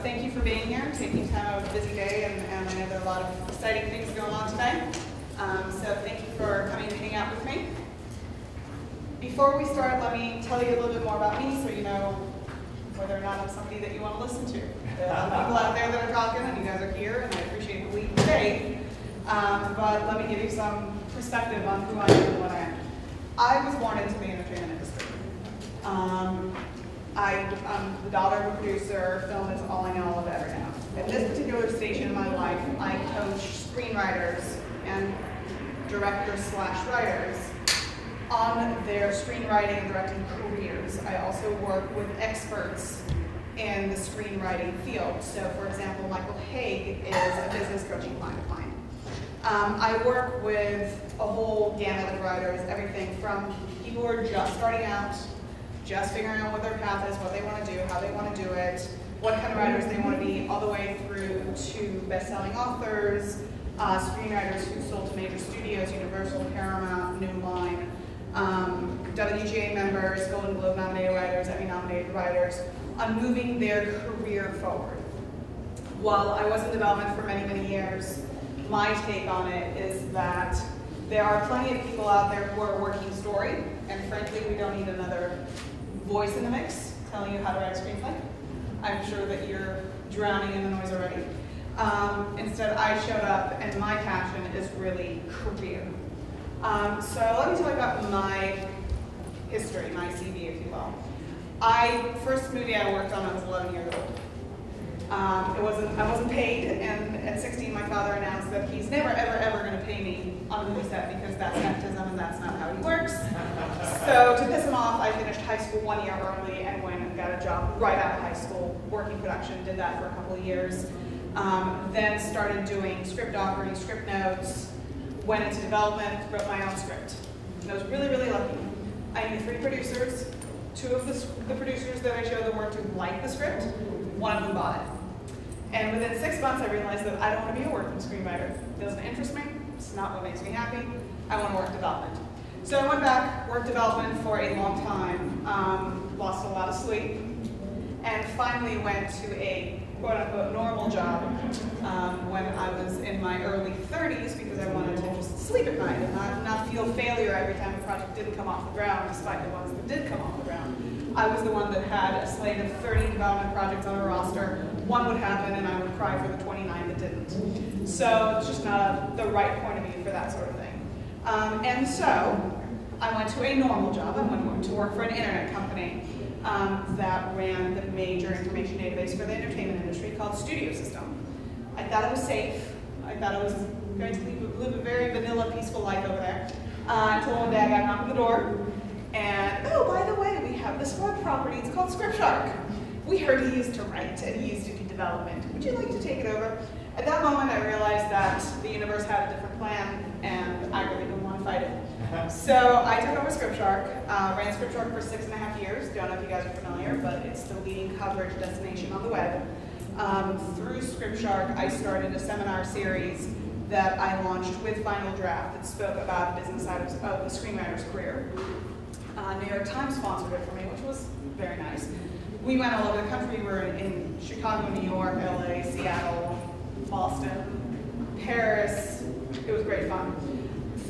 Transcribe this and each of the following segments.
thank you for being here, taking time out of a busy day, and I know there are a lot of exciting things going on today. So thank you for coming to hang out with me. Before we start, let me tell you a little bit more about me so you know whether or not I'm somebody that you want to listen to. There are a lot of people out there that are talking, and you guys are here, and I appreciate the lead today. But let me give you some perspective on who I am and what I am. I was born into the entertainment industry. I'm the daughter of a producer. Film is all I know, all of it right now. At this particular station in my life, I coach screenwriters and directors/writers on their screenwriting and directing careers. I also work with experts in the screenwriting field. So, for example, Michael Haig is a business coaching client of mine. I work with a whole gamut of writers, everything from people who are just starting out, just figuring out what their path is, what they want to do, how they want to do it, what kind of writers they want to be, all the way through to best-selling authors, screenwriters who sold to major studios, Universal, Paramount, New Line, WGA members, Golden Globe nominated writers, Emmy nominated writers, on moving their career forward. While I was in development for many, many years, my take on it is that there are plenty of people out there who are working story, and frankly, we don't need another voice in the mix telling you how to write a screenplay. I'm sure that you're drowning in the noise already. Instead, I showed up, and my passion is really career. So let me tell you about my history, my CV, if you will. First movie I worked on, I was 11 years old. I wasn't paid, and at 16, my father announced that he's never, ever, ever going to pay me on a movie set because that's nepotism and that's not how he works. So to piss him off, I finished high school 1 year early and went and got a job right out of high school, working production, did that for a couple of years. Then started doing script authoring, script notes, went into development, wrote my own script. And I was really, really lucky. I knew 3 producers. 2 of the producers that I showed them work to like the script. 1 of them bought it. And within 6 months, I realized that I don't want to be a working screenwriter. It doesn't interest me. It's not what makes me happy. I want to work development. So I went back, worked development for a long time, lost a lot of sleep, and finally went to a quote-unquote normal job when I was in my early 30s because I wanted to just sleep at night and not feel failure every time a project didn't come off the ground, despite the ones that did come off the ground. I was the one that had a slate of 30 development projects on a roster. 1 would happen, and I would cry for the 29 that didn't. So it's just not the right point of view for that sort of thing. And so I went to a normal job. I went to work for an internet company that ran the major information database for the entertainment industry called Studio System. I thought it was safe. I thought I was going to live a very vanilla, peaceful life over there. Until one day I got knocked on the door. And, oh, by the way, we have this web property. It's called Scriptshark. We heard he used to write and he used to do development. Would you like to take it over? At that moment, I realized that the universe had a different plan, and I really didn't want to fight it. So I took over Scriptshark, ran Scriptshark for 6.5 years. Don't know if you guys are familiar, but it's the leading coverage destination on the web. Through Scriptshark, I started a seminar series that I launched with Final Draft that spoke about the business side of the screenwriter's career. New York Times sponsored it for me, which was very nice. We went all over the country. We were in Chicago, New York, LA, Seattle, Boston, Paris. It was great fun.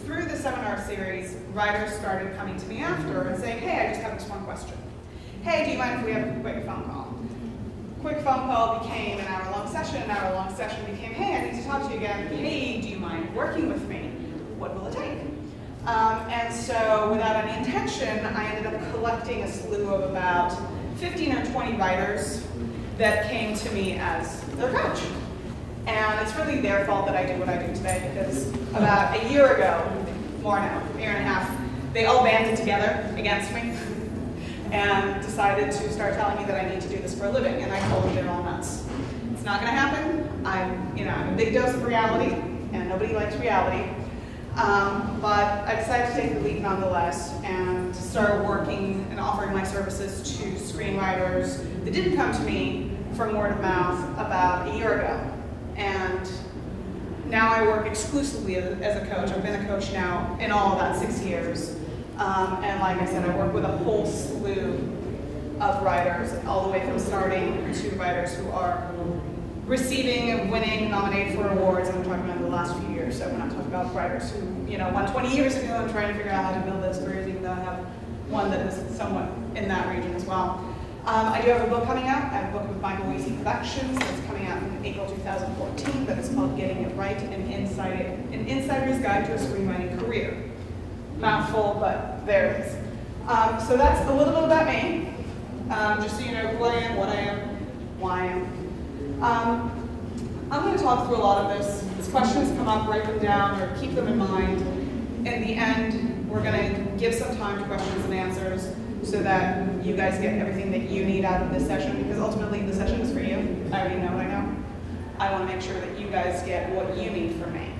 Through the seminar series, writers started coming to me after and saying, hey, I just have this one question. Hey, do you mind if we have a quick phone call? Quick phone call became an hour-long session. An hour-long session became, hey, I need to talk to you again. Hey, do you mind working with me? What will it take? And so without any intention, I ended up collecting a slew of about 15 or 20 writers that came to me as their coach. And it's really their fault that I do what I do today because about a year ago, more now, a year and a half, they all banded together against me and decided to start telling me that I need to do this for a living. And I told them they're all nuts. It's not going to happen. I'm a big dose of reality, and nobody likes reality. But I decided to take the leap nonetheless and to start working and offering my services to screenwriters that didn't come to me from word of mouth about a year ago. And now I work exclusively as a coach. I've been a coach now in all about 6 years. And like I said, I work with a whole slew of writers, all the way from starting to writers who are receiving and winning, nominated for awards, and I'm talking about the last few years, so we're not talking about writers who, won 20 years ago and trying to figure out how to build those careers, even though I have one that is somewhat in that region as well. I do have a book coming out. I have a book with Michael Weesey Productions that's coming out in April 2014 that is called Getting It Right, an Insider's Guide to a Screenwriting Career. Mouthful, but there it is. So that's a little bit about me, just so you know who I am, what I am, why I am. I'm going to talk through a lot of this. As questions come up, write them down or keep them in mind. In the end, we're going to give some time to questions and answers so that you guys get everything that you need out of this session, because ultimately the session is for you. I already know what I know. I want to make sure that you guys get what you need from me.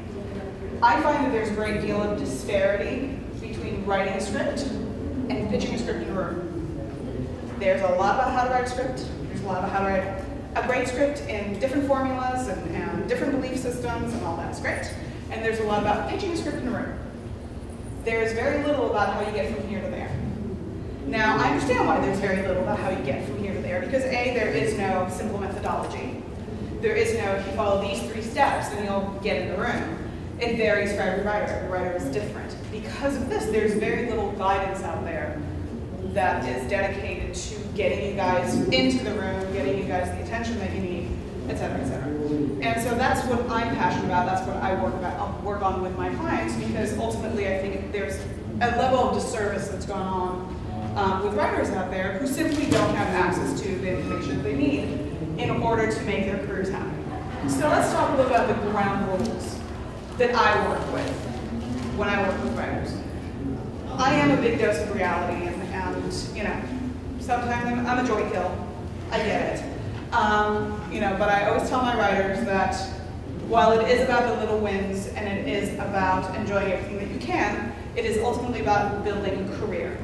I find that there's a great deal of disparity between writing a script and pitching a script in a room. There's a lot about how to write a script. There's a lot about how to write a great script in different formulas and different belief systems, and all that's great. And there's a lot about pitching a script in a room. There's very little about how you get from here to there. Now, I understand why there's very little about how you get from here to there, because A, there is no simple methodology. There is no, if you follow these 3 steps, then you'll get in the room. It varies for every writer. Every writer is different. Because of this, there's very little guidance out there that is dedicated to getting you guys into the room, getting you guys the attention that you need, et cetera, et cetera. And so that's what I'm passionate about. That's what I work on with my clients, because ultimately I think there's a level of disservice that's going on with writers out there who simply don't have access to the information they need in order to make their careers happen. So let's talk a little about the ground rules that I work with when I work with writers. I am a big dose of reality, and sometimes I'm a joy kill. I get it. But I always tell my writers that while it is about the little wins and it is about enjoying everything that you can, it is ultimately about building a career.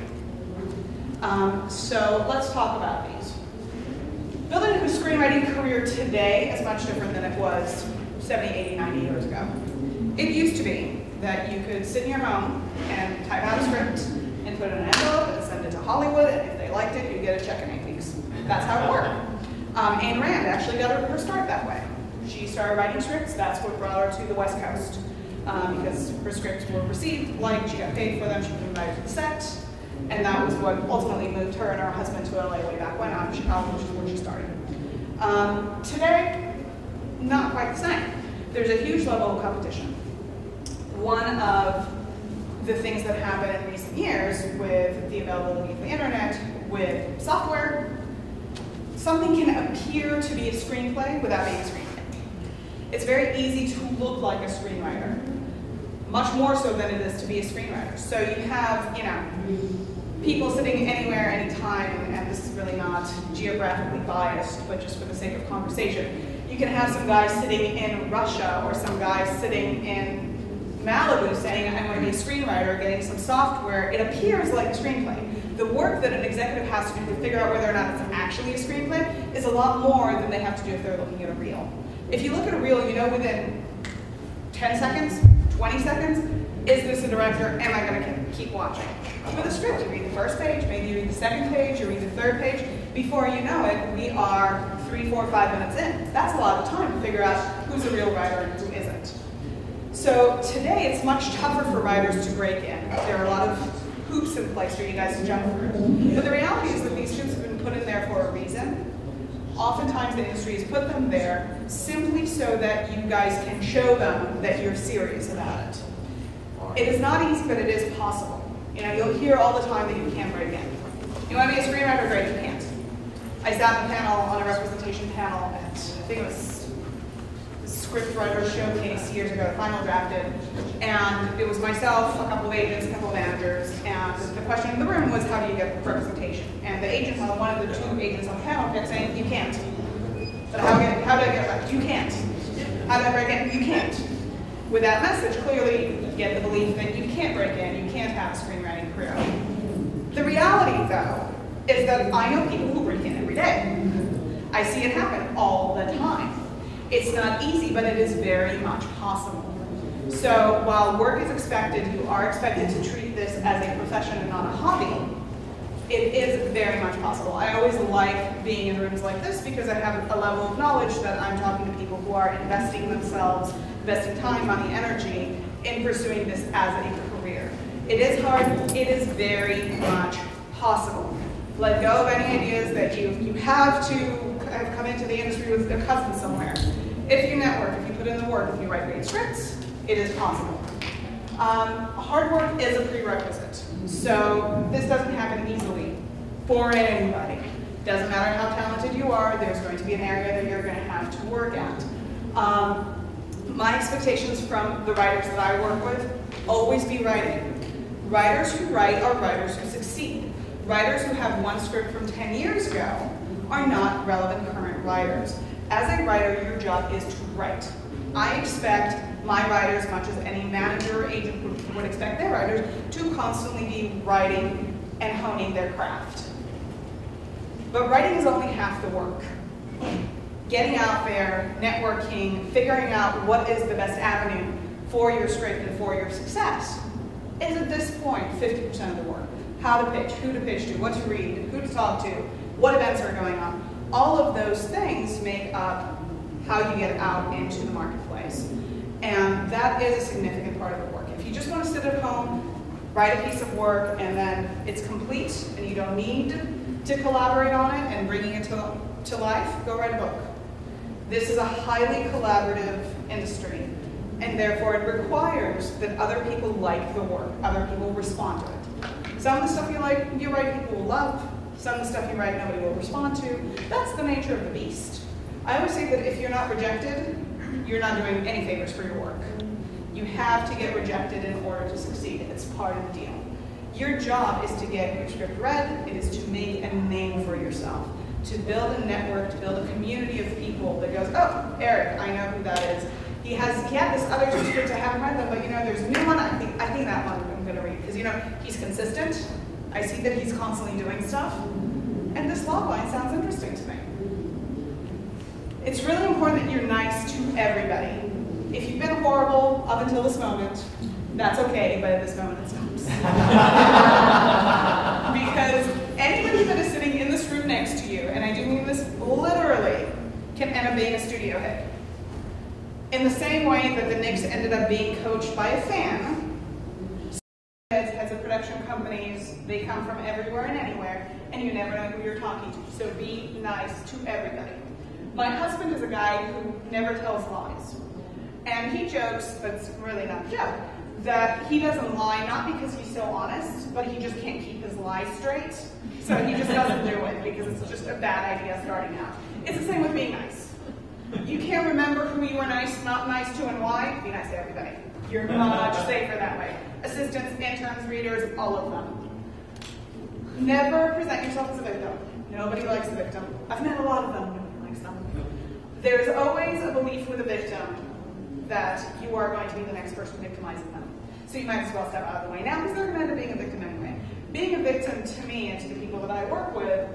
So let's talk about these. Building a screenwriting career today is much different than it was 70, 80, 90 years ago. It used to be that you could sit in your home and type out a script and put it in an envelope and send it to Hollywood, and if they liked it, you'd get a check in 8 weeks. That's how it worked. Ayn Rand actually got her start that way. She started writing scripts. That's what brought her to the West Coast, because her scripts were received, liked, she got paid for them, she was invited to the set, and that was what ultimately moved her and her husband to LA way back when, out of Chicago, which is where she started. Today, not quite the same. There's a huge level of competition. One of the things that happened in recent years with the availability of the internet, with software, something can appear to be a screenplay without being a screenplay. It's very easy to look like a screenwriter, much more so than it is to be a screenwriter. So you have, people sitting anywhere, anytime, and this is really not geographically biased, but just for the sake of conversation. You can have some guy sitting in Russia or some guy sitting in Malibu saying, I'm going to be a screenwriter, getting some software. It appears like a screenplay. The work that an executive has to do to figure out whether or not it's actually a screenplay is a lot more than they have to do if they're looking at a reel. If you look at a reel, you know within 10 seconds, 20 seconds, is this a director? Am I going to keep watching? With a script, you read the first page, maybe you read the second page, you read the third page. Before you know it, we are 3, 4, 5 minutes in. That's a lot of time to figure out who's a real writer and who isn't. So today, it's much tougher for writers to break in. There are a lot of hoops in place for you guys to jump through. But the reality is that these hoops have been put in there for a reason. Oftentimes the industry has put them there simply so that you guys can show them that you're serious about it. It is not easy, but it is possible. You'll hear all the time that you can't break in. You want to be a screenwriter? Great, you can't. I sat in a panel, on a representation panel at, I think it was the Scriptwriter Showcase years ago, final drafted, and it was myself, a couple of agents, a couple of managers, and the question in the room was, how do you get representation? And the agent, one of the 2 agents on the panel kept saying, you can't. But how do I get it? You can't. How do I break in? You can't. With that message, clearly you get the belief that you can't break in, you can't have a screenwriting career. The reality, though, is that I know people who break in every day. I see it happen all the time. It's not easy, but it is very much possible. So while work is expected, you are expected to treat this as a profession and not a hobby. It is very much possible. I always like being in rooms like this because I have a level of knowledge that I'm talking to people who are investing themselves, investing time, money, energy in pursuing this as a career. It is hard, it is very much possible. Let go of any ideas that you have to have come into the industry with a cousin somewhere. If you network, if you put in the work, if you write great scripts, it is possible. Hard work is a prerequisite. So this doesn't happen easily for anybody. Doesn't matter how talented you are, there's going to be an area that you're going to have to work at. My expectations from the writers that I work with, always be writing. Writers who write are writers who succeed. Writers who have one script from 10 years ago are not relevant current writers. As a writer, your job is to write. I expect my writers, as much as any manager or agent would expect their writers, to constantly be writing and honing their craft. But writing is only half the work. Getting out there, networking, figuring out what is the best avenue for your script and for your success is at this point 50% of the work. How to pitch, who to pitch to, what to read, who to talk to, what events are going on. All of those things make up how you get out into the marketplace. And that is a significant part of the work. If you just want to sit at home, write a piece of work, and then it's complete, and you don't need to collaborate on it and bringing it to life, go write a book. This is a highly collaborative industry, and therefore it requires that other people like the work, other people respond to it. Some of the stuff you write, people will love. Some of the stuff you write, nobody will respond to. That's the nature of the beast. I always say that if you're not rejected, you're not doing any favors for your work. You have to get rejected in order to succeed. It's part of the deal. Your job is to get your script read. It is to make a name for yourself, to build a network, to build a community of people that goes, oh, Eric, I know who that is. He had this other script, I haven't read them, but there's a new one. I think that one I'm going to read because he's consistent. I see that he's constantly doing stuff, and this logline sounds interesting to me. It's really important that you're nice to everybody. If you've been horrible up until this moment, that's okay, but at this moment it stops. Because anybody that is sitting in this room next to you, and I do mean this literally, can end up being a studio head. In the same way that the Knicks ended up being coached by a fan, heads of production companies, they come from everywhere and anywhere, and you never know who you're talking to. So be nice to everybody. My husband is a guy who never tells lies. And he jokes, but it's really not a joke, that he doesn't lie not because he's so honest, but he just can't keep his lies straight. So he just doesn't do it because it's just a bad idea starting out. It's the same with being nice. You can't remember who you were not nice to and why. Be nice to everybody. You're much safer that way. Assistants, interns, readers, all of them. Never present yourself as a victim. Nobody likes a victim. I've met a lot of them. Nobody likes them. There's always a belief with a victim that you are going to be the next person victimizing them. So you might as well step out of the way now because they're going to end up being a victim anyway. Being a victim to me and to the people that I work with,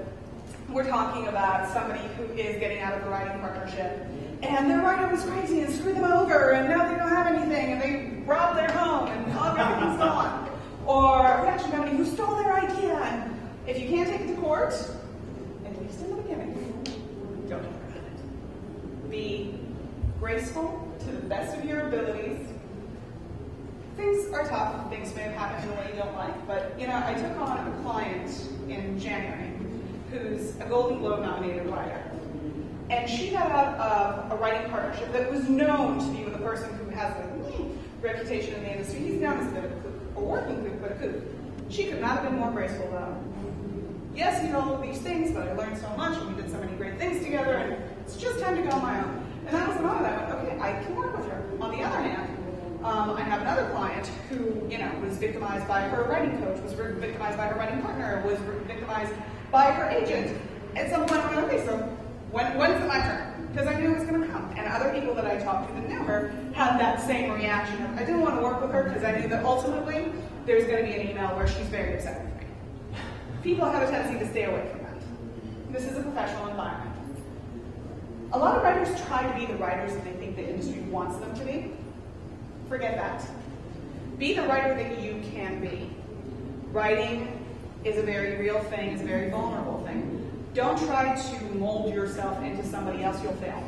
we're talking about somebody who is getting out of a writing partnership and their writer was crazy and screwed them over and now they don't have anything and they robbed their home and everything's gone. Or we actually have somebody who stole their idea and if you can't take it to court, at least in the beginning, don't talk about it. Be graceful to the best of your abilities. Things are tough, things may have happened in a way you don't like, but I took on a client in January who's a Golden Globe nominated writer. And she got out of a writing partnership that was known to be with a person who has a reputation in the industry. He's known as a bit of a kook, a working kook, but a kook. She could not have been more graceful though. Yes, he did all of these things, but I learned so much and we did so many great things together and it's just time to go on my own. And that was the moment I went, okay, I can work with her. On the other hand, I have another client who, was victimized by her writing coach, was victimized by her writing partner, was victimized by her agent. At some point I went, okay, so when's it my turn? Because I knew it was going to come. And other people that I talked to that knew her had that same reaction of, I didn't want to work with her because I knew that ultimately there's going to be an email where she's very upset with me. People have a tendency to stay away from that. This is a professional environment. A lot of writers try to be the writers that they think the industry wants them to be. Forget that. Be the writer that you can be. Writing is a very real thing, is a very vulnerable thing. Don't try to mold yourself into somebody else, you'll fail.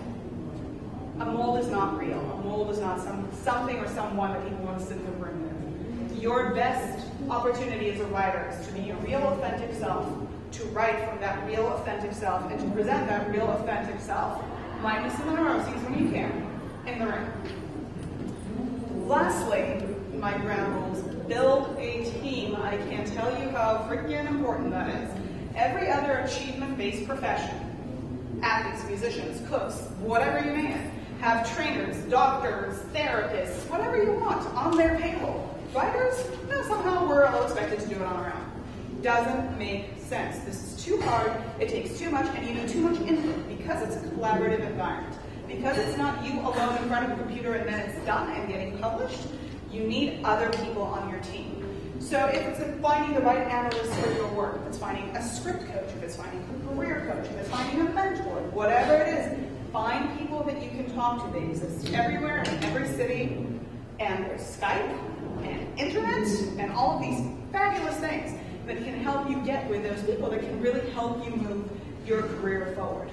A mold is not real. A mold is not something or someone that people want to sit in the room with. Your best opportunity as a writer is to be your real authentic self, to write from that real authentic self, and to present that real authentic self, minus the neuroses when you can, in the room. Lastly, my ground rules, build a team. I can't tell you how freaking important that is. Every other achievement-based profession, athletes, musicians, cooks, whatever you name, have trainers, doctors, therapists, whatever you want on their payroll. Writers, no, somehow we're all expected to do it on our own. Doesn't make sense. This is too hard, it takes too much, and you need too much input because it's a collaborative environment. Because it's not you alone in front of a computer and then it's done and getting published, you need other people on your team. So if it's finding the right analyst for your work, if it's finding a script coach, if it's finding a career coach, if it's finding a mentor, whatever it is, find people that you can talk to. They exist everywhere in every city, and there's Skype and internet and all of these fabulous things that can help you get with those people that can really help you move your career forward.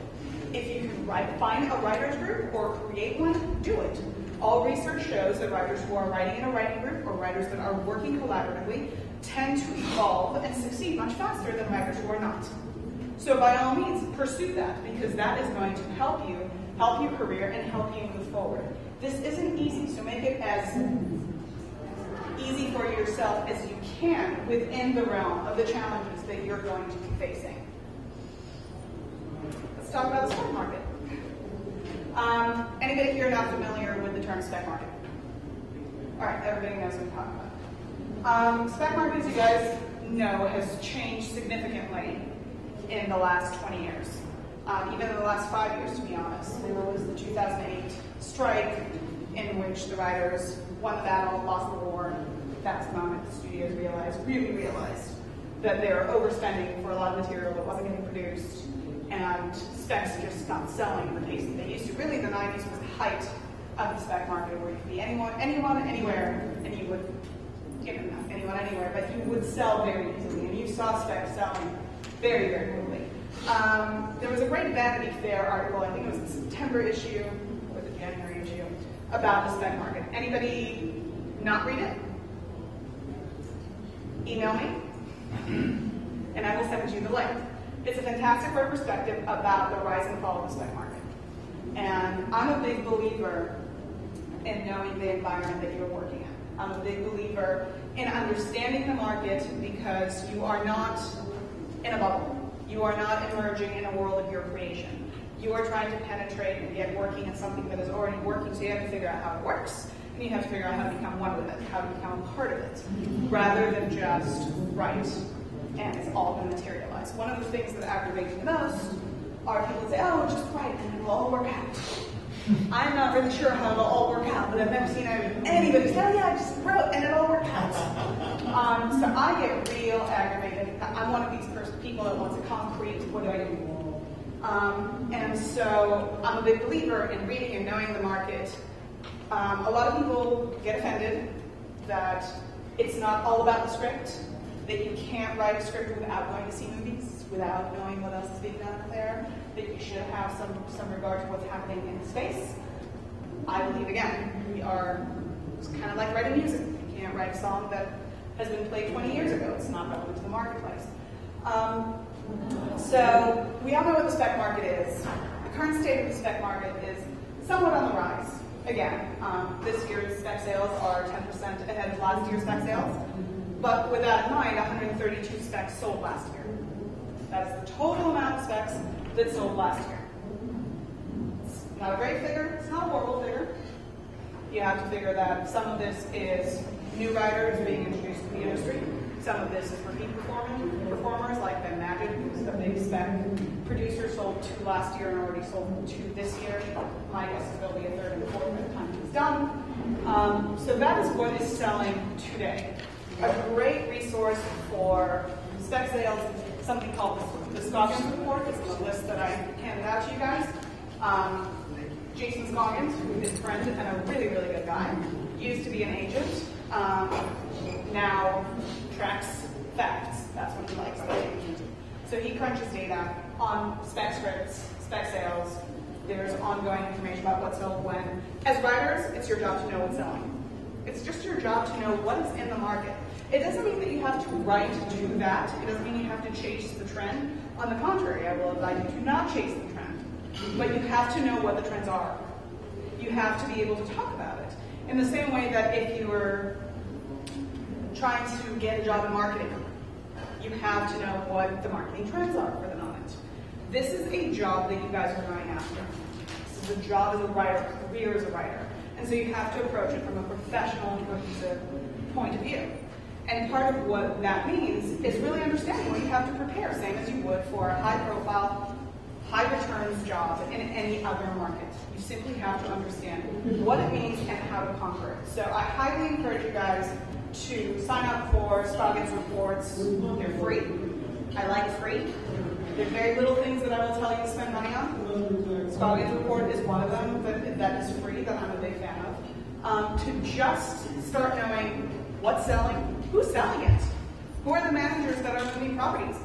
If you can find a writer's group or create one, do it. All research shows that writers who are writing in a writing group or writers that are working collaboratively tend to evolve and succeed much faster than writers who are not. So by all means, pursue that, because that is going to help your career and help you move forward. This isn't easy, so make it as easy for yourself as you can within the realm of the challenges that you're going to be facing. Let's talk about the spec market. Anybody here not familiar with the term spec market? All right, everybody knows what I'm talking about. Spec market, as you guys know, has changed significantly in the last 20 years. Even in the last 5 years, to be honest. There was the 2008 strike in which the writers won the battle, lost the war. That's the moment the studios really realized that they were overspending for a lot of material that wasn't getting produced, and specs just stopped selling at the pace that they used to. Really, the 90s was the height of the spec market, where you could be anyone, anywhere, and you would, anyone, anywhere, but you would sell very easily, and you saw specs selling very, very quickly. There was a great Vanity Fair article, I think it was the September issue, or the January issue, about the spec market. Anybody not read it? Email me, and I will send you the link. It's a fantastic perspective about the rise and fall of the spec market. And I'm a big believer in knowing the environment that you're working in. I'm a big believer in understanding the market, because you are not in a bubble. You are not emerging in a world of your creation. You are trying to penetrate and get working in something that is already working, so you have to figure out how it works, and you have to figure out how to become one with it, how to become a part of it, rather than just write and it's all going to materialize. One of the things that aggravates me most are people say, oh, just write and it'll all work out. I'm not really sure how it'll all work out, but I've never seen anybody say, oh yeah, I just wrote and it all worked out. So I get real aggravated. I'm one of these people that wants a concrete, what do I do? And so I'm a big believer in reading and knowing the market. A lot of people get offended that it's not all about the script, that you can't write a script without going to see movies, without knowing what else is being done out there, that you should have some regard to what's happening in space. I believe, again, it's kind of like writing music. You can't write a song that has been played 20 years ago. It's not relevant to the marketplace. So we all know what the spec market is. The current state of the spec market is somewhat on the rise. Again, this year's spec sales are 10% ahead of last year's spec sales. But with that in mind, 132 specs sold last year. That's the total amount of specs that sold last year. It's not a great figure, it's not a horrible figure. You have to figure that some of this is new writers being introduced to the industry. Some of this is repeat performers like Ben Magid, who's a big spec producer, sold 2 last year and already sold 2 this year. My guess is there'll be a 3rd and 4th by the time he's done. So that is what is selling today. A great resource for spec sales is something called the Scoggins Report. This is a list that I handed out to you guys. Jason Scoggins, who is a friend and a really, really good guy, used to be an agent, now tracks facts. That's what he likes. So he crunches data on spec scripts, spec sales. There's ongoing information about what sold when. As writers, it's your job to know what's selling. It's just your job to know what is in the market. It doesn't mean that you have to write to that. It doesn't mean you have to chase the trend. On the contrary, I will advise you to not chase the trend. But you have to know what the trends are. You have to be able to talk about it. In the same way that if you were trying to get a job in marketing, you have to know what the marketing trends are for the moment. This is a job that you guys are going after. This is a job as a writer, a career as a writer. And so you have to approach it from a professional and cohesive point of view. And part of what that means is really understanding what you have to prepare, same as you would for a high-profile, high-returns job in any other market. You simply have to understand what it means and how to conquer it. So I highly encourage you guys to sign up for Scoggins reports. They're free. I like free. There are very little things that I will tell you to spend money on. Scoggins report is one of them that is free, that I'm a big fan of. To just start knowing what's selling, who's selling it, who are the managers that are moving properties,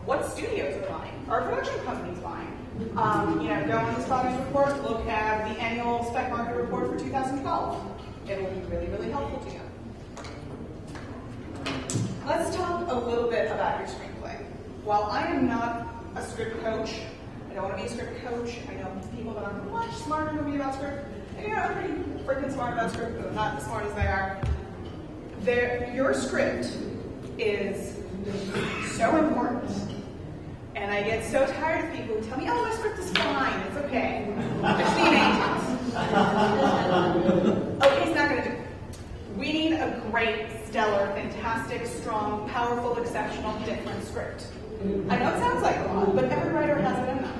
what studios are buying, are production companies buying. Go on the Scoggins report, look at the annual spec market report for 2012. It will be really, really helpful to you. Let's talk a little bit about your screenplay. While I am not a script coach, I don't want to be a script coach. I know people that are much smarter than me about script. And I'm pretty freaking smart about script, but I'm not as smart as they are. Your script is so important. And I get so tired of people who tell me, oh, my script is fine, it's okay. I just need agents. Okay, it's not going to do. We need a great, stellar, fantastic, strong, powerful, exceptional, different script. I know it sounds like a lot, but every writer has it in them.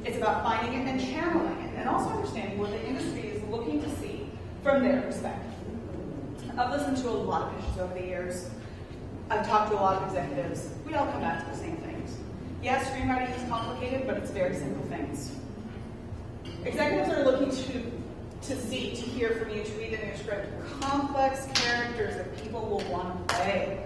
It's about finding it and channeling it, and also understanding what the industry is looking to see from their perspective. I've listened to a lot of pitches over the years. I've talked to a lot of executives. We all come back to the same things. Yes, screenwriting is complicated, but it's very simple things. Executives are looking to see, to hear from you, to read in your script, complex characters that people will want to play.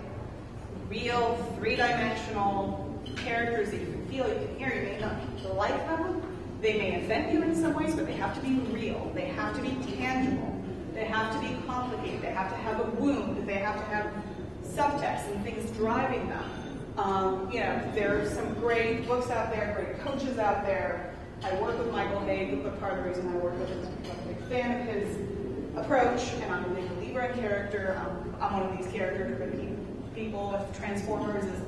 Real, three-dimensional characters that you can feel, you can hear, you may not like them. They may offend you in some ways, but they have to be real. They have to be tangible. They have to be complicated. They have to have a wound. They have to have subtext and things driving them. There are some great books out there, great coaches out there. I work with Michael Haig, but part of the reason I work with him is because I'm a big fan of his approach, and I'm a big believer in character. I'm one of these character-driven people. If Transformers is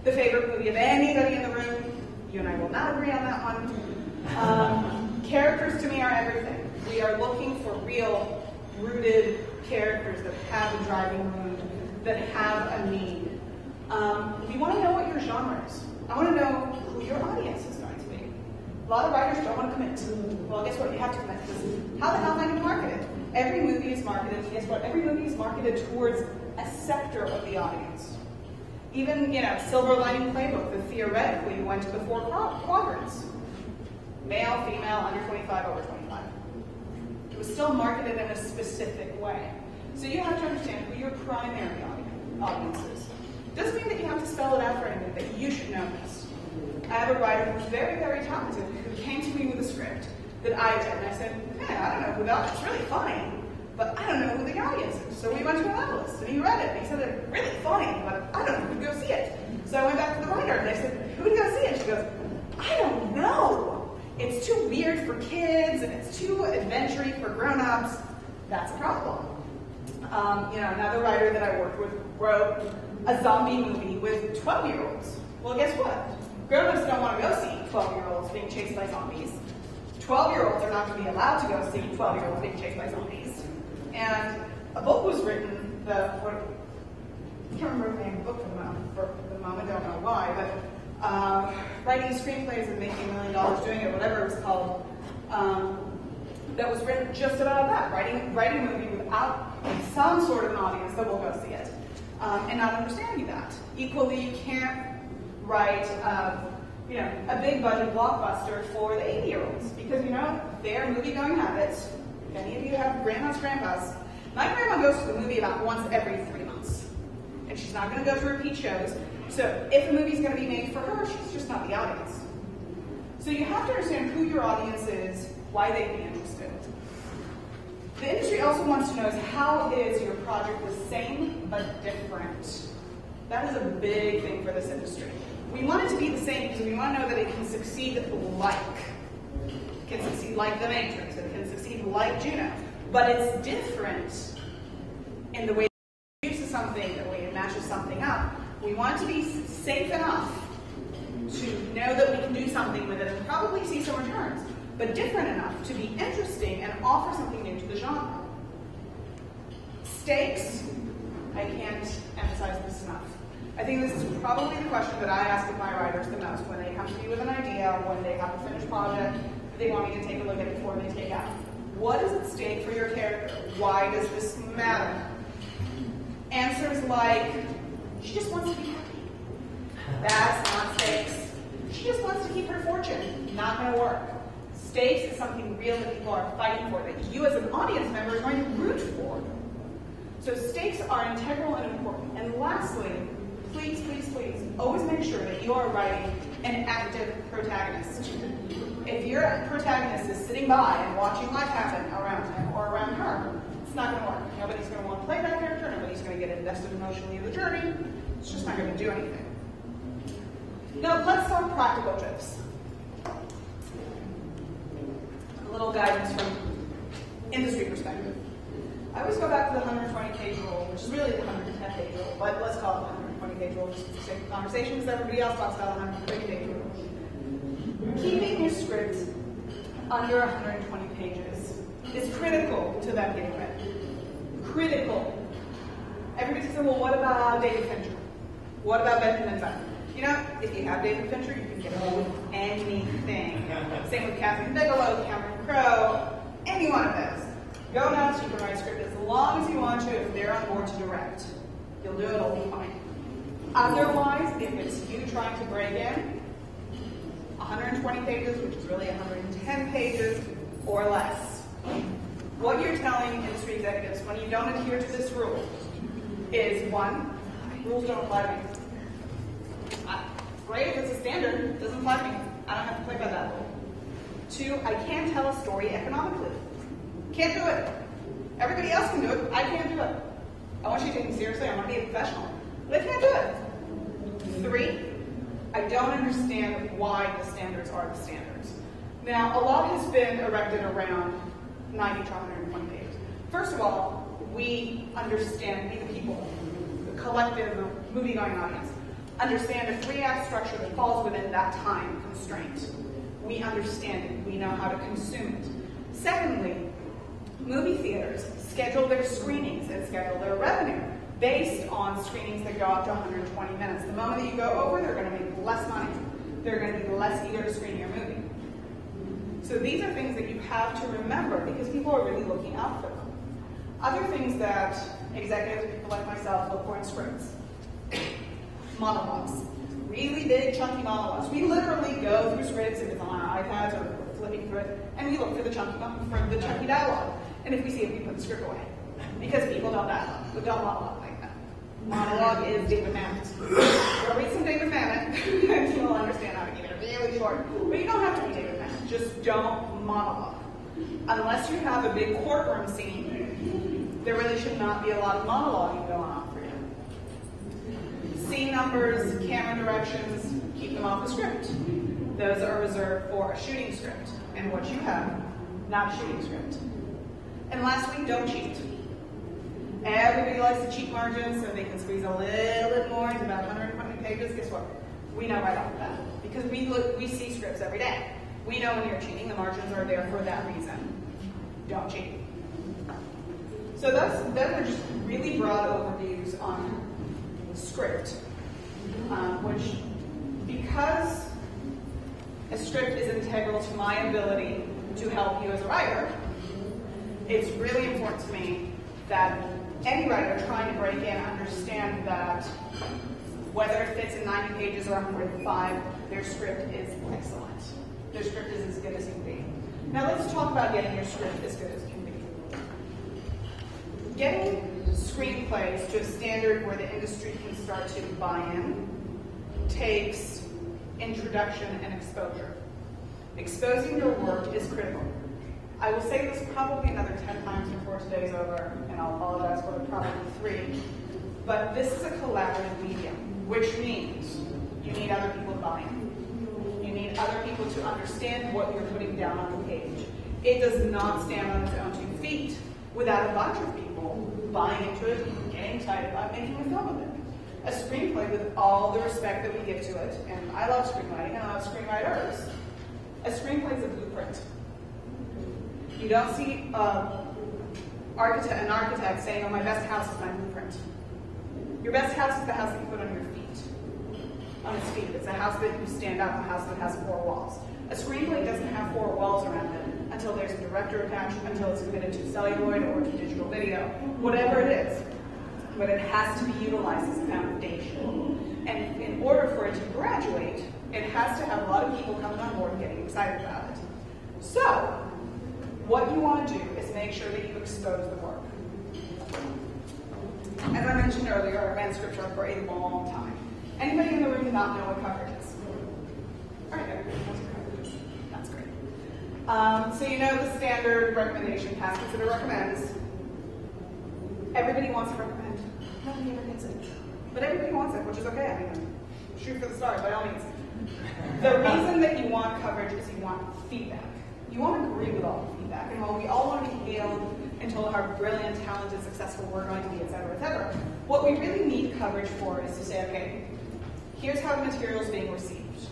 the favorite movie of anybody in the room, you and I will not agree on that one. Characters to me are everything. We are looking for real, rooted characters that have a driving mood, that have a need. We want to know what your genre is. I want to know who your audience is going to be. A lot of writers don't want to commit. Well, guess what? You have to commit. Because how the hell am I going to market it? Every movie is marketed. Guess what? Every movie is marketed towards a sector of the audience. Even, Silver Lining Playbook, that theoretically went to the 4 quadrants. Male, female, under 25, over 25. It was still marketed in a specific way. So you have to understand who your primary audience is. Doesn't mean that you have to spell it out for anything, that you should know this. I have a writer who's very, very talented who came to me with a script that I did, and I said, man, I don't know who that is. It's really funny, but I don't know who the audience is. So we went to an analyst, and he read it, and he said, it's really funny, but I don't know who'd go see it. So I went back to the writer, and I said, who would go see it? She goes, I don't know. It's too weird for kids, and it's too adventure-y for grown-ups. That's a problem. Another writer that I worked with wrote a zombie movie with 12-year-olds. Well, guess what? Grown-ups don't want to go see 12-year-olds being chased by zombies. 12-year-olds are not going to be allowed to go see 12-year-olds being chased by zombies. And a book was written, I can't remember the name of the book for the moment, don't know why, but writing screenplays and making $1 million doing it, whatever it was called, that was written just about that, writing a movie without some sort of an audience that will go see it, and not understanding that. Equally, you can't write a big budget blockbuster for the 80-year-olds, because their movie-going habits. If any of you have grandmas, my grandma goes to the movie about once every 3 months. And she's not going to go to repeat shows. So if a movie's going to be made for her, she's just not the audience. So you have to understand who your audience is, why they'd be interested. The industry also wants to know is how is your project the same but different? That is a big thing for this industry. We want it to be the same because we want to know that it can succeed like. It can succeed like The Matrix. It can succeed like Juno. But it's different in the way it uses something, the way it matches something up. We want it to be safe enough to know that we can do something with it and probably see some returns, but different enough to be interesting and offer something new to the genre. Stakes, I can't emphasize this enough. I think this is probably the question that I ask of my writers the most when they come to me with an idea, when they have a finished project that they want me to take a look at before they take out. What is at stake for your character? Why does this matter? Answers like, she just wants to be happy. That's not stakes. She just wants to keep her fortune. Not going to work. Stakes is something real that people are fighting for, that you as an audience member are going to root for. So stakes are integral and important. And lastly, please, please, please, always make sure that you are writing an active protagonist. If your protagonist is sitting by and watching life happen around him or around her, it's not going to work. Nobody's going to want to play that character. Nobody's going to get invested emotionally in the journey. It's just not going to do anything. Now, let's talk practical tips. A little guidance from industry perspective. I always go back to the 120-page rule, which is really the 110-page rule, but let's call it the 120-page rule just for the sake of conversation, because everybody else talks about 130-page rule. Keeping your script under 120 pages is critical to that engagement. Critical. Everybody says, well, what about David Fincher? What about Benjamin Button? You know, if you have David Fincher, you can get away with anything. Same with Catherine Bigelow, Cameron Crowe, any one of those. Go nuts, you can write a script as long as you want to if they're on board to direct. You'll do it, it'll be fine. Otherwise, if it's you trying to break in, 120 pages, which is really 110 pages or less. What you're telling industry executives when you don't adhere to this rule is, one, rules don't apply to me. Great if it's a standard, it doesn't apply to me. I don't have to play by that rule. Two, I can't tell a story economically. Can't do it. Everybody else can do it. I can't do it. I want you to take me seriously. I want to be a professional. But I can't do it. Three, I don't understand why the standards are the standards. Now, a lot has been erected around 90 to 120 pages. First of all, we understand, we the people, the collective, the movie-going audience, understand a 3-act structure that falls within that time constraint. We understand it. We know how to consume it. Secondly, movie theaters schedule their screenings and schedule their revenue based on screenings that go up to 120 minutes. The moment that you go over, they're going to make less money. They're going to be less eager to screen your movie. So these are things that you have to remember because people are really looking out for them. Other things that executives, people like myself, look for in scripts. Monologues. Really big, chunky monologues. We literally go through scripts if it's on our iPads or we're flipping through it, and we look for the chunky dialogue. And if we see it, we put the script away. Because people don't dialogue, but don't monologue like that. Monologue is David Mamet. Go read some David Mamet, and you'll understand how to keep it really short. But you don't have to be David Mamet. Just don't monologue. Unless you have a big courtroom scene, there really should not be a lot of monologuing going on for you. Scene numbers, camera directions, keep them off the script. Those are reserved for a shooting script. And what you have, not a shooting script. And lastly, don't cheat. Everybody likes to cheat margins so they can squeeze a little bit more into about 120 pages. Guess what? We know right off the bat. Because we see scripts every day. We know when you're cheating. The margins are there for that reason. Don't cheat. So those are just really broad overviews on the script, which, because a script is integral to my ability to help you as a writer, it's really important to me that any writer trying to break in understand that whether it fits in 90 pages or 105, their script is excellent. Their script is as good as it can be. Now let's talk about getting your script as good as it can be. Getting screenplays to a standard where the industry can start to buy in takes introduction and exposure. Exposing your work is critical. I will say this probably another 10 times before today's over, and I'll apologize for the probably 3. But this is a collaborative medium, which means you need other people buying. You need other people to understand what you're putting down on the page. It does not stand on its own 2 feet without a bunch of people buying into it, getting excited about making a film of it. A screenplay, with all the respect that we give to it, and I love screenwriting, and I love screenwriters, a screenplay is a blueprint. You don't see an architect saying, oh, my best house is my blueprint. Your best house is the house that you put on your feet. On its feet. It's a house that you stand up, a house that has 4 walls. A screenplay doesn't have 4 walls around it until there's a director attached, until it's committed to celluloid or to digital video, whatever it is. But it has to be utilized as a foundation. And in order for it to graduate, it has to have a lot of people coming on board and getting excited about it. So, what you want to do is make sure that you expose the work. As I mentioned earlier, I ran scripture for a long time. Anybody in the room not know what coverage is? All right, everybody knows what coverage is. That's great. So you know the standard recommendation, past, consider, recommends. Everybody wants to recommend. Nobody ever gets it. But everybody wants it, which is okay. I mean, shoot for the stars, by all means. The reason that you want coverage is you want feedback. You want to agree with all the feedback. And while we all want to be hailed and told how brilliant, talented, successful we're going to be, et cetera, what we really need coverage for is to say, okay, here's how the material is being received.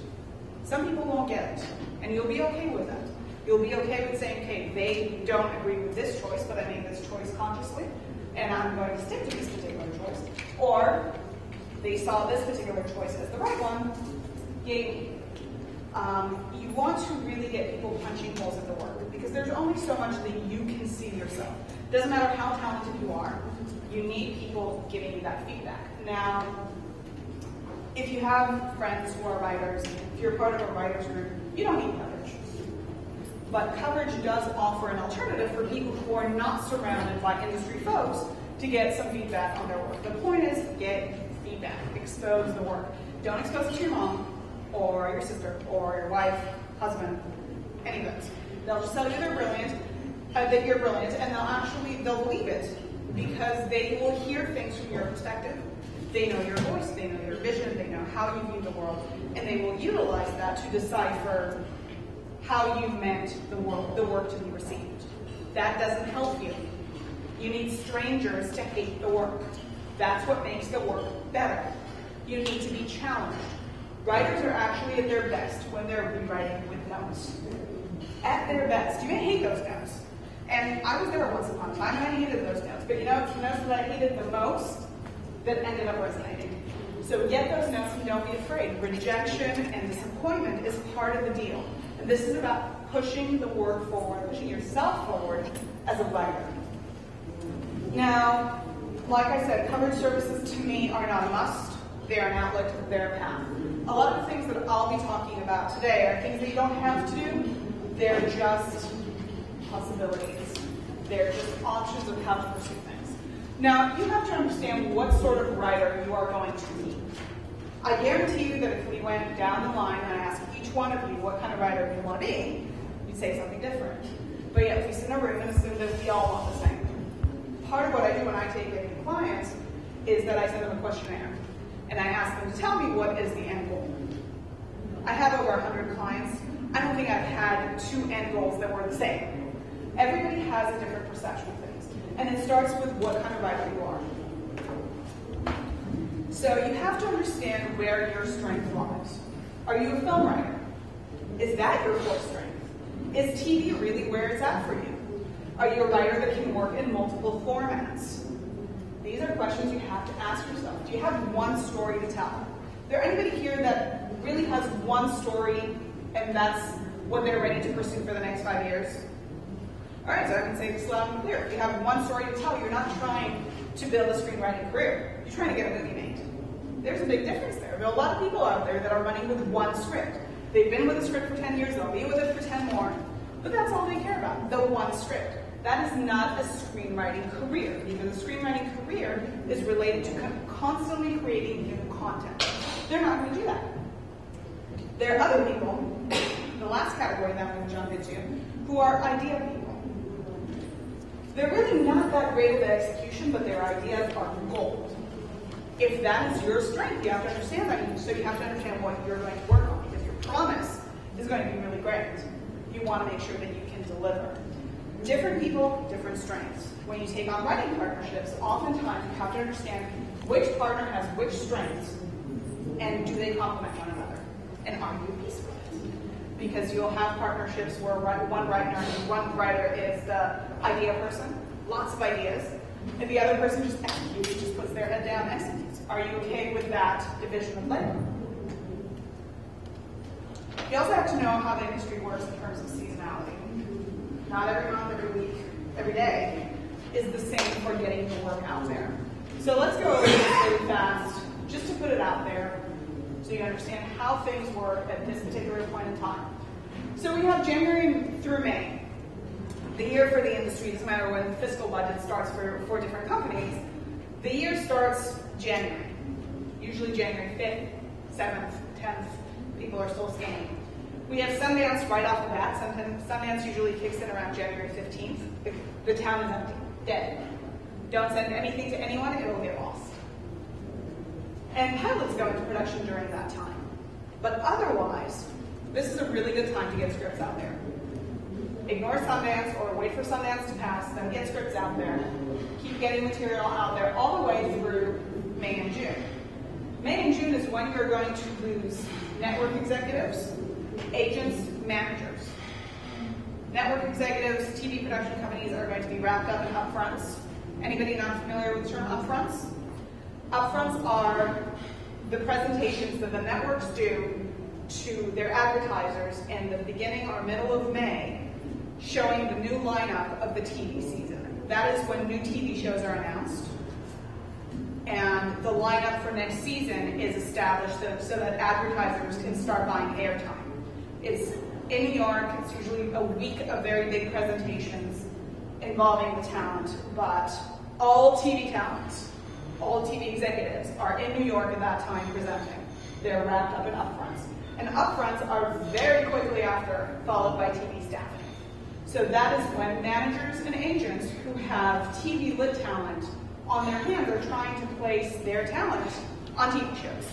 Some people won't get it, and you'll be okay with that. You'll be okay with saying, okay, they don't agree with this choice, but I made this choice consciously, and I'm going to stick to this particular choice. Or they saw this particular choice as the right one, yay. You want to really get people punching holes in the work, because there's only so much that you can see yourself. Doesn't matter how talented you are, you need people giving you that feedback. Now, if you have friends who are writers, if you're part of a writer's group, you don't need coverage. But coverage does offer an alternative for people who are not surrounded by industry folks to get some feedback on their work. The point is, get feedback, expose the work. Don't expose it to your mom, or your sister, or your wife, husband, any of those. They'll just tell you they're brilliant, that you're brilliant, and they'll believe it because they will hear things from your perspective. They know your voice, they know your vision, they know how you view the world, and they will utilize that to decipher how you meant the work to be received. That doesn't help you. You need strangers to hate the work. That's what makes the work better. You need to be challenged. Writers are actually at their best when they're rewriting with notes. At their best. You may hate those notes. And I was there once upon a time and I hated those notes. But you know, it's the notes that I hated the most that ended up resonating. So get those notes and don't be afraid. Rejection and disappointment is part of the deal. And this is about pushing the work forward, pushing yourself forward as a writer. Now, like I said, coverage services to me are not a must. They're an outlet, they're a path. A lot of the things that I'll be talking about today are things that you don't have to do. They're just possibilities. They're just options of how to pursue things. Now, you have to understand what sort of writer you are going to be. I guarantee you that if we went down the line and I asked each one of you what kind of writer you want to be, you'd say something different. But yet, if we sit in a room and assume that we all want the same. Part of what I do when I take in clients is that I send them a questionnaire. And I ask them to tell me what is the end goal. I have over 100 clients. I don't think I've had 2 end goals that were the same. Everybody has a different perception of things. And it starts with what kind of writer you are. So you have to understand where your strength lies. Are you a film writer? Is that your core strength? Is TV really where it's at for you? Are you a writer that can work in multiple formats? These are questions you have to ask yourself. Do you have one story to tell? Is there anybody here that really has one story and that's what they're ready to pursue for the next 5 years? All right, so I can say this loud and clear. If you have one story to tell, you're not trying to build a screenwriting career. You're trying to get a movie made. There's a big difference there. There are a lot of people out there that are running with one script. They've been with a script for 10 years, they'll be with it for 10 more, but that's all they care about, the one script. That is not a screenwriting career, because a screenwriting career is related to constantly creating new content. they're not going to do that. There are other people, the last category that I'm going to jump into, who are idea people. They're really not that great at the execution, but their ideas are gold. If that is your strength, you have to understand that. So you have to understand what you're going to work on, because your promise is going to be really great. You want to make sure that you can deliver. Different people, different strengths. When you take on writing partnerships, oftentimes you have to understand which partner has which strengths, and do they complement one another, and are you at peace with it? Because you'll have partnerships where one writer is the idea person, lots of ideas, and the other person just executes, just puts their head down and executes. Are you okay with that division of labor? You also have to know how the industry works in terms of seasonality. Not every month, every week, every day is the same for getting the work out there. So let's go over this really fast, just to put it out there, so you understand how things work at this particular point in time. So we have January through May. The year for the industry, doesn't matter when the fiscal budget starts for different companies, the year starts January. Usually January 5th, 7th, 10th, people are still scanning. We have Sundance right off the bat. Sundance usually kicks in around January 15th. The town is empty, dead. Don't send anything to anyone, it'll get lost. And pilots go into production during that time. But otherwise, this is a really good time to get scripts out there. Ignore Sundance or wait for Sundance to pass, then get scripts out there. Keep getting material out there all the way through May and June. May and June is when you're going to lose network executives, agents, managers. Network executives, TV production companies are going to be wrapped up in upfronts. Anybody not familiar with the term upfronts? Upfronts are the presentations that the networks do to their advertisers in the beginning or middle of May, showing the new lineup of the TV season. That is when new TV shows are announced. And the lineup for next season is established so that advertisers can start buying airtime. It's in New York, it's usually a week of very big presentations involving the talent, but all TV talent, all TV executives are in New York at that time presenting. They're wrapped up in upfronts. And upfronts are very quickly after, followed by TV staffing. So that is when managers and agents who have TV lit talent on their hands are trying to place their talent on TV shows.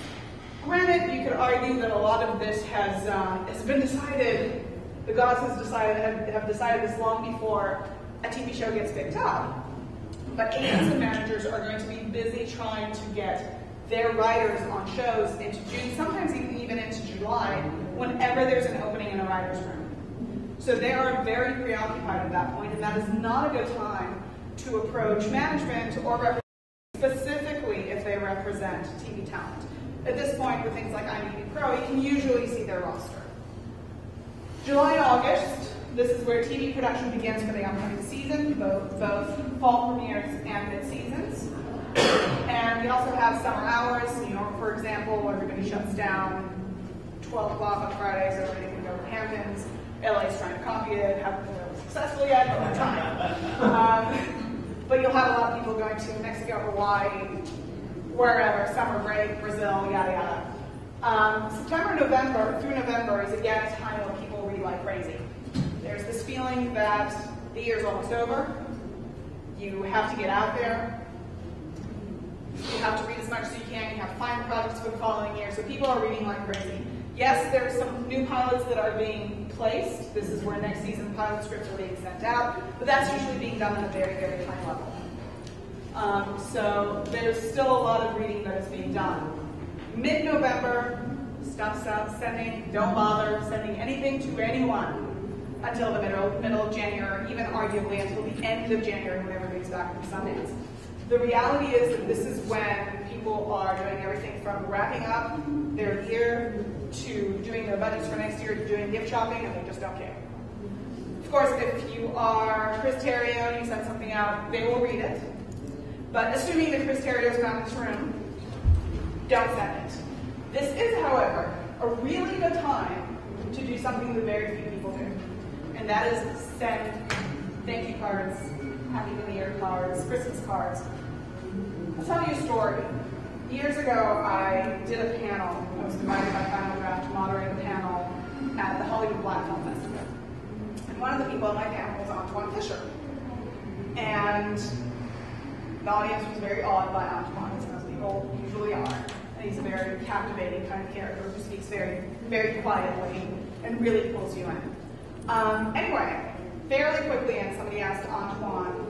Granted, you could argue that a lot of this has been decided, the gods have decided this long before a TV show gets picked up. But agents and managers are going to be busy trying to get their writers on shows into June, sometimes even into July, whenever there's an opening in a writer's room. So they are very preoccupied at that point, and that is not a good time to approach management or represent, specifically if they represent TV talent. At this point, with things like IMDb Pro, you can usually see their roster. July and August, this is where TV production begins for the upcoming season, both fall premieres and mid-seasons. And we also have summer hours. New York, for example, everybody shuts down 12 o'clock on Fridays, everybody can go to Hamptons. LA's trying to copy it, haven't been successful yet, but we're trying. But you'll have a lot of people going to Mexico, Hawaii, wherever, summer break, Brazil, yada yada. September, November, through November is again a time when people read like crazy. There's this feeling that the year's almost over. You have to get out there. You have to read as much as you can. You have to find projects for the following year. So people are reading like crazy. Yes, there are some new pilots that are being placed. This is where next season pilot scripts are being sent out. But that's usually being done at a very, very high level. So there's still a lot of reading that is being done. Mid-November, stop sending, don't bother sending anything to anyone until the middle of January, or even arguably until the end of January when everybody's back from Sundance. The reality is that this is when people are doing everything from wrapping up their year to doing their budgets for next year to doing gift shopping, and they just don't care. Of course, if you are Chris Terrio and you send something out, they will read it. But assuming that Chris Terrio's not in this room, don't send it. This is, however, a really good time to do something that very few people do. And that is send thank you cards, Happy New Year cards, Christmas cards. I'll tell you a story. years ago, I did a panel. I was invited by Final Draft to moderate a panel at the Hollywood Black Film Festival. And one of the people on my panel was Antoine Fisher. And the audience was very awed by Antoine, as most people usually are. And he's a very captivating kind of character who speaks very, very quietly and really pulls you in. Anyway, fairly quickly, and somebody asked Antoine,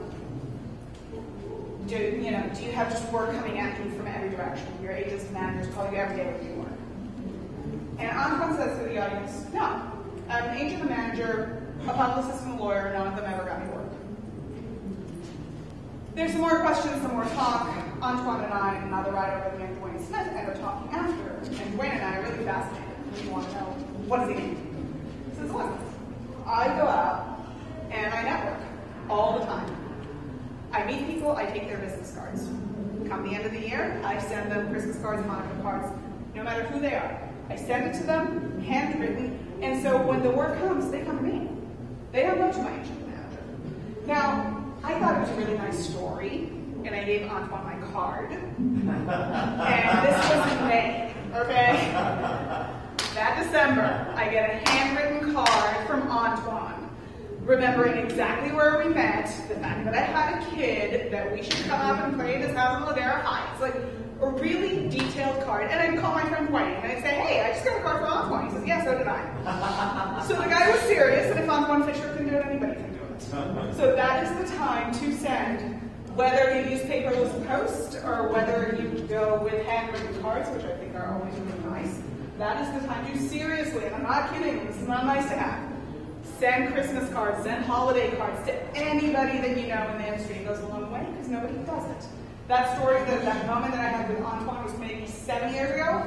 do you have just work coming at you from every direction? Your agents and managers call you every day with your work. And Antoine says to the audience, no. I'm an agent and manager, a publicist and a lawyer, none of them ever got me work. There's some more questions, some more talk. Antoine and I, and another writer by the name of Dwayne Smith, end up talking after. And Dwayne and I are really fascinated. We want to know, what does he mean? He says, listen, I go out and I network all the time. I meet people, I take their business cards. Come the end of the year, I send them Christmas cards, Hanukkah cards, no matter who they are. I send it to them, handwritten, and so when the work comes, they come to me. They don't go to my agent manager. Now, I thought it was a really nice story, and I gave Antoine my card. And this was in May, okay? That December, I get a handwritten card from Antoine, remembering exactly where we met, the fact that I had a kid, that we should come up and play in his house in Ladera Heights. Like, a really detailed card. And I'd call my friend Wayne, and I'd say, hey, I just got a card from Antoine. He says, yeah, so did I. So the guy was serious, and if Antoine Fisher can do it, anybody can do it. So that is the time to send, whether you use paperless post, or whether you go with handwritten cards, which I think are always really nice. That is the time to seriously, and I'm not kidding, this is not nice to have, send Christmas cards, send holiday cards to anybody that you know in the industry. It goes a long way because nobody does it. That story, that moment that I had with Antoine was maybe 7 years ago.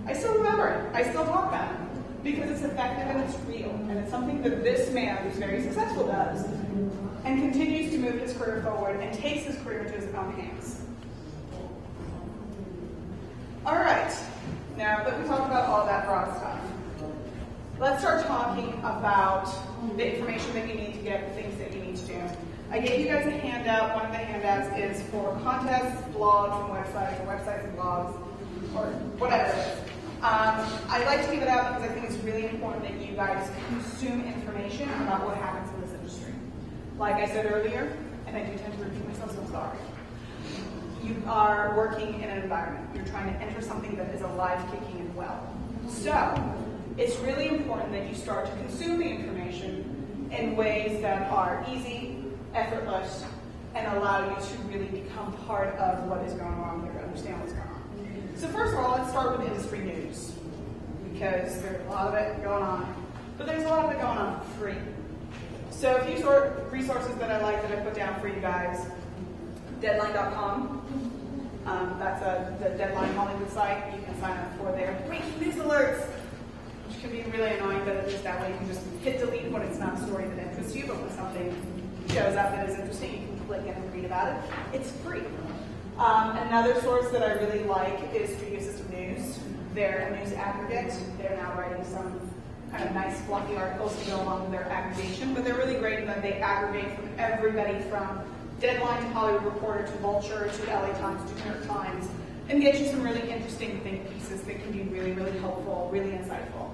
I still remember it. I still talk about it because it's effective and it's real. And it's something that this man, who's very successful, does and continues to move his career forward and takes his career into his own hands. All right. Now that we talked about all that broad stuff, let's start talking about the information that you need to get, the things that you need to do. I gave you guys a handout. One of the handouts is for contests, blogs, and websites, or websites and blogs, or whatever it is. I like to give it out because I think it's really important that you guys consume information about what happens in this industry. Like I said earlier, and I do tend to repeat myself, so I'm sorry. You are working in an environment. You're trying to enter something that is alive, kicking, and well. So, it's really important that you start to consume the information in ways that are easy, effortless, and allow you to really become part of what is going on there, to understand what's going on. So first of all, let's start with industry news, because there's a lot of it going on, but there's a lot of it going on for free. So a few resources that I like that I put down for you guys. Deadline.com. That's the Deadline Hollywood site. You can sign up for their breaking news alerts, which can be really annoying, but at least that way you can just hit delete when it's not a story that interests you, but when something shows up that is interesting, you can click in and read about it. It's free. Another source that I really like is Studio System News. They're a news aggregate. They're now writing some kind of nice fluffy articles to go along with their aggregation, but they're really great in that they aggregate from everybody from Deadline to Hollywood Reporter to Vulture to LA Times to New York Times, and get you some really interesting think pieces that can be really, really helpful, really insightful.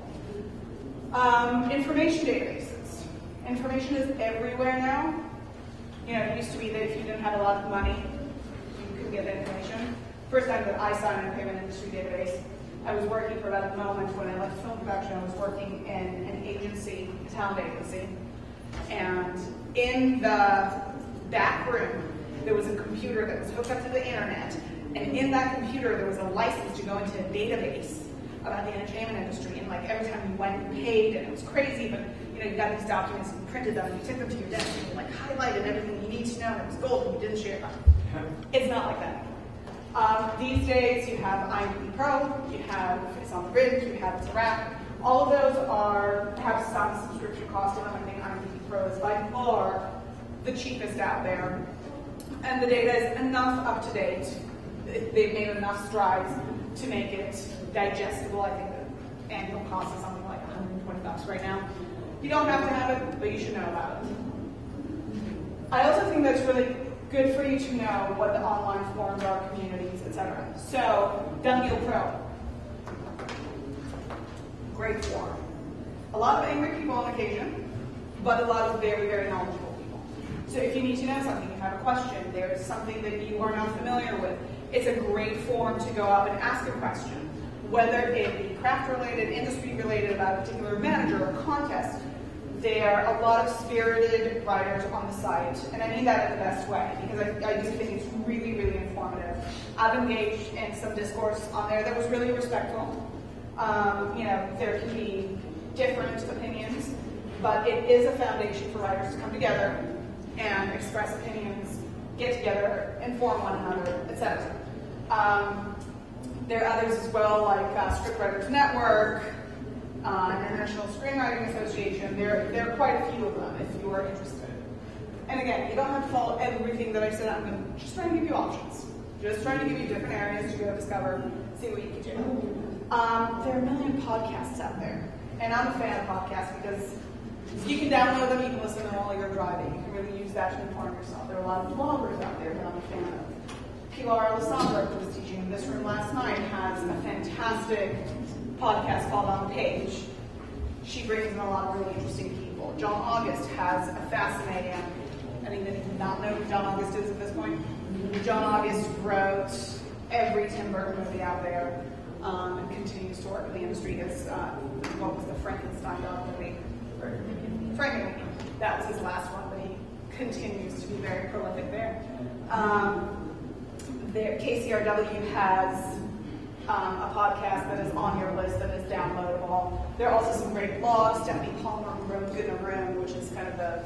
Information databases. Information is everywhere now. You know, it used to be that if you didn't have a lot of money, you couldn't get the information. First time that I signed a payment industry database, I was working for about a moment when I left film production. I was working in an agency, a talent agency, and in the back room, there was a computer that was hooked up to the internet, and in that computer, there was a license to go into a database about the entertainment industry, and like every time you went, you paid, and it was crazy, but you know, you got these documents, and you printed them, and you took them to your desk, and you like highlighted everything you need to know, and it was gold, and you didn't share them. It's not like that anymore. These days, you have IMDb Pro, you have It's on the Grid, you have It's a Wrap. All of those have some subscription cost to them. I think IMDb Pro is by far the cheapest out there. And the data is enough up to date. They've made enough strides to make it digestible. I think the annual cost is something like $120 right now. You don't have to have it, but you should know about it. I also think that's really good for you to know what the online forums are, communities, etc. So Gun Deal Pro. Great forum. A lot of angry people on occasion, but a lot of very, very knowledgeable people. So if you need to know something, you have a question, there's something that you are not familiar with, it's a great forum to go out and ask a question. Whether it be craft-related, industry-related, about a particular manager or contest, there are a lot of spirited writers on the site, and I mean that in the best way, because I do think it's really, really informative. I've engaged in some discourse on there that was really respectful. There can be different opinions, but it is a foundation for writers to come together and express opinions, get together, inform one another, etc. There are others as well, like Scriptwriters Network, International Screenwriting Association. There are quite a few of them if you are interested. And again, you don't have to follow everything that I said. I'm just trying to give you options. Just trying to give you different areas to go discover, see what you can do. There are a million podcasts out there. And I'm a fan of podcasts because you can download them, you can listen to them while you're driving. You can really use that to inform yourself. There are a lot of bloggers out there that I'm a fan of. Pilar Alessandra, who was teaching in this room last night, has a fantastic podcast called On the Page. She brings in a lot of really interesting people. John August has a fascinating, anybody who does not know who John August is at this point? John August wrote every Tim Burton movie out there and continues to work in the industry. His, what was the Frankenstein dog movie? Frankenstein. That was his last one, but he continues to be very prolific there. KCRW has a podcast that is on your list that is downloadable. There are also some great blogs. Stephanie Palmer, who wrote Good in a Room, which is kind of the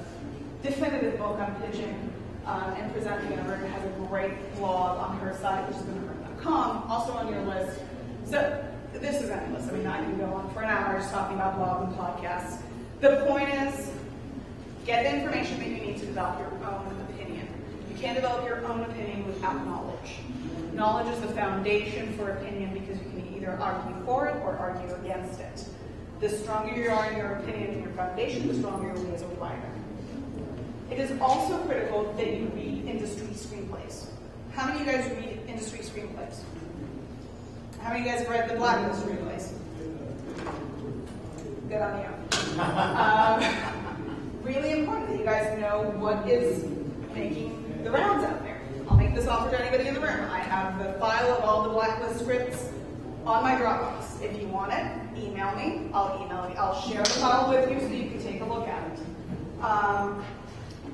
definitive book on pitching and presenting in a room, has a great blog on her site, which is goodinaroom.com, also on your list. So this is endless. I mean, I can go on for an hour just talking about blogs and podcasts. The point is, get the information that you need to develop your own opinion. You can't develop your own opinion without knowledge. Knowledge is the foundation for opinion because you can either argue for it or argue against it. The stronger you are in your opinion and your foundation, the stronger you will be as a writer. It is also critical that you read industry screenplays. How many of you guys read industry screenplays? How many of you guys have read the Blacklist screenplays? Good on you. Really important that you guys know what is making the rounds out there. I'll make this offer to anybody in the room. I have the file of all the Blacklist scripts on my Dropbox. If you want it, email me. I'll share the file with you so you can take a look at it.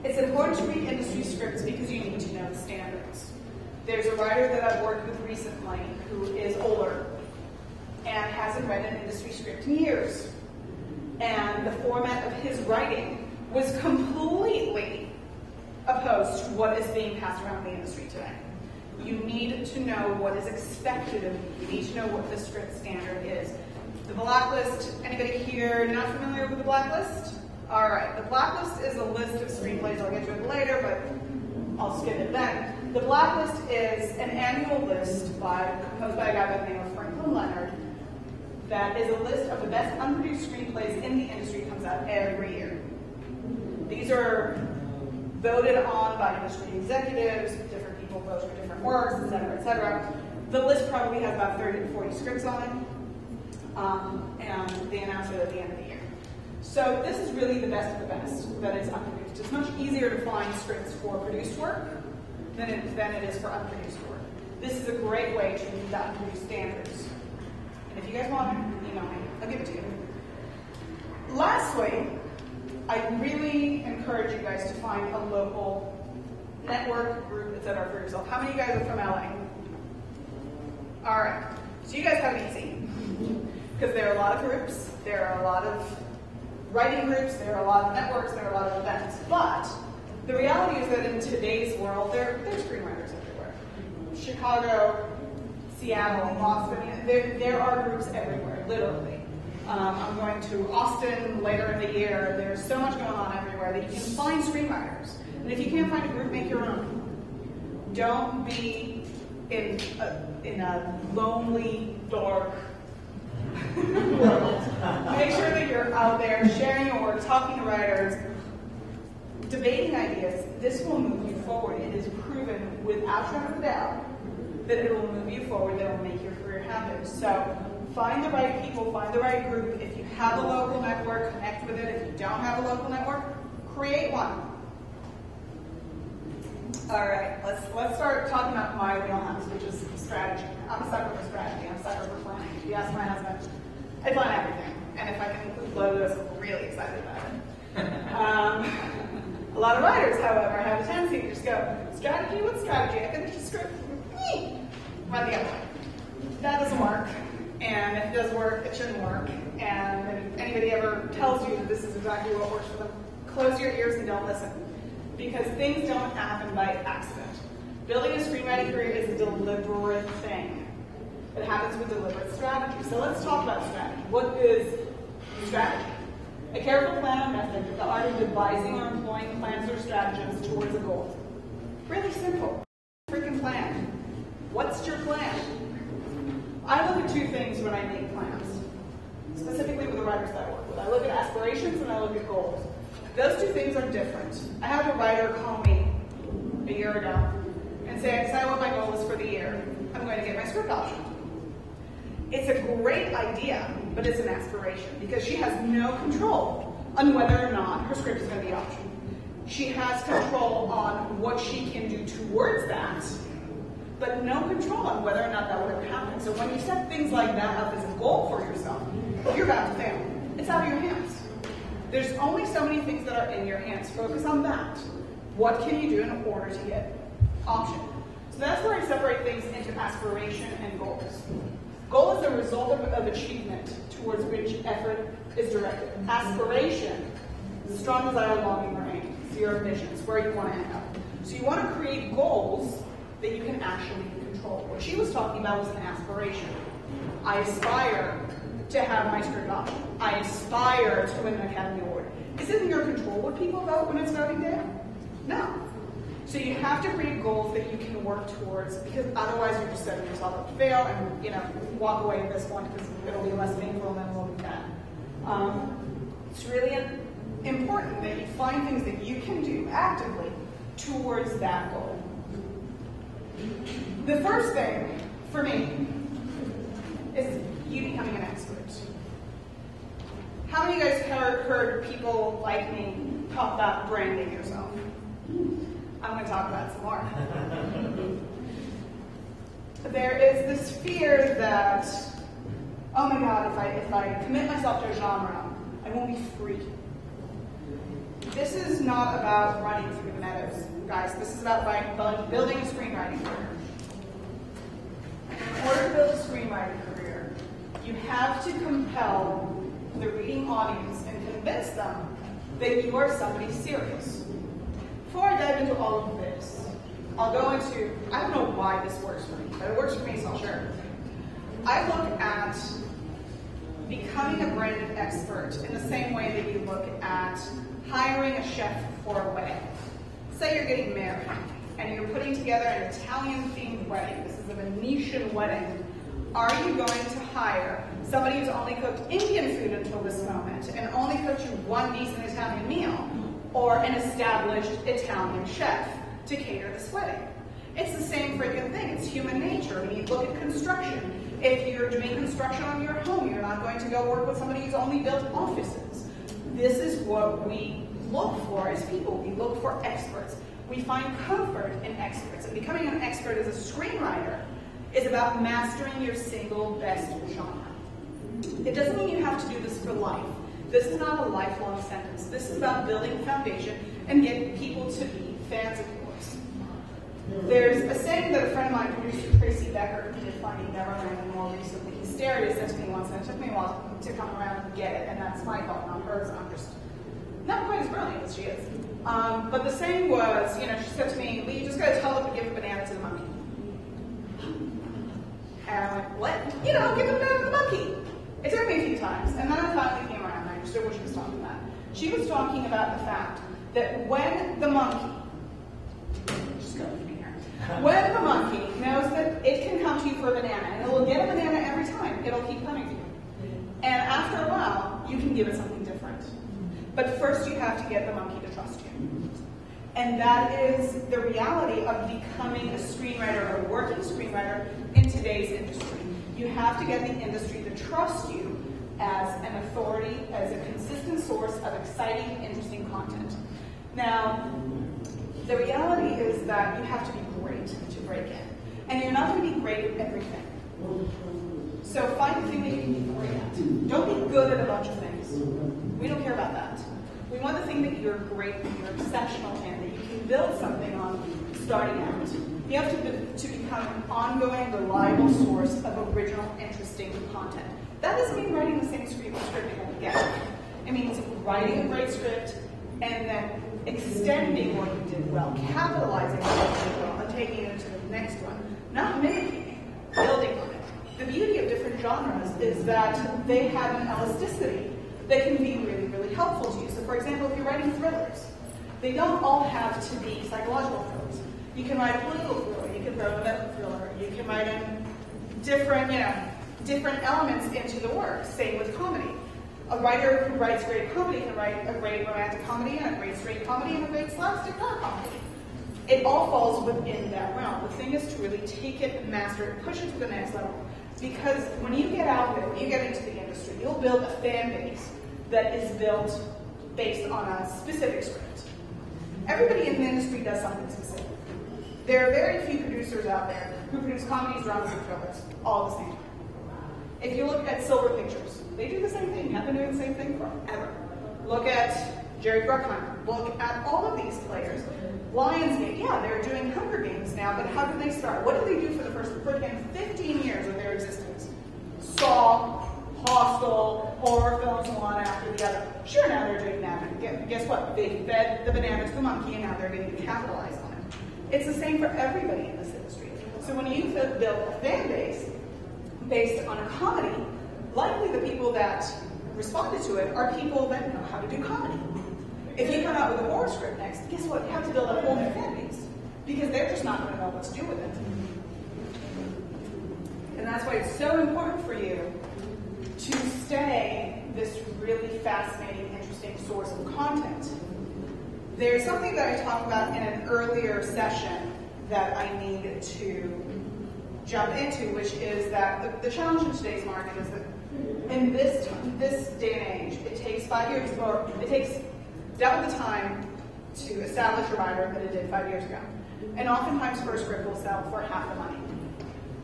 It's important to read industry scripts because you need to know the standards. There's a writer that I've worked with recently who is older and hasn't read an industry script in years. And the format of his writing was completely opposed to what is being passed around in the industry today. You need to know what is expected of you. You need to know what the script standard is. The Blacklist, anybody here not familiar with the Blacklist? All right, the Blacklist is a list of screenplays. I'll get to it later, but I'll skip it then. The Blacklist is an annual list composed by a guy by the name of Franklin Leonard that is a list of the best unproduced screenplays in the industry. Comes out every year. These are voted on by industry executives, different people vote for different works, et cetera, et cetera. The list probably has about 30 to 40 scripts on it, and they announce it at the end of the year. So this is really the best of the best that is unproduced. It's much easier to find scripts for produced work than it is for unproduced work. This is a great way to read the unproduced standards. And if you guys want it, email me. I'll give it to you. Lastly, I really encourage you guys to find a local network, group, etc. for yourself. How many of you guys are from LA? All right. So you guys have it easy. Because there are a lot of groups, there are a lot of writing groups, there are a lot of networks, there are a lot of events. But the reality is that in today's world, there's screenwriters everywhere. Chicago, Seattle, Boston, there are groups everywhere, literally. I'm going to Austin later in the year. There's so much going on everywhere that you can find screenwriters. And if you can't find a group, make your own. Don't be in a lonely, dark world. Make sure that you're out there sharing your work, talking to writers, debating ideas. This will move you forward. It is proven without shadow of a doubt that it will move you forward, that will make your career happen. So find the right people, find the right group. If you have a local network, connect with it. If you don't have a local network, create one. All right, let's start talking about my wheelhouse, which is strategy. I'm a sucker for strategy. I'm a sucker for planning. If you ask my husband, I plan everything. And if I can include logos, I'm really excited about it. A lot of writers, however, have a tendency to just go, strategy, what's strategy? I finish the script, run the other way. That doesn't work. And if it does work, it shouldn't work. And if anybody ever tells you that this is exactly what works for them, close your ears and don't listen. Because things don't happen by accident. Building a screenwriting career is a deliberate thing. It happens with deliberate strategy. So let's talk about strategy. What is strategy? A careful plan or method, the art of devising or employing plans or stratagems towards a goal. Really simple. Freaking plan. What's your plan? I look at two things when I make plans, specifically with the writers that I work with. I look at aspirations and I look at goals. Those two things are different. I had a writer call me a year ago and say, I decided what my goal is for the year. I'm going to get my script option. It's a great idea, but it's an aspiration because she has no control on whether or not her script is going to be optioned. She has control on what she can do towards that, but no control on whether or not that will ever happen. So when you set things like that up as a goal for yourself, you're about to fail. It's out of your hands. There's only so many things that are in your hands. Focus on that. What can you do in order to get option? So that's where I separate things into aspiration and goals. Goal is the result of achievement towards which effort is directed. Aspiration is a strong desire, longing, or aim. It's your visions, where you want to end up. So you want to create goals that you can actually control. What she was talking about was an aspiration. I aspire to have my script option. I aspire to win an Academy Award. Is it in your control what people vote when it's voting day? No. So you have to create goals that you can work towards, because otherwise you're just setting yourself up to fail and walk away at this point because it'll be less painful than it will be bad. It's really important that you find things that you can do actively towards that goal. The first thing for me is you becoming an expert. How many of you guys heard people like me talk about branding yourself? I'm going to talk about it some more. There is this fear that, oh my God, if I commit myself to a genre, I won't be free. This is not about running through the meadows, guys. This is about building a screenwriting career. In order to build a screenwriting career, you have to compel the reading audience and convince them that you are somebody serious. Before I dive into all of this, I'll go into, I don't know why this works for me, but it works for me, so I'll share it with you. I look at becoming a branded expert in the same way that you look at hiring a chef for a wedding. Say you're getting married, and you're putting together an Italian-themed wedding. This is a Venetian wedding. Are you going to hire somebody who's only cooked Indian food until this moment and only cooked you one decent Italian meal, or an established Italian chef to cater this wedding? It's the same freaking thing. It's human nature. When you look at construction, if you're doing construction on your home, you're not going to go work with somebody who's only built offices. This is what we look for as people. We look for experts. We find comfort in experts. And becoming an expert as a screenwriter is about mastering your single best genre. It doesn't mean you have to do this for life. This is not a lifelong sentence. This is about building a foundation and getting people to be fans of yours. There's a saying that a friend of mine, producer Tracy Becker, who did Finding Neverland and more recently Hysteria, said to me once, and it took me a while to come around and get it, and that's my fault, not hers. I'm just not quite as brilliant as she is. But the saying was, she said to me, "Lee, you just got to tell them to give a banana to the monkey." And I went, "What? Give a banana to the monkey." It took me a few times, and then I finally came around and I understood what she was talking about. She was talking about the fact that when the monkey, when the monkey knows that it can come to you for a banana, and it will get a banana every time, it'll keep coming to you. And after a while, you can give it something different. But first you have to get the monkey to trust you. And that is the reality of becoming a screenwriter or a working screenwriter in today's industry. You have to get the industry to trust you as an authority, as a consistent source of exciting, interesting content. Now, the reality is that you have to be great to break in. And you're not going to be great at everything. So find the thing that you can be great at. Don't be good at a bunch of things. We don't care about that. We want the thing that you're great at, you're exceptional in, that you can build something on starting out. You have to become an ongoing, reliable source of original, interesting content. That doesn't mean writing the same script again. It means writing a great script and then extending what you did well, capitalizing on what you did well, and taking it to the next one. Not mimicking, building on it. The beauty of different genres is that they have an elasticity that can be really, really helpful to you. So for example, if you're writing thrillers, they don't all have to be psychological thrillers. You can write a political thriller, you can throw a medical thriller, you can write in different elements into the work. Same with comedy. A writer who writes great comedy can write a great romantic comedy and a great straight comedy and a great slapstick horror comedy. It all falls within that realm. The thing is to really take it and master it, push it to the next level. Because when you get out there, when you get into the industry, you'll build a fan base that is built based on a specific script. Everybody in the industry does something specific. There are very few producers out there who produce comedies, dramas, and thrillers all at the same time. If you look at Silver Pictures, they do the same thing, have been doing the same thing forever. Look at Jerry Bruckheimer. Look at all of these players. Lionsgate, yeah, they're doing Hunger Games now, but how did they start? What did they do for the first 15 years of their existence? Saw, Hostel, horror films, one after the other. Sure, now they're doing that. Guess what? They fed the banana to the monkey, and now they're going to capitalize on it. It's the same for everybody in this industry. So when you build a fan base based on a comedy, likely the people that responded to it are people that know how to do comedy. If you come out with a horror script next, guess what? You have to build a whole new fan base because they're just not going to know what to do with it. And that's why it's so important for you to stay this really fascinating, interesting source of content. There's something that I talked about in an earlier session that I need to jump into, which is that the challenge in today's market is that in this day and age, it takes 5 years, or it takes double the time to establish a writer than it did 5 years ago. And oftentimes first script will sell for half the money.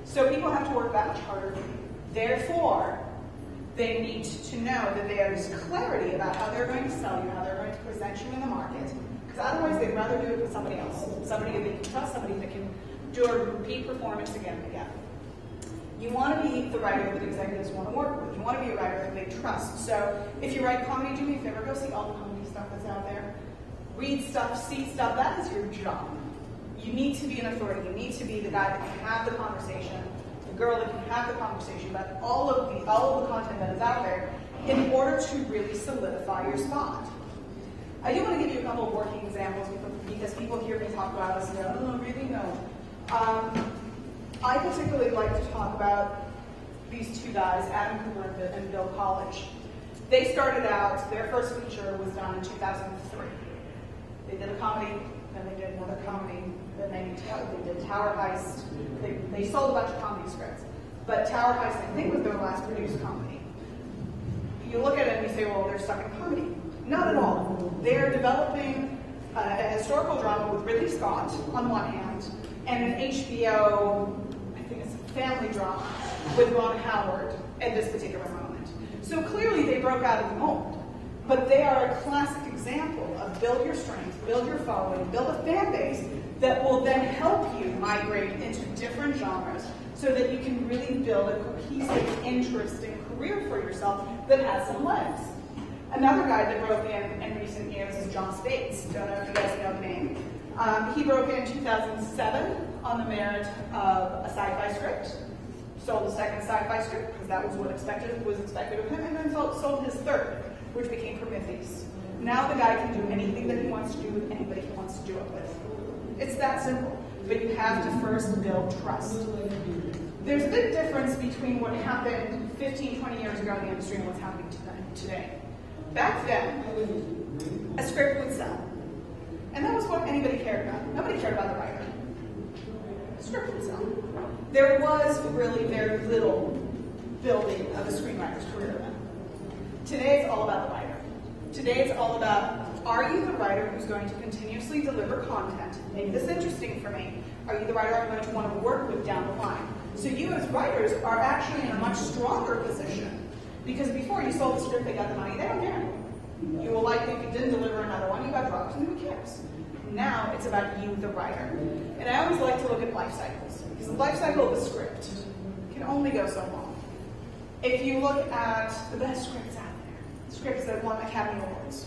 So people have to work that much harder. Therefore, they need to know that there's clarity about how they're going to sell you, how they're going to present you in the market. Because otherwise they'd rather do it with somebody else. Somebody that they can trust, somebody that can do a repeat performance again and again. You want to be the writer that executives want to work with. You want to be a writer that they trust. So if you write comedy, do me a favor, go see all the comedy stuff that's out there. Read stuff, see stuff, that is your job. You need to be an authority. You need to be the guy that can have the conversation, the girl that can have the conversation about all of the content that is out there in order to really solidify your spot. I do want to give you a couple of working examples because people hear me talk about this and go, oh, really? No. I particularly like to talk about these two guys, Adam Cooper and Bill College. They started out, their first feature was done in 2003. They did a comedy, then they did another comedy, then they did Tower Heist. They sold a bunch of comedy scripts. But Tower Heist, I think, was their last produced comedy. You look at it and you say, well, they're stuck in comedy. Not at all. They're developing a historical drama with Ridley Scott on one hand, and an HBO, I think it's a family drama, with Ron Howard at this particular moment. So clearly they broke out of the mold. But they are a classic example of build your strength, build your following, build a fan base that will then help you migrate into different genres so that you can really build a cohesive, interesting career for yourself that has some legs. Another guy that broke in recent years is John Spates. Don't know if you guys know the name. He broke in 2007 on the merit of a sci-fi script. Sold a second sci-fi script because that was what was expected of him, and then sold his third, which became Prometheus. Now the guy can do anything that he wants to do with anybody he wants to do it with. It's that simple, but you have to first build trust. There's a big difference between what happened 15, 20 years ago in the industry and what's happening today. Back then, a script would sell. And that was what anybody cared about. Nobody cared about the writer. The script itself. There was really very little building of a screenwriter's career then. Today it's all about the writer. Today it's all about, are you the writer who's going to continuously deliver content, make this interesting for me? Are you the writer I'm going to want to work with down the line? So you as writers are actually in a much stronger position, because before you sold the script, they got the money, they don't care. You will likely, if you didn't deliver another one, you got dropped, and who cares? Now it's about you, the writer. And I always like to look at life cycles, because the life cycle of a script can only go so long. If you look at the best scripts out there, scripts that won Academy Awards,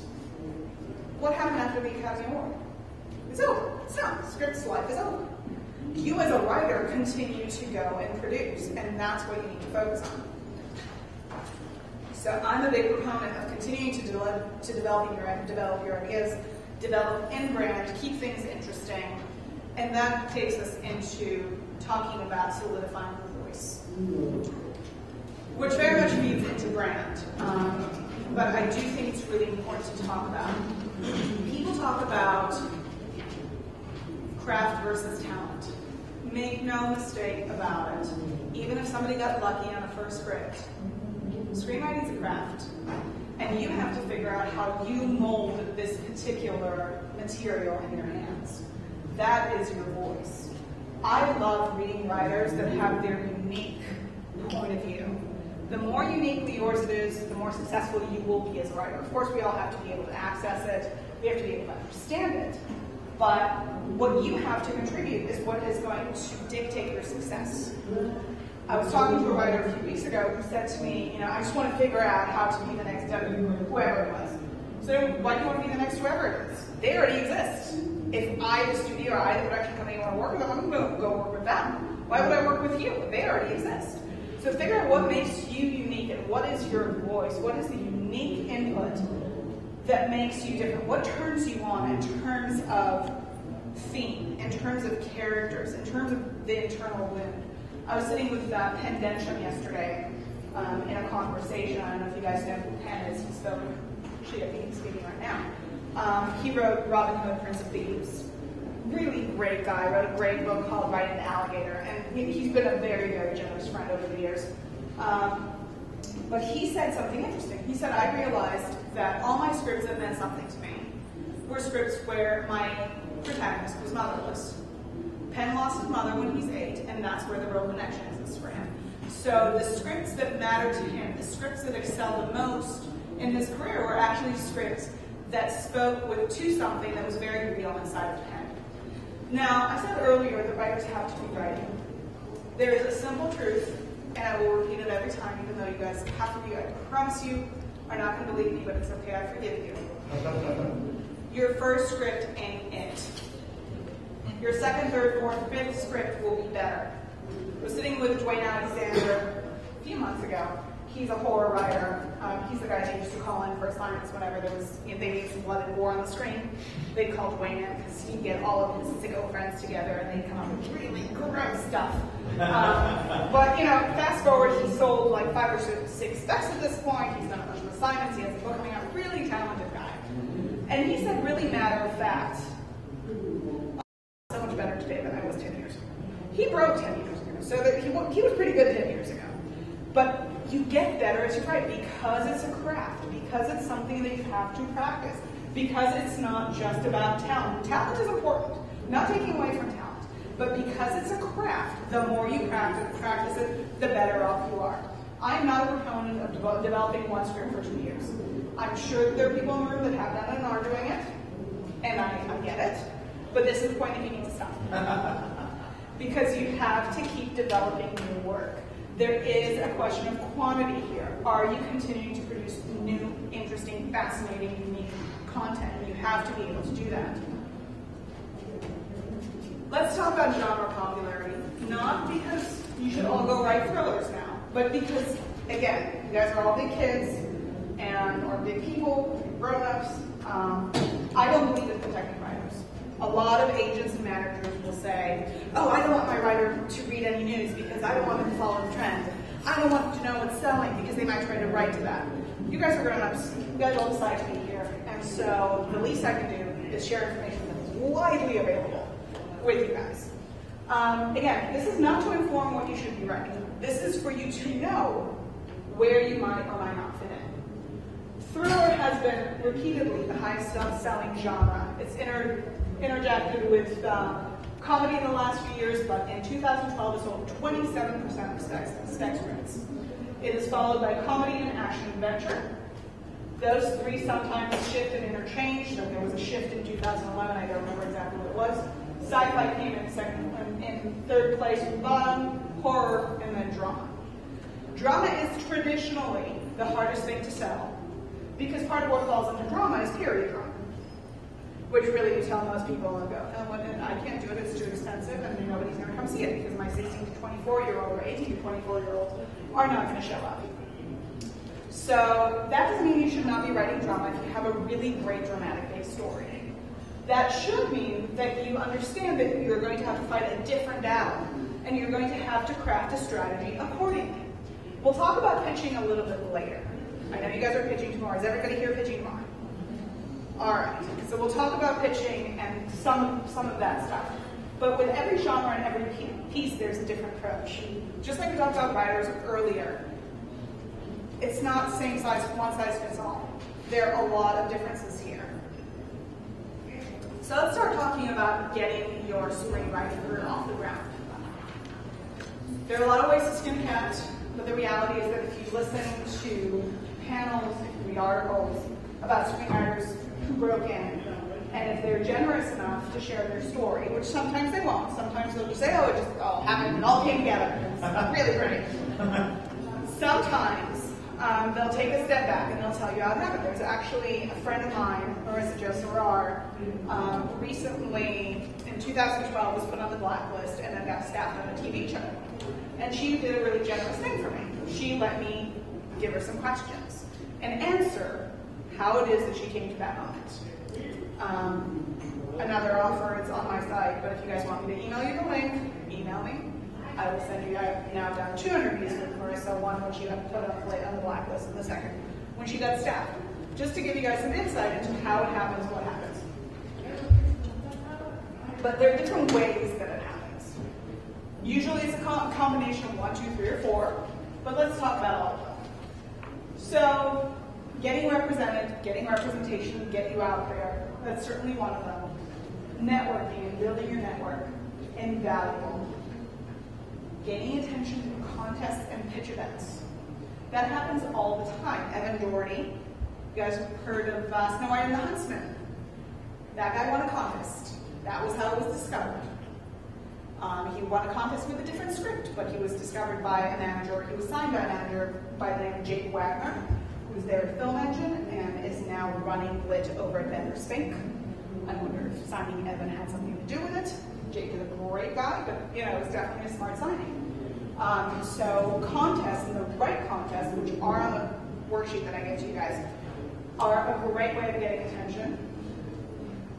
what happened after the Academy Award? It's over. It's done. Script's life is over. You as a writer continue to go and produce, and that's what you need to focus on. So I'm a big proponent of continuing to develop your ideas, develop in brand, keep things interesting, and that takes us into talking about solidifying the voice, which very much feeds into brand. But I do think it's really important to talk about. People talk about craft versus talent. Make no mistake about it. Even if somebody got lucky on a first script, screenwriting is a craft. And you have to figure out how you mold this particular material in your hands. That is your voice. I love reading writers that have their unique point of view. The more uniquely yours it is, the more successful you will be as a writer. Of course, we all have to be able to access it. We have to be able to understand it. But what you have to contribute is what is going to dictate your success. I was talking to a writer a few weeks ago who said to me, I just want to figure out how to be the next whoever it was. So why do you want to be the next whoever it is? They already exist. If I, the studio, or I, the production company, want to work with them, I'm going to go work with them. Why would I work with you? They already exist. So figure out what makes you unique and what is your voice, what is the unique input that makes you different, what turns you on in terms of theme, in terms of characters, in terms of the internal wound. I was sitting with Penn Densham yesterday in a conversation. I don't know if you guys know who Penn is. He's speaking right now. He wrote Robin Hood, Prince of Thieves. Really great guy, wrote a great book called Riding the Alligator, and he's been a very, very generous friend over the years. But he said something interesting. He said, I realized that all my scripts that meant something to me were scripts where my protagonist was motherless. Penn lost his mother when he's 8, and that's where the real connection is for him. So the scripts that mattered to him, the scripts that excelled the most in his career were actually scripts that spoke to something that was very real inside of Penn. Now, I said earlier that writers have to be writing. There is a simple truth, and I will repeat it every time, even though you guys have to be, I promise you, are not going to believe me, but it's okay, I forgive you. Your first script ain't it. Your second, third, fourth, fifth script will be better. I was sitting with Dwayne Alexander a few months ago. He's a horror writer. He's the guy they used to call in for assignments whenever there was, they needed some blood and gore on the screen. They'd call Dwayne in because he'd get all of his sicko friends together and they'd come up with really gross stuff. But fast forward, he sold like 5 or 6 specs at this point. He's done a bunch of assignments. He has a book coming out. Really talented guy. And he said, really matter of fact, so much better today than I was 10 years ago. He broke 10 years ago, so that he was pretty good 10 years ago. But you get better as you write because it's a craft, because it's something that you have to practice, because it's not just about talent. Talent is important, not taking away from talent, but because it's a craft, the more you practice it, the better off you are. I'm not a proponent of developing one script for 2 years. I'm sure that there are people in the room that have done it and are doing it, and I get it, but this is the point that you need to stop. Because you have to keep developing new work. There is a question of quantity here. Are you continuing to produce new, interesting, fascinating, unique content? And you have to be able to do that. Let's talk about genre popularity. Not because you should all go write thrillers now, but because, again, you guys are all big kids or big people, big grown-ups. I don't believe in protecting writers. A lot of agents and managers will say, oh, I don't want my writer to read any news because I don't want them to follow the trend. I don't want them to know what's selling because they might try to write to that. You guys are grown-ups. You guys all decide to be here. And so the least I can do is share information with widely available with you guys. Again, this is not to inform what you should be writing. This is for you to know where you might or might not fit in. Thriller has been repeatedly the highest selling genre. It's interjected with comedy in the last few years, but in 2012 it sold 27% of spec scripts. It is followed by comedy and action adventure. Those three sometimes shift and interchange. So there was a shift in 2011, I don't remember exactly what it was. Sci-fi came in third place with bottom, horror, and then drama. Drama is traditionally the hardest thing to sell because part of what falls into drama is period drama, which really you tell most people and go, oh, well, I can't do it, it's too expensive, and nobody's going to come see it because my 16 to 24-year-old or 18 to 24-year-olds are not going to show up. So that doesn't mean you should not be writing drama if you have a really great dramatic-based story. That should mean that you understand that you're going to have to fight a different battle, and you're going to have to craft a strategy accordingly. We'll talk about pitching a little bit later. I know you guys are pitching tomorrow. Is everybody here pitching tomorrow? All right, so we'll talk about pitching and some of that stuff. But with every genre and every piece, there's a different approach. Just like we talked about writers earlier, it's not same size, one size fits all. There are a lot of differences here. So let's start talking about getting your screenwriting career off the ground. There are a lot of ways to skin a cat, but the reality is that if you listen to panels, if you read articles about screenwriters who broke in, and if they're generous enough to share their story, which sometimes they won't, sometimes they'll just say, oh, it just all happened, it all came together. It's really pretty. Sometimes they'll take a step back and they'll tell you how it happened. There's actually a friend of mine, Marissa Jo Sorar, recently in 2012 was put on the blacklist and then got staffed on a TV show. And she did a really generous thing for me. She let me give her some questions and answer how it is that she came to that moment. Another offer is on my site, but if you guys want me to email you the link, email me. I will send you, I've now done 2 interviews with Marissa, one when she got put on the blacklist, and the second when she got staffed, just to give you guys some insight into how it happens, what happens. But there are different ways that it happens. Usually it's a combination of 1, 2, 3, or 4, but let's talk about all of them. So, getting represented, getting representation, get you out there, that's certainly one of them. Networking and building your network, invaluable. Gaining attention through contests and pitch events. That happens all the time. Evan Doherty, you guys have heard of Snow White and the Huntsman. That guy won a contest. That was how it was discovered. He won a contest with a different script, but he was discovered by a manager. He was signed by a manager by the name of Jake Wagner, who was there at Film Engine and is now running Lit over at Bender Spink. I wonder if signing Evan had something to do with it. Jake is a great guy, but it was definitely a smart signing. So contests, and the right contests, which are on the worksheet that I gave to you guys, are a great way of getting attention.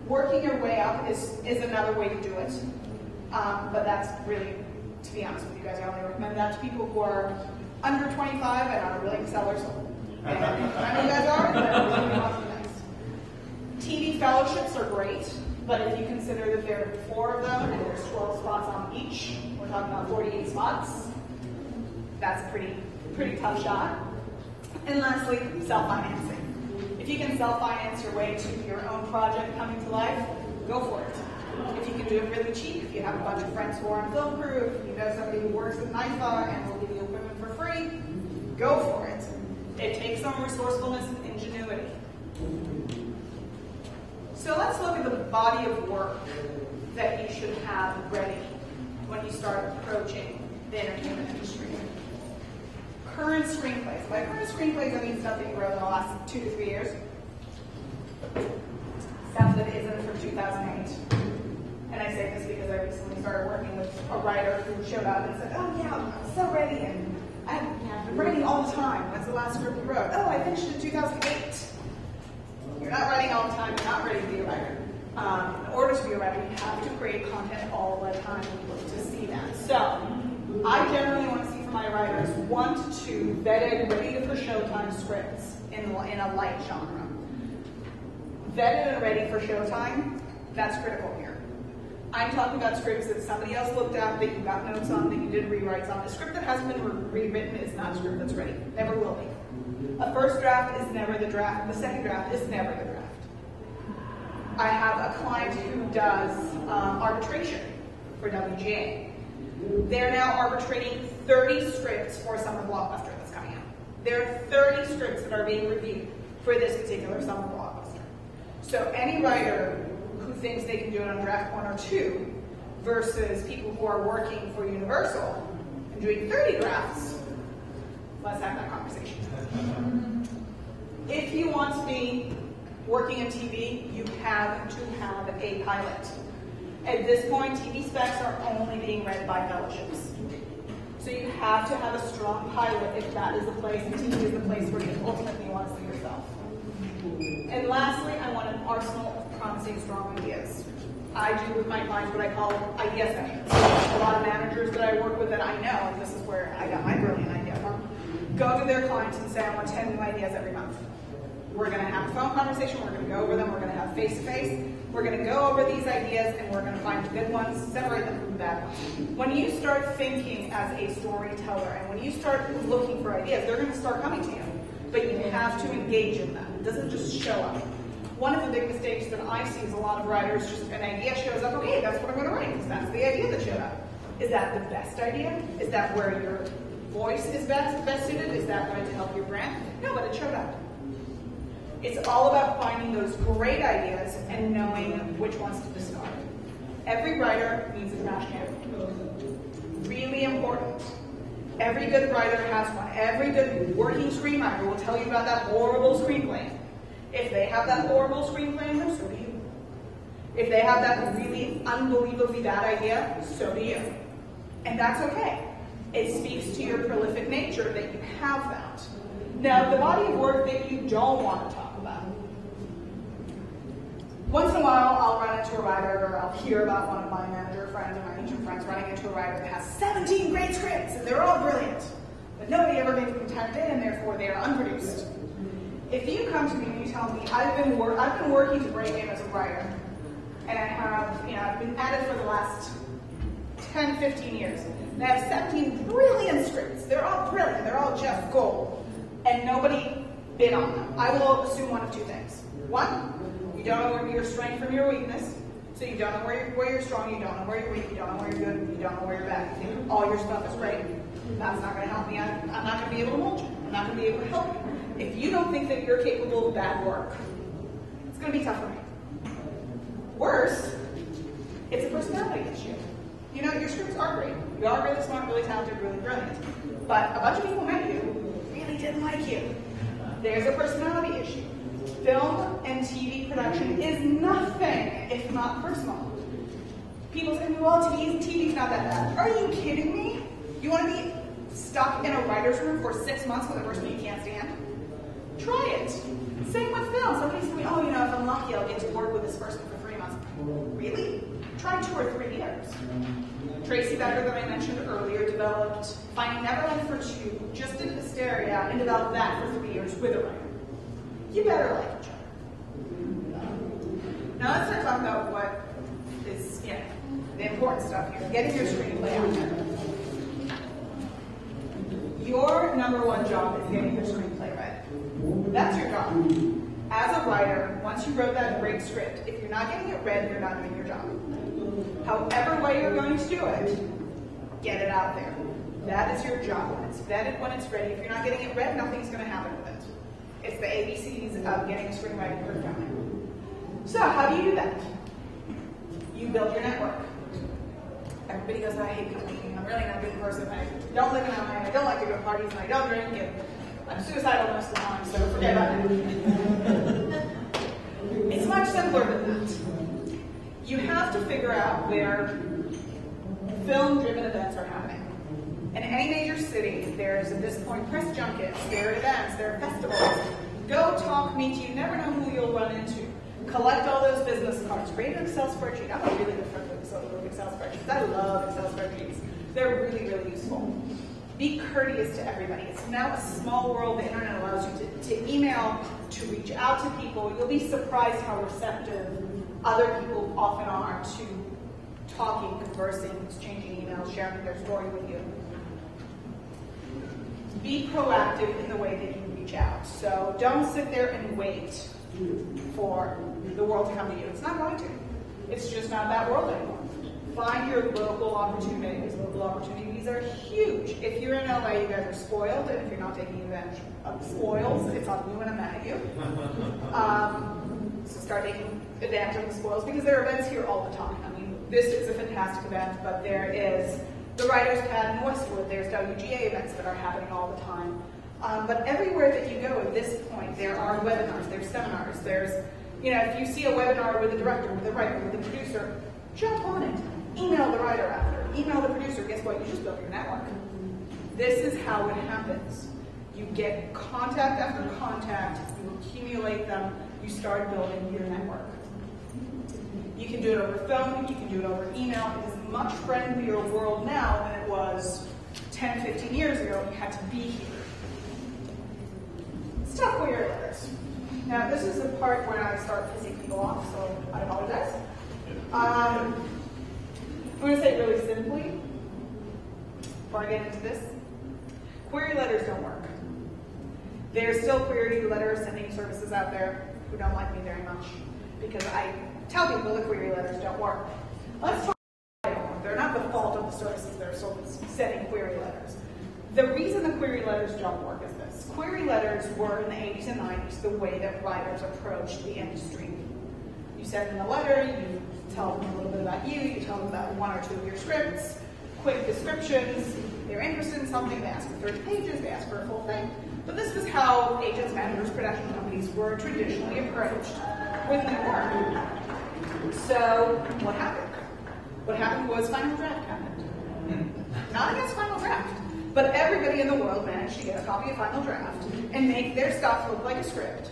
Working your way up is another way to do it. But that's really, to be honest with you guys, I only recommend that to people who are under 25 and are willing to sell their soul. And I know you guys are, but that would be awesome nice. TV fellowships are great, but if you consider that there are 4 of them and there's 12 spots on each, we're talking about 48 spots. That's a pretty tough shot. And lastly, self-financing. If you can self-finance your way to your own project coming to life, go for it. If you can do it really cheap, if you have a bunch of friends who are on film crew, if you know somebody who works at NIFA and will give you equipment for free, go for it. It takes some resourcefulness and ingenuity. So let's look at the body of work that you should have ready when you start approaching the entertainment industry. Current screenplays. By current screenplays, I mean stuff that you wrote in the last 2 to 3 years. Stuff that isn't from 2008. And I say this because I recently started working with a writer who showed up and said, oh yeah, I'm so ready, and I've been writing all the time. What's the last script you wrote? Oh, I finished it in 2008. You're not writing all the time, you're not ready to be a writer. In order to be a writer, you have to create content all the time to see that. So, I generally want to see from my writers 1 to 2 vetted, ready for showtime scripts in a light genre. Vetted and ready for showtime, That's critical here. I'm talking about scripts that somebody else looked at, that you got notes on, that you did rewrites on. A script that hasn't been rewritten is not a script that's ready. Never will be. A first draft is never the draft. The second draft is never the draft. I have a client who does arbitration for WGA. They're now arbitrating 30 scripts for a summer blockbuster that's coming out. There are 30 scripts that are being reviewed for this particular summer blockbuster. So any writer who thinks they can do it on draft 1 or 2 versus people who are working for Universal and doing 30 drafts, let's have that conversation. If you want to be working in TV, you have to have a pilot. At this point, TV specs are only being read by fellowships. So you have to have a strong pilot if that is the place, and TV is the place where you ultimately want to see yourself. And lastly, I want an arsenal of promising strong ideas. I do with my clients what I call idea sessions. A lot of managers that I work with that I know, and this is where I got my brilliant idea from, go to their clients and say, I want 10 new ideas every month. We're going to have a phone conversation, we're going to go over them, we're going to have face-to-face, we're going to go over these ideas, and we're going to find the good ones, separate them from the bad ones. When you start thinking as a storyteller, and when you start looking for ideas, they're going to start coming to you. But you have to engage in them. It doesn't just show up. One of the big mistakes that I see is a lot of writers, just an idea shows up, okay, that's what I'm going to write, because that's the idea that showed up. Is that the best idea? Is that where your voice is best suited? Is that going to help your brand? No, but it showed up. It's all about finding those great ideas and knowing which ones to discard. Every writer needs a trash can. Really important. Every good writer has one. Every good working screenwriter will tell you about that horrible screenplay. If they have that horrible screenplay in there, so do you. If they have that really unbelievably bad idea, so do you. And that's okay. It speaks to your prolific nature that you have that. Now, the body of work that you don't want to talk about. Once in a while, I'll run into a writer, or I'll hear about one of my manager friends or my agent friends running into a writer that has 17 great scripts, and they're all brilliant. But nobody ever makes them typed in, and therefore they are unproduced. If you come to me and you tell me, I've been working to break in as a writer, and I've been at it for the last 10, 15 years, and I have 17 brilliant scripts. They're all brilliant. They're all Jeff Gold, and nobody bid on them. I will assume one of two things. One, you don't know where your strength from your weakness, so you don't know where you're strong, you don't know where you're weak, you don't know where you're good, you don't know where you're bad. You think all your stuff is great. That's not going to help me. I'm not going to be able to mold you. I'm not going to be able to help you. If you don't think that you're capable of bad work, it's going to be tough for me. Worse, it's a personality issue. You know, your scripts are great. You are really smart, really talented, really brilliant. But a bunch of people met you who really didn't like you. There's a personality issue. Film and TV production is nothing if not personal. People say, well, TV's not that bad. Are you kidding me? You want to be stuck in a writer's room for 6 months with a person you can't stand? Try it. Same with film. Somebody's saying, oh, if I'm lucky, I'll get to work with this person for 3 months. Really? Try 2 or 3 years. Tracy Becker, that I mentioned earlier, developed Finding Neverland for 2, just did Hysteria, and developed that for 3 years with a writer. You better like each other. Now let's start talking about what is, the important stuff here. Getting your screenplay out there. Your number one job is getting your screenplay read. That's your job. As a writer, once you wrote that great script, if you're not getting it read, you're not doing your job. However way you're going to do it, get it out there. That is your job. When it's vetted, when it's ready. If you're not getting it read, nothing's going to happen with it. It's the ABCs of getting a screenwriting career going. So how do you do that? You build your network. Everybody goes, I hate company. I'm really not a good person. I don't live in LA. I don't like to go to parties, and I don't drink, and I'm suicidal most of the time, so forget about it. It's much simpler than that. You have to figure out where film-driven events are happening. In any major city, there's, at this point, press junkets, there are events, there are festivals. Go talk, meet you never know who you'll run into. Collect all those business cards. Create an Excel spreadsheet. I'm a really good friend with Excel spreadsheets. I love Excel spreadsheets. They're really, really useful. Be courteous to everybody. It's now a small world. The internet allows you to email, to reach out to people. You'll be surprised how receptive other people often are to talking, conversing, exchanging emails, sharing their story with you. Be proactive in the way that you reach out. So don't sit there and wait for the world to come to you. It's not going to. It's just not that world anymore. Find your local opportunities. Local opportunities are huge. If you're in LA, you guys are spoiled, and if you're not taking advantage of spoils, it's on you and I'm mad at you. So start taking advantage of the spoils, because there are events here all the time. I mean, this is a fantastic event, but there is the Writers Pad in Westwood. There's WGA events that are happening all the time. But everywhere that you go at this point, there are webinars, there's seminars, there's, you know, if you see a webinar with a director, with a writer, with a producer, jump on it. Email the writer after, email the producer. Guess what? You just built your network. This is how it happens. You get contact after contact, you accumulate them, you start building your network. You can do it over phone, you can do it over email. It is a much friendlier world now than it was 10, 15 years ago. You had to be here. Stop query letters. Now, this is the part where I start pissing people off, so I apologize. I'm going to say it really simply before I get into this. Query letters don't work. There's still query letter sending services out there who don't like me very much because I tell people the query letters don't work. Let's talk about it. They're not the fault of the services that are sending query letters. The reason the query letters don't work is this. Query letters were in the 80s and 90s the way that writers approached the industry. You send them a letter, you tell them a little bit about you tell them about one or two of your scripts, quick descriptions, they're interested in something, they ask for 30 pages, they ask for a full thing. But this was how agents, managers, production companies were traditionally approached with new work. So what happened? What happened was final draft happened. Not against final draft, but everybody in the world managed to get a copy of final draft and make their stuff look like a script.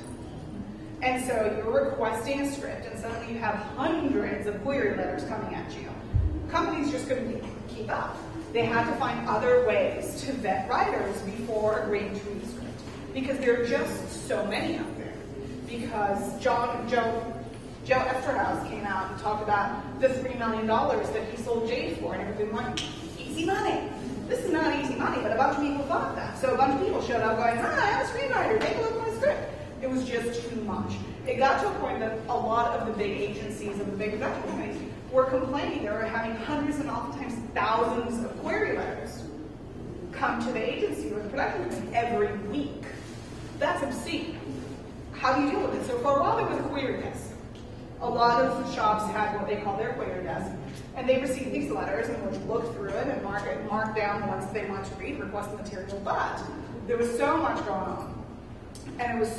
And so you're requesting a script, and suddenly you have hundreds of query letters coming at you. Companies just couldn't keep up. They had to find other ways to vet writers before agreeing to read the script, because there are just so many out there. Because Joe Esterhaus came out and talked about the $3 million that he sold Jade for, and everything like, easy money. This is not easy money, but a bunch of people thought that. So a bunch of people showed up going, hi, I'm a screenwriter, take a look at my script. It was just too much. It got to a point that a lot of the big agencies and the big production companies were complaining. They were having hundreds and oftentimes thousands of query letters come to the agency or the production company every week. That's obscene. How do you deal with it? So for a while there was a query desk. A lot of shops had what they call their query desk. And they received these letters and would look through it and mark down the ones they wanted to read, request the material. But there was so much going on. And it was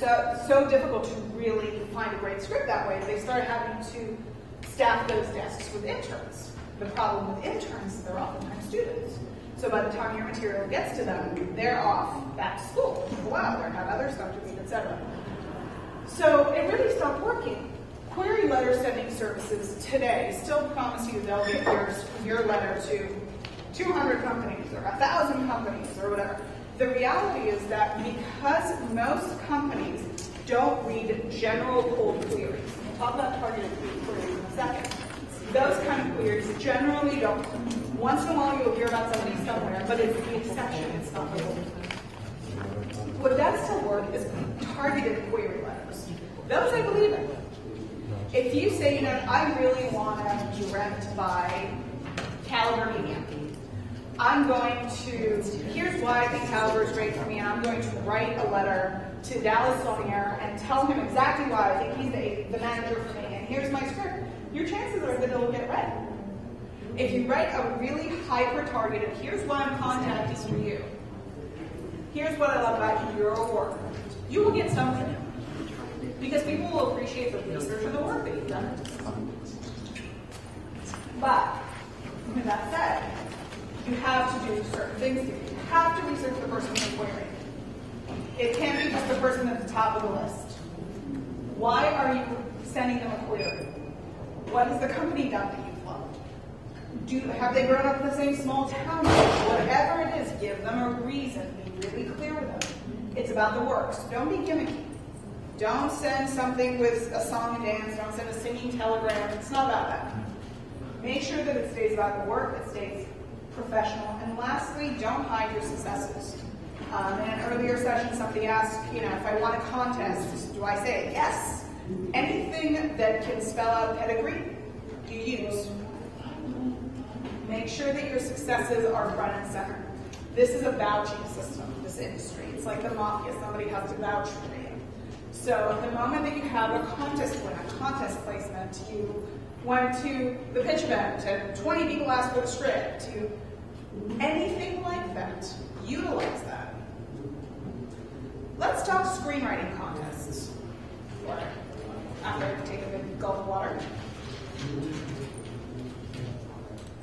so difficult to really find a great script that way, they started having to staff those desks with interns. The problem with interns is they're oftentimes students. So by the time your material gets to them, they're off back to school, go out there, have other stuff to read, etc. So it really stopped working. Query letter sending services today still promise you they'll get your letter to 200 companies or 1,000 companies or whatever. The reality is that because most companies don't read general cold queries, we'll talk about targeted queries in a second, those kind of queries generally don't. Once in a while you'll hear about somebody somewhere, but it's the exception, it's not the rule. What does still work is targeted query letters. Those I believe in. If you say, you know, I really want to be ranked by Caliber Media, I'm going to, here's why I think Caliber is great for me, and I'm going to write a letter to Dallas on Air and tell him exactly why I think he's the manager for me, and here's my script. Your chances are that it'll get read. If you write a really hyper-targeted, here's why I'm contacting you, here's what I love about your work, you will get something. Because people will appreciate the research and the work that you've done. But, with that said, you have to do certain things. You have to research the person you're querying. It can't be just the person at the top of the list. Why are you sending them a query? What has the company done that you've loved? Have they grown up in the same small town? Whatever it is, give them a reason. Be really clear with them. It's about the work, so don't be gimmicky. Don't send something with a song and dance. Don't send a singing telegram. It's not about that. Make sure that it stays about the work, it stays professional. And lastly, don't hide your successes. In an earlier session, somebody asked, if I want a contest, do I say yes? Anything that can spell out pedigree, you use. Make sure that your successes are front and center. This is a vouching system, this industry. It's like the mafia. Somebody has to vouch for you. So the moment that you have a contest win, a contest placement, you went to the pitch event and 20 people asked for the script, anything like that, utilize that. Let's talk screenwriting contests. After I take a big gulp of water.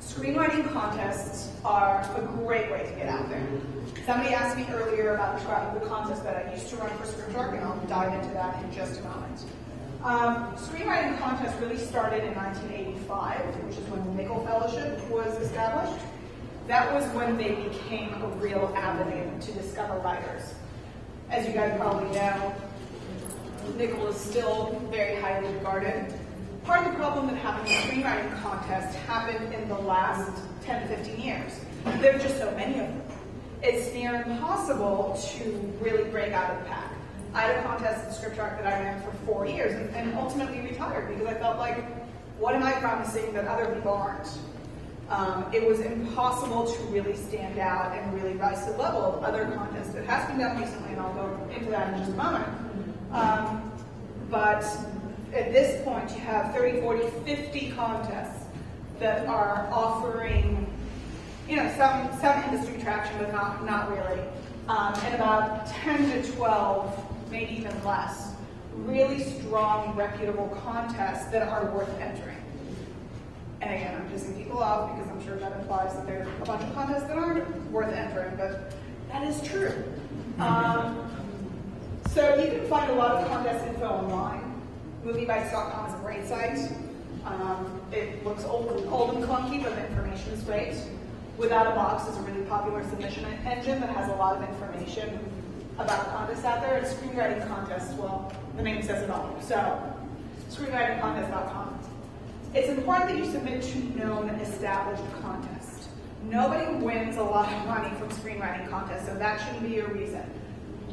Screenwriting contests are a great way to get out there. Somebody asked me earlier about the contest that I used to run for Screenplay, and I'll dive into that in just a moment. Screenwriting contest really started in 1985, which is when the Nickel Fellowship was established. That was when they became a real avenue to discover writers. As you guys probably know, Nickel is still very highly regarded. Part of the problem that happened in screenwriting contests happened in the last 10 to 15 years. There are just so many of them. It's near impossible to really break out of the pack. I had a contest at Scriptark that I ran for 4 years and ultimately retired because I felt like, what am I promising that other people aren't? It was impossible to really stand out and really rise to the level of other contests. It has been done recently, and I'll go into that in just a moment. But at this point, you have 30, 40, 50 contests that are offering, some industry traction, but not really. And about 10 to 12, maybe even less, really strong, reputable contests that are worth entering. And again, I'm pissing people off because I'm sure that implies that there are a bunch of contests that aren't worth entering, but that is true. So you can find a lot of contest info online. Moviebites.com is a great site. It looks old and clunky, but the information is great. Without a Box is a really popular submission engine that has a lot of information about contests out there. It's screenwriting contests, well, the name says it all. So, screenwritingcontest.com. It's important that you submit to known, established contests. Nobody wins a lot of money from screenwriting contests, so that shouldn't be your reason.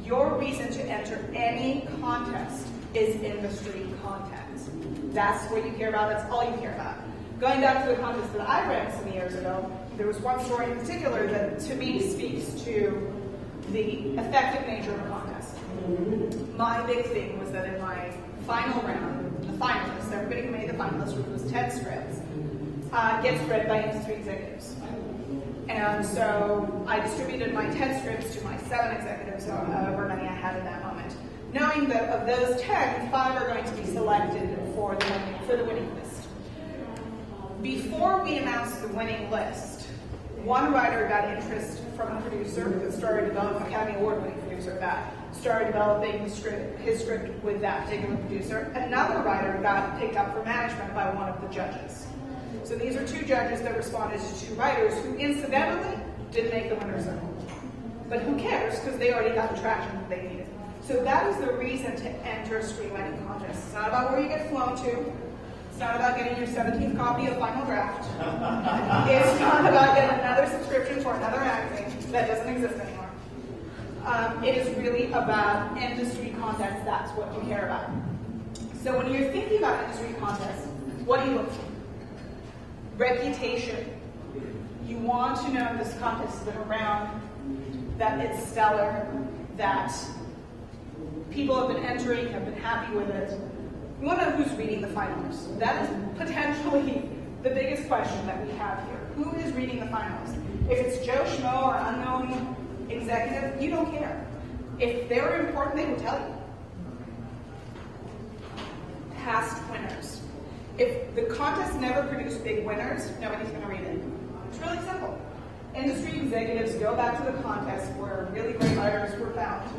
Your reason to enter any contest is industry content. That's what you care about, that's all you care about. Going back to the contest that I ran some years ago, there was one story in particular that to me speaks to the effective nature of a contest. My big thing was that in my final round, the finalists, everybody who made the finalists, which was 10 scripts, gets read by industry executives. And so I distributed my 10 scripts to my 7 executives, so however many I had in that moment, knowing that of those 10, 5 are going to be selected for the winning list. Before we announced the winning list, one writer got interest from a producer that started developing, Academy Award-winning producer that started developing his script with that particular producer. Another writer got picked up for management by one of the judges. So these are 2 judges that responded to 2 writers who incidentally didn't make the winner's circle. But who cares, because they already got the traction that they needed. So that is the reason to enter screenwriting contests. It's not about where you get flown to. It's not about getting your 17th copy of Final Draft. It's not about getting another subscription for another magazine that doesn't exist anymore. It is really about industry contests. That's what you care about. So when you're thinking about industry contests, what do you look for? Reputation. You want to know this contest has been around, that it's stellar, that people have been entering, have been happy with it. You want to know who's reading the finalists. That is potentially the biggest question that we have here. Who is reading the finalists? If it's Joe Schmo or unknown executive, you don't care. If they're important, they will tell you. Past winners. If the contest never produced big winners, nobody's going to read it. It's really simple. Industry executives go back to the contest where really great writers were found.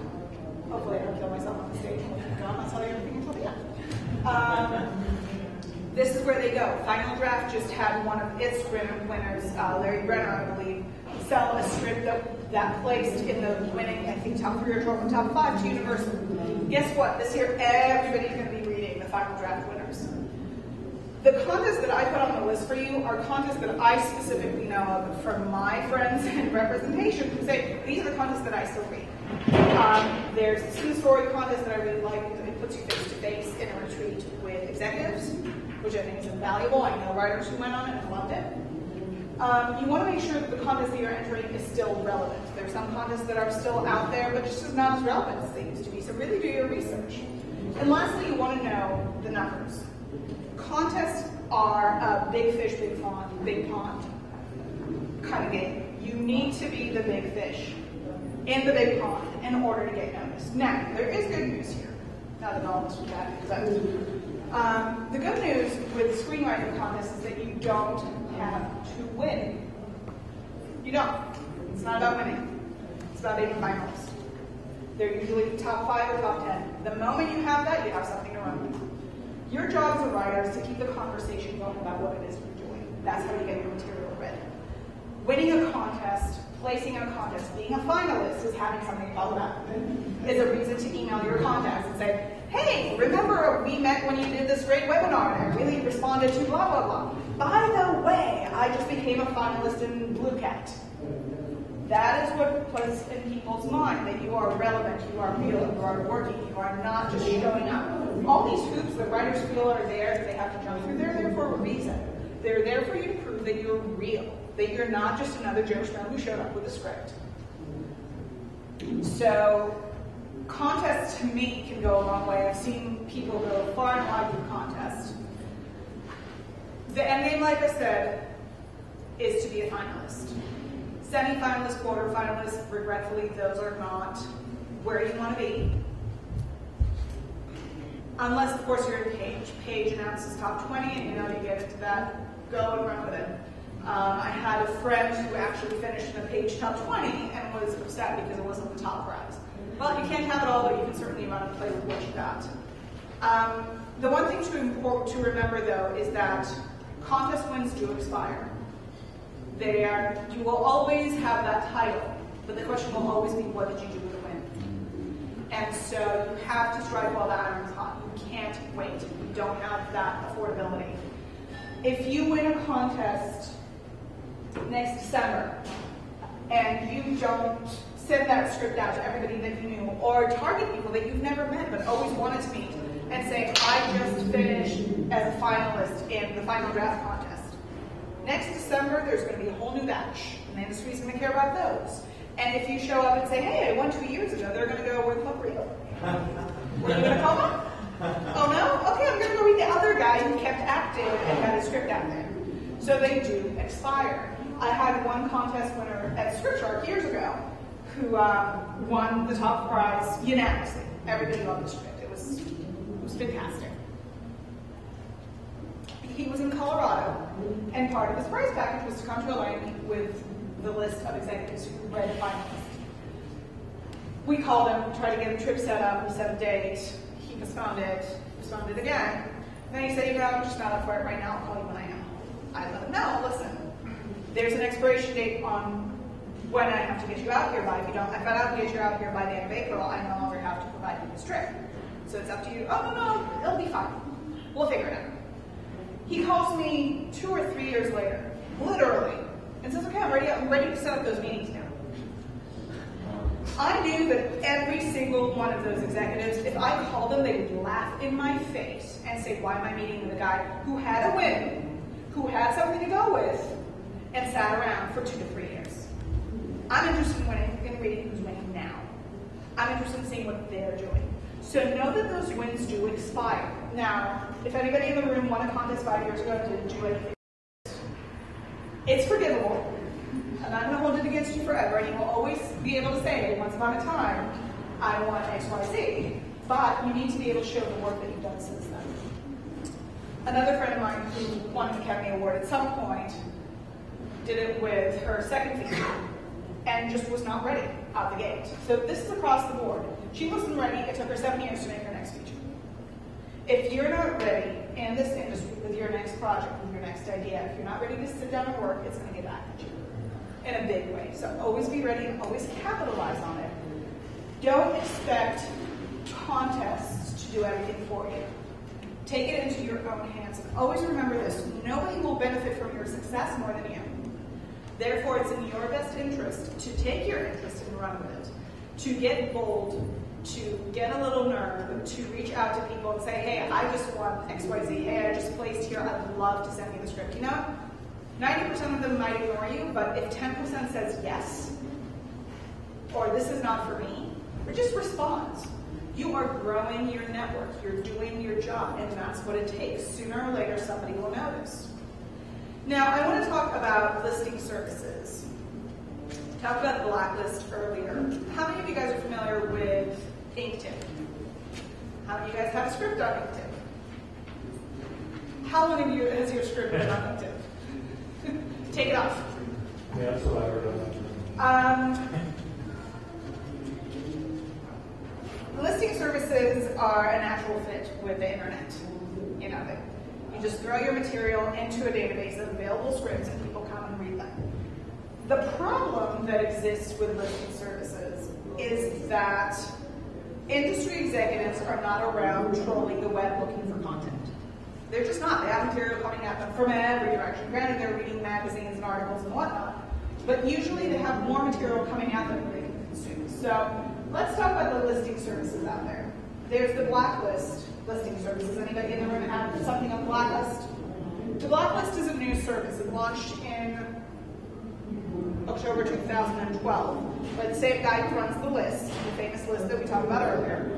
Hopefully I don't kill myself on the stage. I'm not telling you everything until the end. This is where they go. Final Draft just had one of its winners, Larry Brenner, I believe, sell a script that placed in the winning, I think, top 3 or top 5 to Universal. Guess what? This year, everybody's going to be reading the final draft winners. The contests that I put on the list for you are contests that I specifically know of from my friends in representation who say, these are the contests that I still read. There's a student story contest that I really like because it puts you face to face in a retreat with executives, which I think is invaluable. I know writers who went on it and loved it. You want to make sure that the contest that you're entering is still relevant. There's some contests that are still out there, but just not as relevant as they used to be. So really do your research. And lastly, you want to know the numbers. Contests are a big fish, big pond kind of game. You need to be the big fish in the big pond in order to get noticed. Now, there is good news here. Not at all, Mr. Cat. The good news with screenwriting contests is that you don't have to win. You don't. It's not about winning. It's about being a finalist. They're usually top 5 or top 10. The moment you have that, you have something to run with. Your job as a writer is to keep the conversation going about what it is you're doing. That's how you get your material read. Winning a contest, placing in a contest, being a finalist is having something to talk about. Is a reason to email your contacts and say, hey, remember we met when you did this great webinar and I really responded to blah, blah, blah. By the way, I just became a finalist in Blue Cat. That is what puts in people's mind that you are relevant, you are real, you are working, you are not just showing up. All these hoops that writers feel are there, that they have to jump through, they're there for a reason. They're there for you to prove that you're real, that you're not just another Joe Schmo who showed up with a script. So, contests to me can go a long way. I've seen people go far and wide with contests. The end game, like I said, is to be a finalist. Semi-finalist, quarter-finalist, regretfully, those are not where you want to be. Unless, of course, you're in Page. Page announces top 20, and you know you get into that, go and run with it. I had a friend who actually finished in the Page top 20 and was upset because it wasn't the top prize. Well, you can't have it all, but you can certainly run and play with what you got. The one thing to remember, though, is that contest wins do expire. You will always have that title, but the question will always be, what did you do with the win? And so you have to strike while the iron's hot. You can't wait. You don't have that affordability. If you win a contest next December, and you don't send that script out to everybody that you knew, or target people that you've never met but always wanted to meet, and say, I just finished as a finalist in the final draft contest. Next December, there's going to be a whole new batch, and the industry's going to care about those. And if you show up and say, hey, I won 2 years ago, they're going to go, where the fuck were you? Were you in a coma? Oh no? Okay, I'm going to go read the other guy who kept active and had his script out there. So they do expire. I had one contest winner at Scriptshark years ago who won the top prize unanimously. Everybody loved the script. It was fantastic. He was in Colorado, and part of his prize package was to come to Atlanta with the list of executives who read the finalists. We called him, tried to get a trip set up, we set a date, he postponed it again. And then he said, I'm just not up for it right now, I'll call you when I am. I let him know, listen, there's an expiration date on when I have to get you out here by. If I don't get you out here by the end of April, I no longer have to provide you this trip. So it's up to you. Oh, no, it'll be fine. We'll figure it out. He calls me 2 or 3 years later, literally, and says, okay, I'm ready to set up those meetings now. I knew that every single one of those executives, if I called them, they would laugh in my face and say, why am I meeting with a guy who had a win, who had something to go with, and sat around for 2 to 3 years? I'm interested in reading who's winning now. I'm interested in seeing what they're doing. So know that those wins do expire. Now, if anybody in the room won a contest 5 years ago and didn't do anything, it's forgivable. I'm not going to hold it against you forever, and you will always be able to say, once upon a time, I won X, Y, Z. But you need to be able to show the work that you've done since then. Another friend of mine who won an Academy Award at some point did it with her second feature and just was not ready out the gate. So this is across the board. She wasn't ready. It took her 7 years to make her next feature. If you're not ready in this industry with your next project, with your next idea, if you're not ready to sit down and work, it's going to get back at you. in a big way. So always be ready and always capitalize on it. Don't expect contests to do everything for you. Take it into your own hands. And always remember this, nobody will benefit from your success more than you. Therefore, it's in your best interest to take your interest and run with it, to get bold, to get a little nerve, to reach out to people and say, hey, I just want XYZ, hey, I just placed here, I'd love to send you the script. You know, 90% of them might ignore you, but if 10% says yes, or this is not for me, or just responds, you are growing your network, you're doing your job, and that's what it takes. Sooner or later, somebody will notice. Now, I want to talk about listing services. Talked about the blacklist earlier. How many of you guys are familiar with Inktip? How many of you guys have a script on Inktip? How long of you has your script been on Inktip? Take it off. Yeah, that's what I heard of. Listing services are a natural fit with the internet. You know, you just throw your material into a database of available scripts and people come and read them. The problem that exists with listing services is that industry executives are not around trolling the web looking for content. They're just not. They have material coming at them from every direction. Granted, they're reading magazines and articles and whatnot, but usually they have more material coming at them than they can consume. So let's talk about the listing services out there. There's the blacklist listing services. Anybody in the room have something on the blacklist? The blacklist is a new service. It launched in October 2012. But the same guy who runs the list, the famous list that we talked about earlier.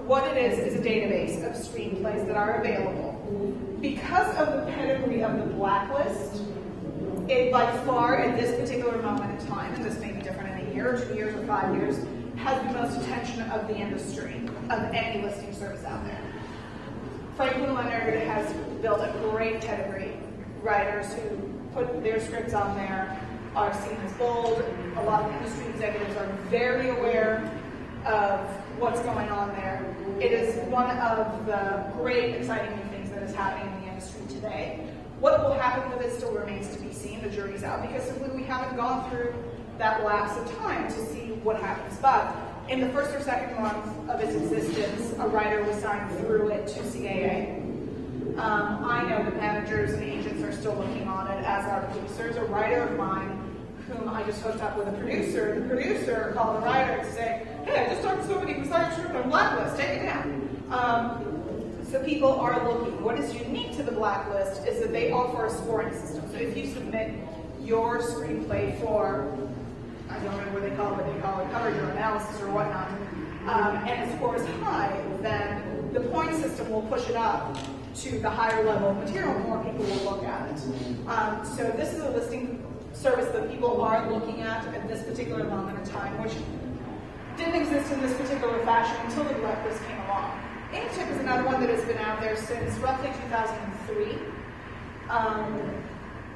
What it is a database of screenplays that are available. Because of the pedigree of the blacklist, it by far, at this particular moment in time, and this may be different in a year or 2 years or 5 years, has the most attention of the industry, of any listing service out there. Franklin Leonard has built a great pedigree. Writers who put their scripts on there are seen as bold. A lot of industry executives are very aware of what's going on there. It is one of the great, exciting new things that is happening in the industry today. What will happen with it still remains to be seen. The jury's out because simply we haven't gone through that lapse of time to see what happens. But in the first or second month of its existence, a writer was signed through it to CAA. I know that managers and agents are still looking on it, as are producers. A writer of mine, whom I just hooked up with a producer, the producer called the writer to say, hey, I just talked to somebody who signed a script on Blacklist, take it down. So people are looking. What is unique to the Blacklist is that they offer a scoring system. So if you submit your screenplay for, I don't remember what they call it, coverage or analysis or whatnot, and it scores high, then the point system will push it up to the higher level of material, more people will look at it. So this is a listing service that people are looking at this particular moment in time, which didn't exist in this particular fashion until the Blacklist came along. Inktip is another one that has been out there since roughly 2003.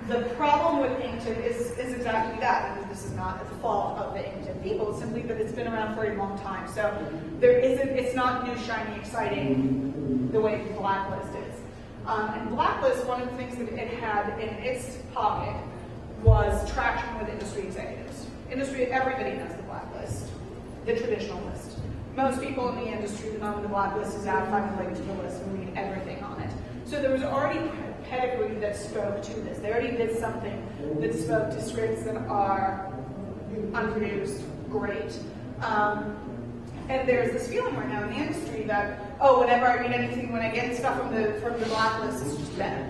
The problem with Inktip is exactly that. This is not the fault of the Inktip people, it's simply that it's been around for a long time. So it's not new, shiny, exciting the way Blacklist is. And Blacklist, one of the things that it had in its pocket was traction with industry executives. Everybody knows the Blacklist, the traditional list. Most people in the industry, the moment the Blacklist is out, find a link to the list and read everything on it. So there was already pedigree that spoke to this. They already did something that spoke to scripts that are unproduced, great. And there's this feeling right now in the industry that, oh, whenever I read anything, when I get stuff from the Blacklist, it's just better.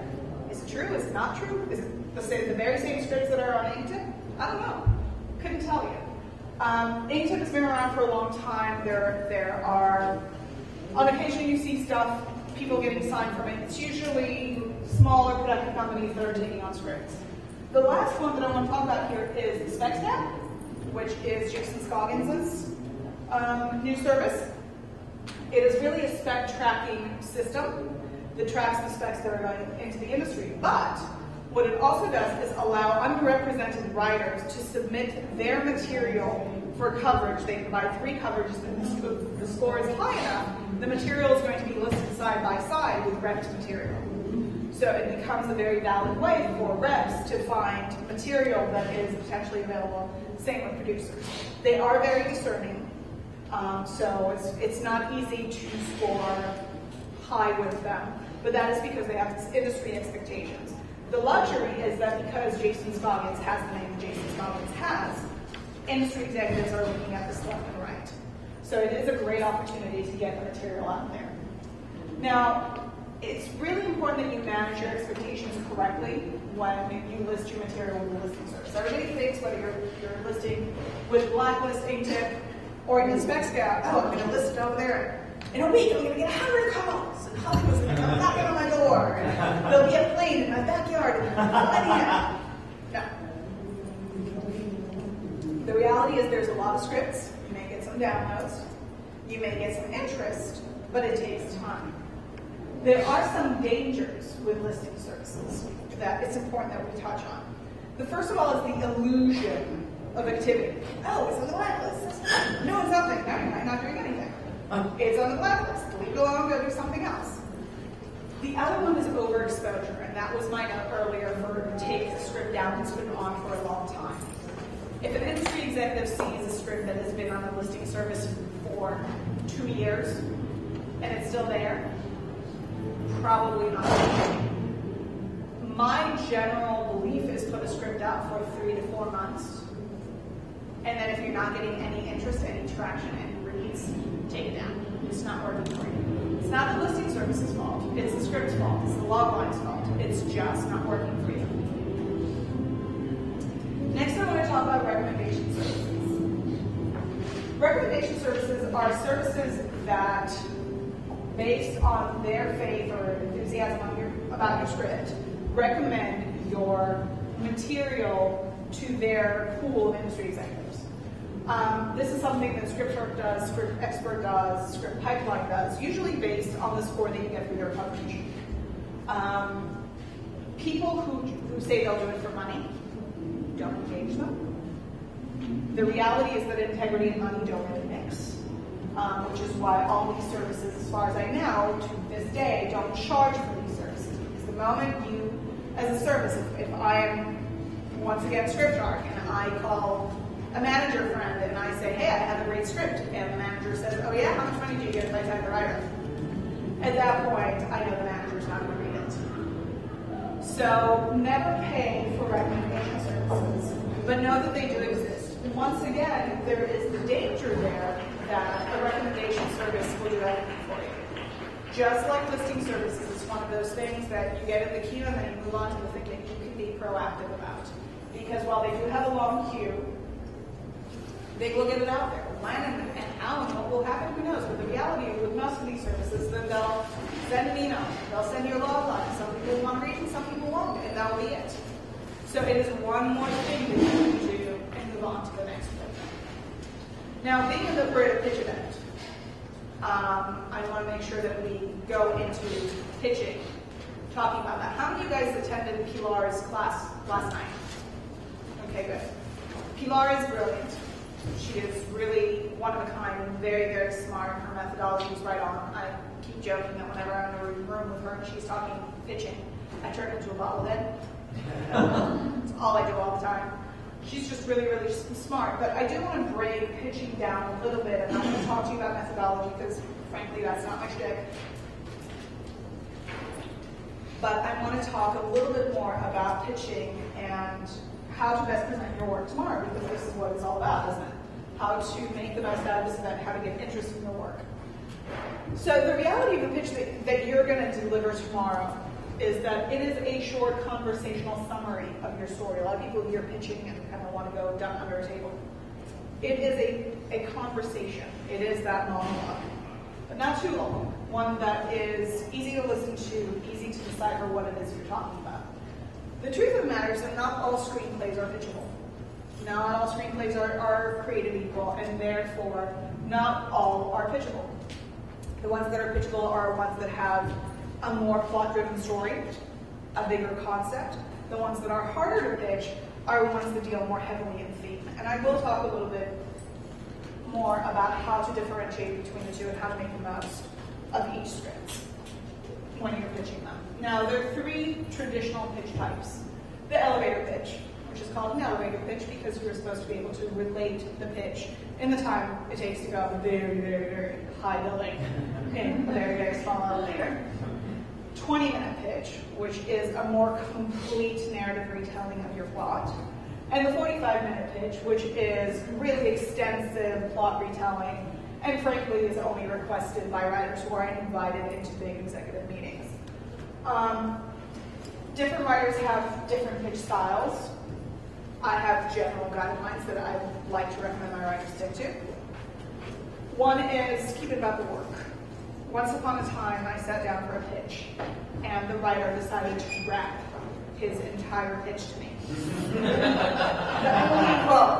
Is it true? Is it not true? Is it the very same scripts that are on Inktip? I don't know. Couldn't tell you. Inktip has been around for a long time. There are, on occasion you see stuff, people getting signed from it. It's usually smaller production companies that are taking on scripts. The last one that I want to talk about here is the spec, which is Jason Scoggins's new service. It is really a spec tracking system that tracks the specs that are going into the industry. But what it also does is allow underrepresented writers to submit their material for coverage. They provide 3 coverages, and if the score is high enough, the material is going to be listed side by side with rep material. So it becomes a very valid way for reps to find material that is potentially available. Same with producers. They are very discerning, so it's not easy to score high with them, but that is because they have industry expectations. The luxury is that because Jason Scoggins has the name Jason Scoggins has, industry executives are looking at this left and right. So it is a great opportunity to get the material out there. Now, it's really important that you manage your expectations correctly when you list your material with the listing service. Everybody thinks whether you're listing with blacklist, tip, or even spec scout, oh, I'm going to list it over there. In a week, I'm going to get 100 calls, and Hollywood's going to come knocking on my door, and there'll be a plane in my backyard, and no. The reality is there's a lot of scripts. You may get some downloads. You may get some interest, but it takes time. There are some dangers with listing services that it's important that we touch on. The first of all is the illusion of activity. Oh, it's on the blacklist. No, it's nothing. No, you're not doing anything. It's on the blacklist. Leave it alone, go do something else. The other one is overexposure, and that was my note earlier for take the script down that's been on for a long time. If an industry executive sees a script that has been on the listing service for 2 years and it's still there, probably not. My general belief is put a script out for 3 to 4 months, and then if you're not getting any interest, any traction, any reads, take it down. It's not working for you. It's not the listing service's fault. It's the script's fault. It's the log line's fault. It's just not working for you. Next, I want to talk about recommendation services. Recommendation services are services that, based on their faith or enthusiasm about your script, recommend your material to their pool of industry executives. This is something that Script does, Script Expert does, Script Pipeline does, usually based on the score that you get through their publication. People who say they'll do it for money, don't engage them. The reality is that integrity and money don't really mix, which is why all these services, as far as I know, to this day, don't charge for these services. Because the moment you, as a service, if I am, once again, ScriptArc, and I call a manager friend and I say, hey, I have a great script, and the manager says, oh yeah, how much money do you get if I type the writer? At that point, I know the manager's not going to read it. So never pay for recommendation services, but know that they do exist. Once again, there is the danger there that a recommendation service will do everything for you. Just like listing services, it's one of those things that you get in the queue and then you move on to the thing you can be proactive about. Because while they do have a long queue, they will get it out there. When and how and what will happen, who knows? But the reality with most of these services, then they'll send an email, they'll send you a log line. Some people want to read and some people won't, and that'll be it. So it is one more thing that you can do and move on to the next one. Now, being that we're at a pitch event, I want to make sure that we go into pitching, talking about that. How many of you guys attended Pilar's class last night? Okay, good. Pilar is brilliant. She is really one of a kind, very, very smart. Her methodology is right on. I keep joking that whenever I'm in a room with her and she's talking pitching, I turn into a bobblehead. It's all I do all the time. She's just really, really smart. But I do want to break pitching down a little bit, and I'm going to talk to you about methodology because, frankly, that's not my shtick. But I want to talk a little bit more about pitching and how to best present your work tomorrow, because this is what it's all about, isn't it? How to make the most out of this event, how to get interest in your work. So the reality of the pitch that you're going to deliver tomorrow is that it is a short conversational summary of your story. A lot of people hear pitching and kind of want to go down under a table. It is a conversation. It is that monologue, but not too long. One that is easy to listen to, easy to decipher what it is you're talking about. The truth of the matter is that not all screenplays are pitchable. Not all screenplays are created equal, and therefore not all are pitchable. The ones that are pitchable are ones that have a more plot-driven story, a bigger concept. The ones that are harder to pitch are ones that deal more heavily in theme. And I will talk a little bit more about how to differentiate between the two and how to make the most of each script. when you're pitching them. Now, there are 3 traditional pitch types. The elevator pitch, which is called an elevator pitch because you're supposed to be able to relate the pitch in the time it takes to go up a very, very, very high building in a very, very small elevator. 20-minute pitch, which is a more complete narrative retelling of your plot. And the 45-minute pitch, which is really extensive plot retelling, and frankly is only requested by writers who are invited into big executive meetings. Different writers have different pitch styles. I have general guidelines that I like to recommend my writers stick to. One is keep it about the work. Once upon a time, I sat down for a pitch, and the writer decided to rap his entire pitch to me.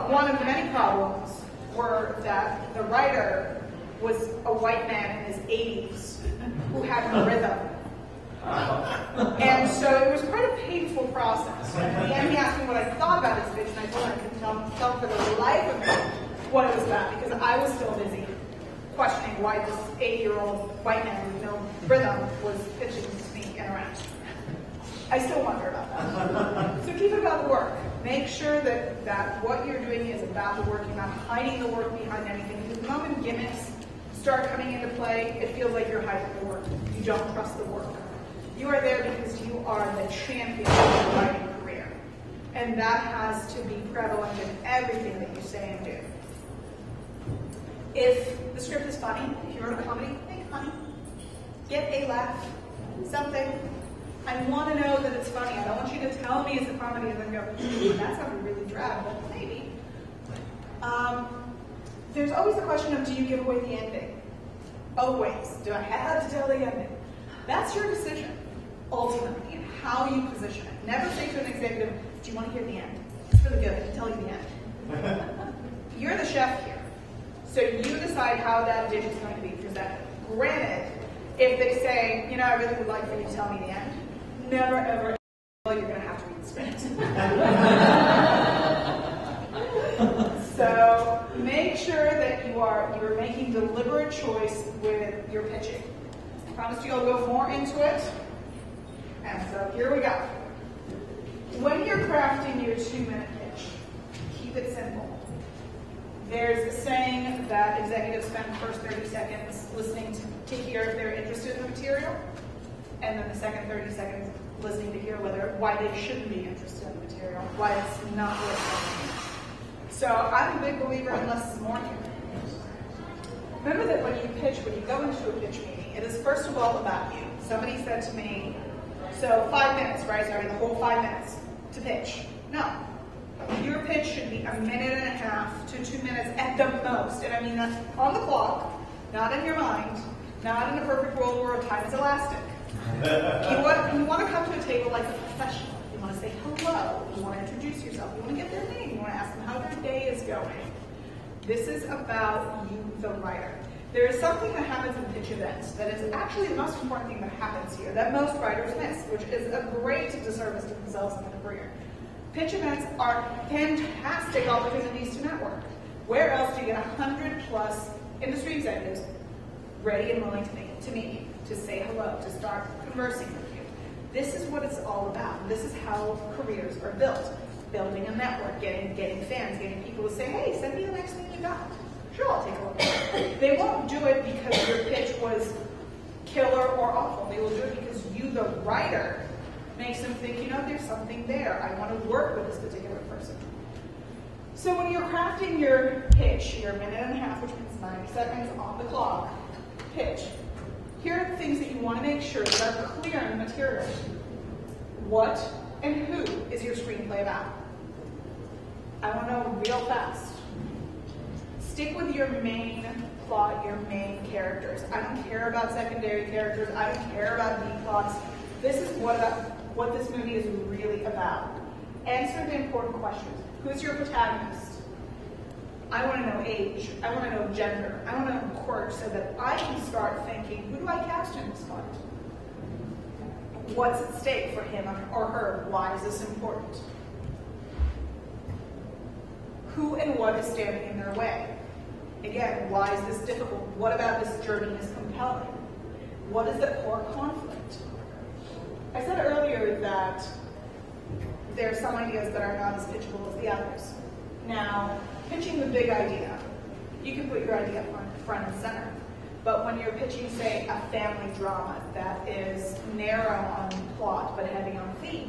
One of the many problems were that the writer was a white man in his 80s who had no rhythm. And so it was quite a painful process. At the end, he asked me what I thought about his pitch, and I told him I couldn't tell for the life of me what it was about, because I was still busy questioning why this 80-year-old white man with no rhythm was pitching to me in a rant. I still wonder about that. So keep it about the work. Make sure that what you're doing is about the work. You're not hiding the work behind anything. Because the moment gimmicks start coming into play, it feels like you're hiding the work. You don't trust the work. You are there because you are the champion of your writing career. And that has to be prevalent in everything that you say and do. If the script is funny, if you wrote a comedy, make it funny. Get a laugh, something. I want to know that it's funny. I don't want you to tell me it's a comedy and then go, that sounded really drab, but maybe. There's always the question of, do you give away the ending? Always. Do I have to tell the ending? That's your decision, ultimately, and how you position it. Never say to an executive, do you want to hear the end? It's really good. I can tell you the end. You're the chef here. So you decide how that dish is going to be presented. Granted, if they say, I really would like for you to tell me the end, never ever, you're going to have to read the script. So make sure that you're making deliberate choice with your pitching. I promised you I'll go more into it. And so here we go. When you're crafting your 2-minute pitch, keep it simple. There's a saying that executives spend the first 30 seconds listening to hear if they're interested in the material, and then the second 30 seconds listening to hear why they shouldn't be interested in the material, why it's not worth it. So I'm a big believer in less is more here. Remember that when you go into a pitch meeting, it is first of all about you. Somebody said to me, so 5 minutes, right? So I have the whole 5 minutes to pitch. No. Your pitch should be 1.5 minutes to 2 minutes at the most. And I mean that's on the clock, not in your mind, not in a perfect world where time is elastic. You want to come to a table like a professional. You want to say hello. You want to introduce yourself. You want to get their name. You want to ask them how their day is going. This is about you, the writer. There is something that happens in pitch events that is actually the most important thing that happens here that most writers miss, which is a great disservice to themselves and their career. Pitch events are fantastic opportunities to network. Where else do you get 100+ industry executives ready and willing to meet you, to say hello, to start conversing with you? This is what it's all about. This is how careers are built. Building a network, getting fans, getting people to say, hey, send me the next thing you got. Sure, I'll take a look. They won't do it because your pitch was killer or awful. They will do it because you, the writer, makes them think, there's something there. I want to work with this particular person. So when you're crafting your pitch, your 1.5 minutes, which means 90 seconds on the clock, pitch, here are the things that you want to make sure that are clear in the material. What and who is your screenplay about? I want to know real fast. Stick with your main plot, your main characters. I don't care about secondary characters. I don't care about B-plots. This is what this movie is really about. Answer the important questions. Who's your protagonist? I want to know age. I want to know gender. I want to know quirks so that I can start thinking, who do I cast in this part? What's at stake for him or her? Why is this important? Who and what is standing in their way? Again, why is this difficult? What about this journey is compelling? What is the core conflict? I said earlier that there are some ideas that are not as pitchable as the others. Now, pitching the big idea, you can put your idea front and center. But when you're pitching, say, a family drama that is narrow on plot but heavy on theme,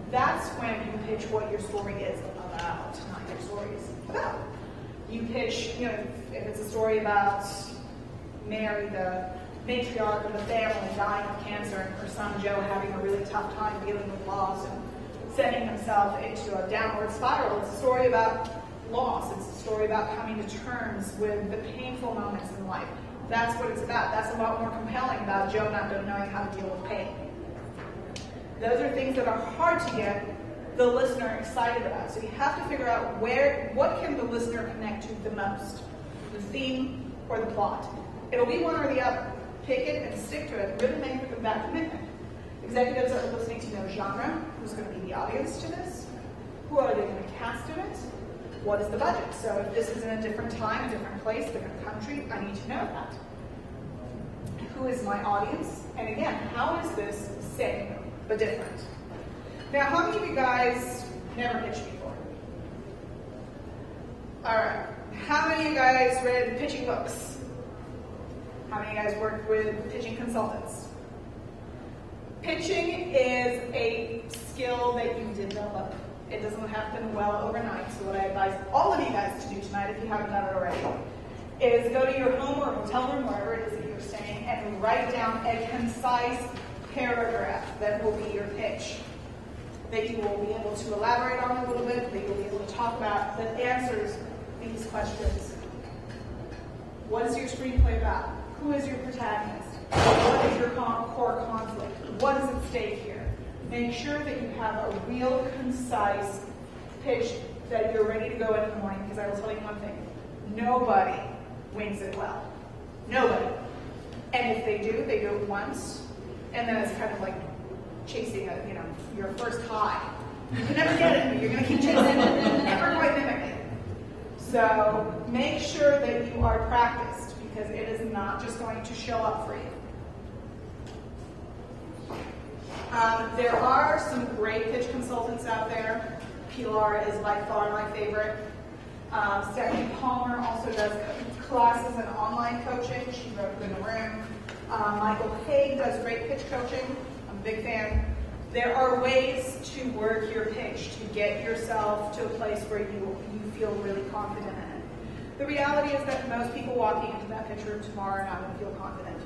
that's when you pitch what your story is about, not your story is about. You pitch, you know, if it's a story about Mary, the matriarch of the family, dying of cancer, and her son Joe having a really tough time dealing with loss and sending himself into a downward spiral, it's a story about loss. It's a story about coming to terms with the painful moments in life. That's what it's about. That's a lot more compelling about Joe not knowing how to deal with pain. Those are things that are hard to get the listener excited about. So you have to figure out what can the listener connect to the most, the theme or the plot. It'll be one or the other. Pick it and stick to it. Really make that commitment. Executives are listening to know genre. Who's going to be the audience to this? Who are they going to cast in it? What is the budget? So if this is in a different time, a different place, different country, I need to know that. Who is my audience? And again, how is this same but different? Now, how many of you guys never pitched before? All right. How many of you guys read pitching books? How many of you guys worked with pitching consultants? Pitching is a skill that you develop. It doesn't happen well overnight. So what I advise all of you guys to do tonight, if you haven't done it already, is go to your home or hotel room, wherever it is that you're staying, and write down a concise paragraph that will be your pitch, that you will be able to elaborate on a little bit, that you'll be able to talk about, that answers these questions. What is your screenplay about? Who is your protagonist? What is your core conflict? What is at stake here? Make sure that you have a real concise pitch that you're ready to go in the morning, because I will tell you one thing. Nobody wings it well. Nobody. And if they do it once, and then it's kind of like chasing your first high. You can never get it, but you're going to keep chasing it, never quite mimic it. So make sure that you are practiced, because it is not just going to show up for you. There are some great pitch consultants out there. Pilar is by far my favorite. Stephanie Palmer also does classes and online coaching. She wrote Good in the Room. Michael Haig does great pitch coaching. I'm a big fan. There are ways to work your pitch to get yourself to a place where you feel really confident in it. The reality is that most people walking into that pitch room tomorrow are not going to feel confident.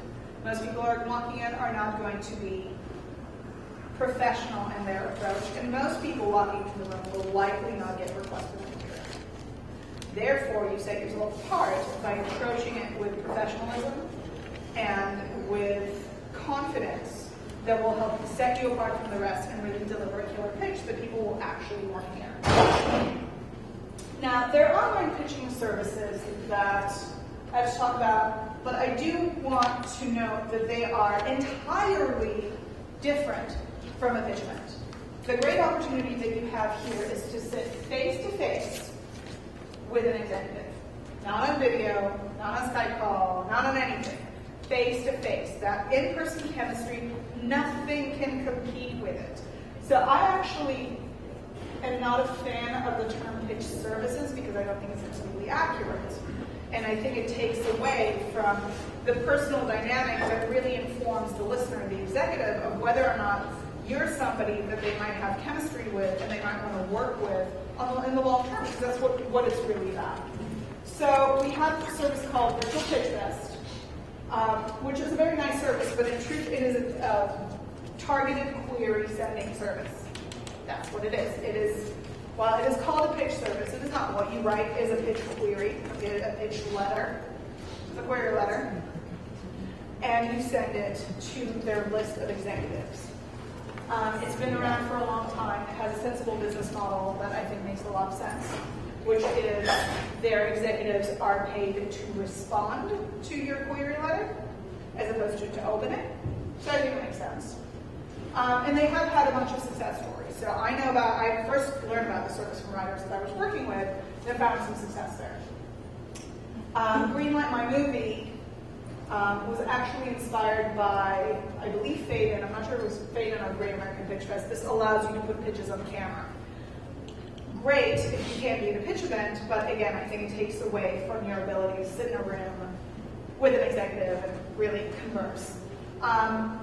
Most people walking in are not going to be professional in their approach, and most people walking into the room will likely not get requested an interview. Therefore, you set yourself apart by approaching it with professionalism and with confidence that will help set you apart from the rest and really deliver a killer pitch that people will actually want to hear. Now, there are online pitching services that I have to talk about, but I do want to note that they are entirely different from a pitch event. The great opportunity that you have here is to sit face-to-face with an executive. Not on video, not on Skype call, not on anything. Face-to-face. That in-person chemistry, nothing can compete with it. So I actually am not a fan of the term pitch services because I don't think it's completely accurate. And I think it takes away from the personal dynamic that really informs the listener and the executive of whether or not you're somebody that they might have chemistry with and they might want to work with in the long term, because that's what it's really about. So we have a service called Virtual Pitchfest, which is a very nice service, but in truth it is a targeted query sending service. That's what it is. While it is called a pitch service, it is not. What you write is a pitch query, a pitch letter, a query letter, and you send it to their list of executives. It's been around for a long time. It has a sensible business model that I think makes a lot of sense, which is their executives are paid to respond to your query letter as opposed to open it. So I think it makes sense. And they have had a bunch of success stories. So I first learned about the service from writers that I was working with that found some success there. Greenlight My Movie was actually inspired by, I believe, Faden. I'm not sure if it was Faden or Great American Pitchfest. This allows you to put pitches on camera. Great if you can't be at a pitch event, but again, I think it takes away from your ability to sit in a room with an executive and really converse.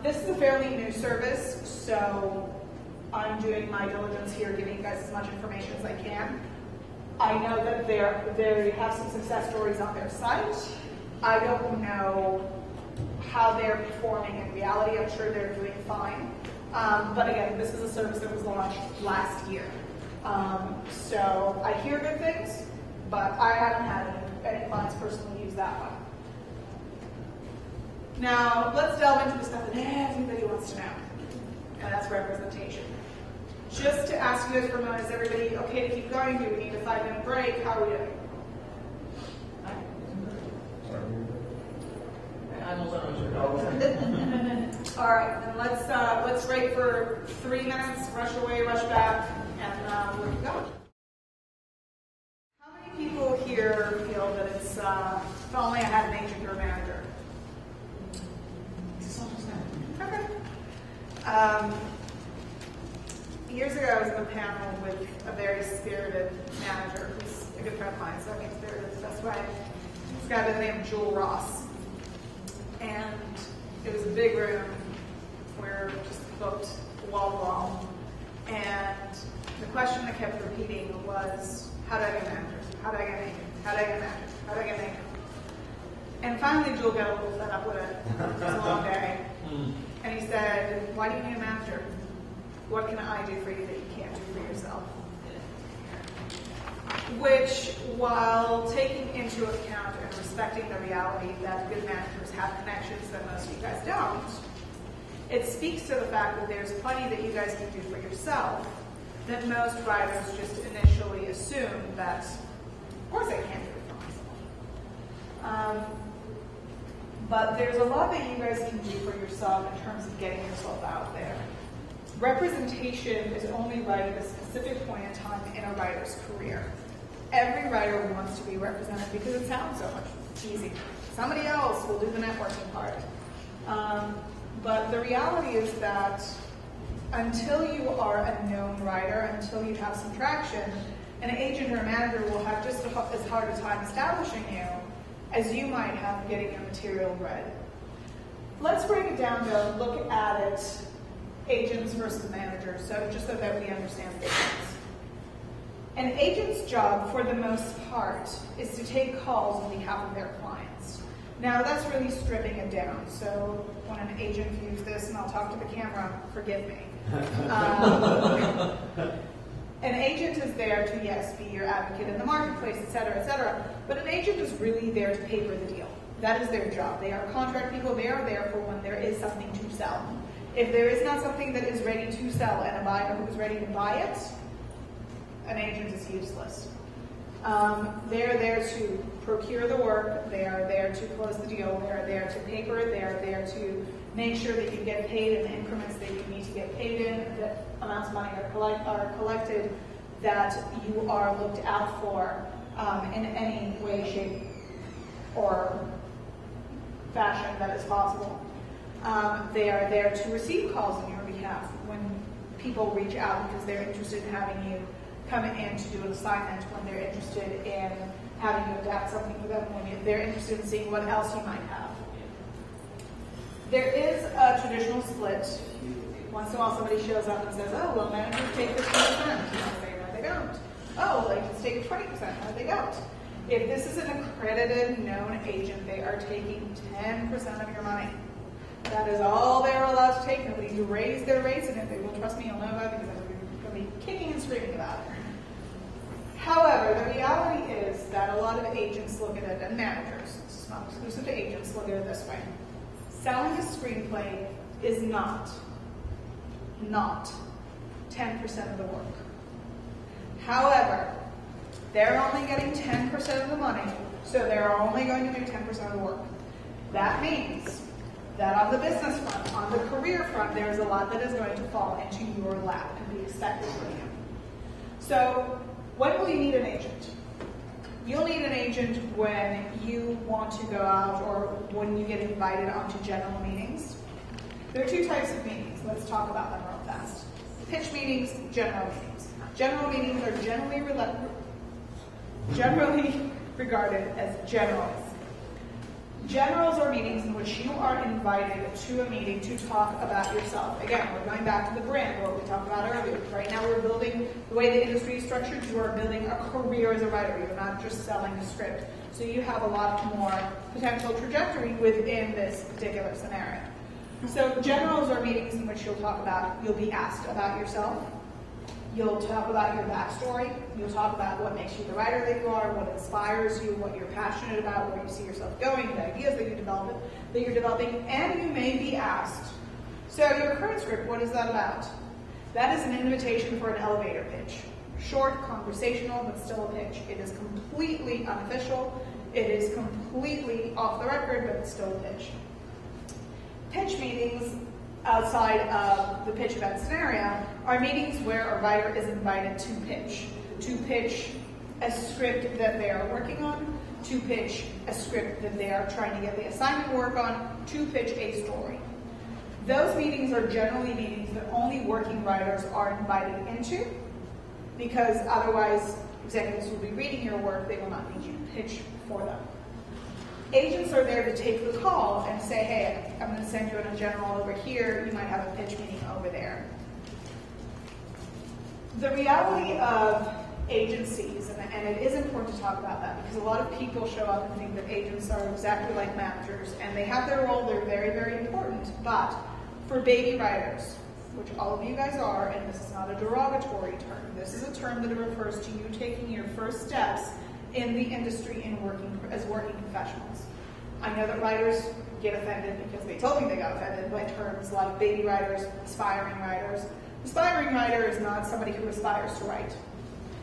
This is a fairly new service, so I'm doing my diligence here, giving you guys as much information as I can. I know that they have some success stories on their site. I don't know how they're performing in reality. I'm sure they're doing fine. But again, this is a service that was launched last year. So I hear good things, but I haven't had any clients personally use that one. Now, let's delve into the stuff that everybody wants to know, and that's representation. Just to ask you guys for a moment, is everybody okay to keep going? Do we need a 5-minute break? How are we doing? All right, then let's break for 3 minutes, rush away, rush back, and we'll keep going. How many people here feel that it's, if only I had an agent or a manager? Okay. Years ago, I was in a panel with a very spirited manager who's a good friend of mine, so I mean spirited is the best way. This guy by the name of Joel Ross. And it was a big room. We're just booked wall to wall. And the question that kept repeating was, how do I get managers? How do I get agents? How do I get managers? How do I get agents? And finally, Joel got a little fed up with it. It was a long day. And he said, why do you need a manager? What can I do for you that you can't do for yourself? Which, while taking into account and respecting the reality that good managers have connections that most of you guys don't, it speaks to the fact that there's plenty that you guys can do for yourself that most writers just initially assume that, of course I can't do it for myself. But there's a lot that you guys can do for yourself in terms of getting yourself out there. Representation is only right at a specific point in time in a writer's career. Every writer wants to be represented because it sounds so much easier. Somebody else will do the networking part. But the reality is that until you are a known writer, until you have some traction, an agent or a manager will have just as hard a time establishing you as you might have getting your material read. Let's break it down to look at it, agents versus managers, just so that we understand the difference. An agent's job, for the most part, is to take calls on behalf of their clients. Now, that's really stripping it down. So when an agent views this, and I'll talk to the camera, forgive me. An agent is there to, yes, be your advocate in the marketplace, et cetera, but an agent is really there to paper the deal. That is their job. They are contract people. They are there for when there is something to sell. If there is not something that is ready to sell and a buyer who is ready to buy it, an agent is useless. They are there to procure the work. They are there to close the deal. They are there to paper it. They are there to make sure that you get paid in the increments that you need to get paid in, that amounts of money are collected, that you are looked out for in any way, shape, or fashion that is possible. They are there to receive calls on your behalf when people reach out because they're interested in having you come in to do an assignment, when they're interested in having you adapt something for them, when they're interested in seeing what else you might have. There is a traditional split. Once in a while somebody shows up and says, oh, well, managers take 15%. I say, no, they don't. Oh, well, agents take 20%. No, they don't. If this is an accredited, known agent, they are taking 10% of your money. That is all they're allowed to take. Nobody can raise their rates, and if they will, trust me, you'll know about it because I'm going to be kicking and screaming about it. However, the reality is that a lot of agents look at it, and managers, it's not exclusive to agents, look at it this way. Selling a screenplay is not 10% of the work. However, they're only getting 10% of the money, so they're only going to do 10% of the work. That means that on the business front, on the career front, there's a lot that is going to fall into your lap and be expected from you. So, when will you need an agent? You'll need an agent when you want to go out, or when you get invited onto general meetings. There are two types of meetings. Let's talk about them real fast. Pitch meetings, general meetings. General meetings are generally regarded as generals. Generals are meetings in which you are invited to a meeting to talk about yourself. Again, we're going back to the brand, what we talked about earlier. Right now we're building, the way the industry is structured, you are building a career as a writer. You're not just selling a script. So you have a lot more potential trajectory within this particular scenario. So generals are meetings in which you'll be asked about yourself. You'll talk about your backstory. You'll talk about what makes you the writer that you are, what inspires you, what you're passionate about, where you see yourself going, the ideas that you're developing, and you may be asked, so your current script, what is that about? That is an invitation for an elevator pitch. Short, conversational, but still a pitch. It is completely unofficial. It is completely off the record, but it's still a pitch. Pitch meetings outside of the pitch event scenario are meetings where a writer is invited to pitch a script that they are working on, to pitch a script that they are trying to get the assignment to work on, to pitch a story. Those meetings are generally meetings that only working writers are invited into, because otherwise executives will be reading your work, they will not need you to pitch for them. Agents are there to take the call and say, hey, I'm going to send you in a general over here, you might have a pitch meeting over there. The reality of agencies, and it is important to talk about that, because a lot of people show up and think that agents are exactly like managers, and they have their role, they're very, very important, but for baby writers, which all of you guys are, and this is not a derogatory term, this is a term that refers to you taking your first steps in the industry as working professionals. I know that writers get offended because they told me they got offended by terms like baby writers, aspiring writers. Aspiring writer is not somebody who aspires to write.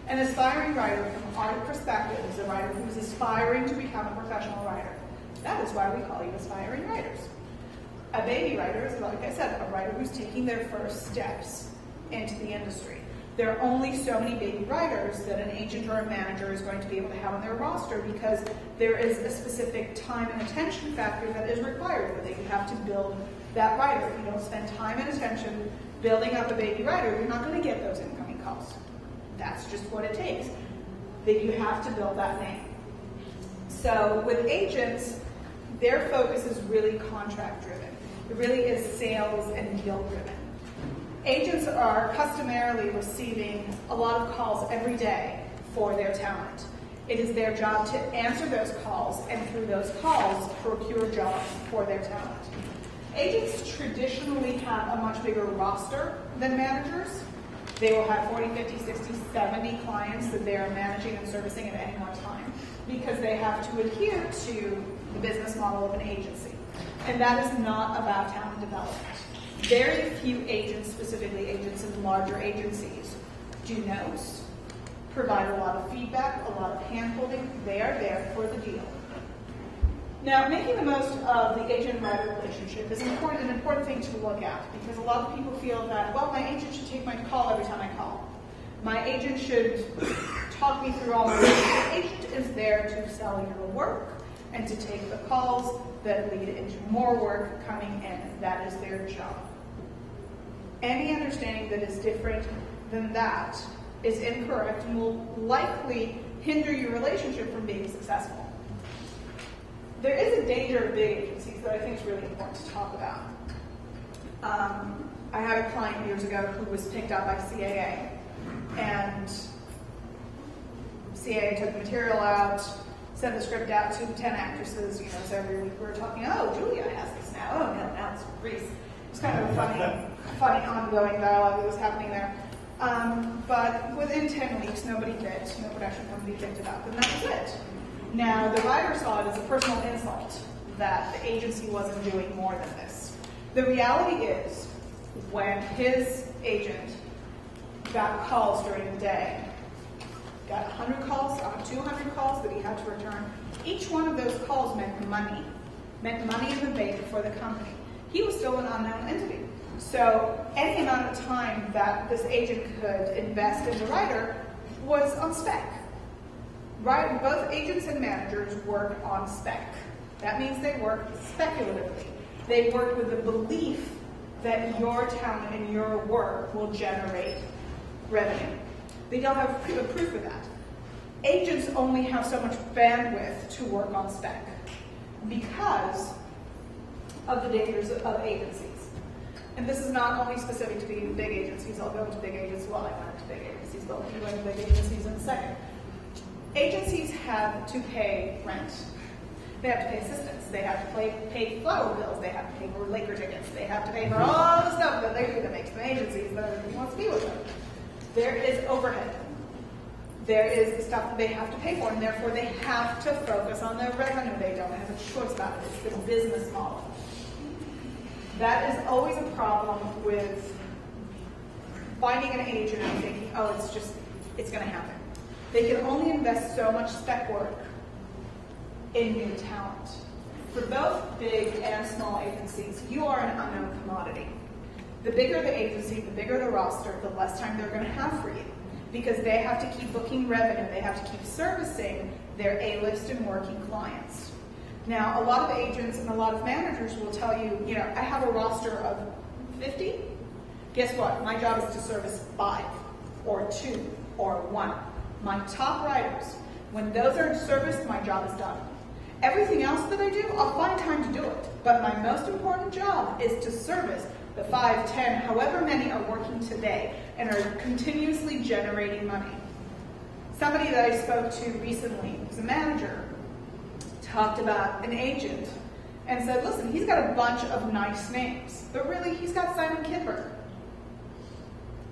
An aspiring writer, from our perspective, is a writer who's aspiring to become a professional writer. That is why we call you aspiring writers. A baby writer is, like I said, a writer who's taking their first steps into the industry. There are only so many baby writers that an agent or a manager is going to be able to have on their roster, because there is a specific time and attention factor that is required for that. You have to build that writer. If you don't spend time and attention building up a baby writer, you're not going to get those incoming calls. That's just what it takes. That you have to build that name. So with agents, their focus is really contract driven. It really is sales and deal driven. Agents are customarily receiving a lot of calls every day for their talent. It is their job to answer those calls, and through those calls, procure jobs for their talent. Agents traditionally have a much bigger roster than managers. They will have 40, 50, 60, 70 clients that they are managing and servicing at any one time, because they have to adhere to the business model of an agency. And that is not about talent development. Very few agents, specifically agents in larger agencies, do notes, provide a lot of feedback, a lot of hand-holding. They are there for the deal. Now, making the most of the agent-writer relationship is an important thing to look at, because a lot of people feel that, well, my agent should take my call every time I call. My agent should talk me through all my work. The agent is there to sell your work and to take the calls that lead into more work coming in. That is their job. Any understanding that is different than that is incorrect and will likely hinder your relationship from being successful. There is a danger of big agencies that I think is really important to talk about. I had a client years ago who was picked up by CAA, and CAA took the material out, sent the script out to 10 actresses. So every week we were talking, oh, Julia has this now. Oh, no, now it's Reese. It's kind of a funny ongoing dialogue that was happening there. But within 10 weeks, nobody bit. No production company picked it up, and that was it. Now, the writer saw it as a personal insult that the agency wasn't doing more than this. The reality is, when his agent got calls during the day, got 100 calls, 200 calls that he had to return, each one of those calls meant money in the bank for the company. He was still an unknown entity. So any amount of time that this agent could invest in the writer was on spec. Right? Both agents and managers work on spec. That means they work speculatively. They work with the belief that your talent and your work will generate revenue. They don't have proof of that. Agents only have so much bandwidth to work on spec because of the dangers of agencies. And this is not only specific to being big agencies. I'll go into big agencies. Well, I went into big agencies, but we'll go into big agencies in a second. Agencies have to pay rent. They have to pay assistants. They have to pay flower bills. They have to pay for Laker tickets. They have to pay for all the stuff that they do that makes them agencies that everybody wants to be with them. There is overhead. There is the stuff that they have to pay for, and therefore they have to focus on their revenue. They don't have a choice about it. It's the business model. That is always a problem with finding an agent and thinking, oh, it's going to happen. They can only invest so much spec work in new talent. For both big and small agencies, you are an unknown commodity. The bigger the agency, the bigger the roster, the less time they're going to have for you. Because they have to keep booking revenue, they have to keep servicing their A-list and working clients. Now, a lot of agents and a lot of managers will tell you, I have a roster of 50. Guess what? My job is to service 5 or 2 or 1. My top writers, when those are serviced, my job is done. Everything else that I do, I'll find time to do it. But my most important job is to service the 5, 10, however many are working today and are continuously generating money. Somebody that I spoke to recently, who's a manager, talked about an agent and said, listen, he's got a bunch of nice names, but really he's got Simon Kidberg.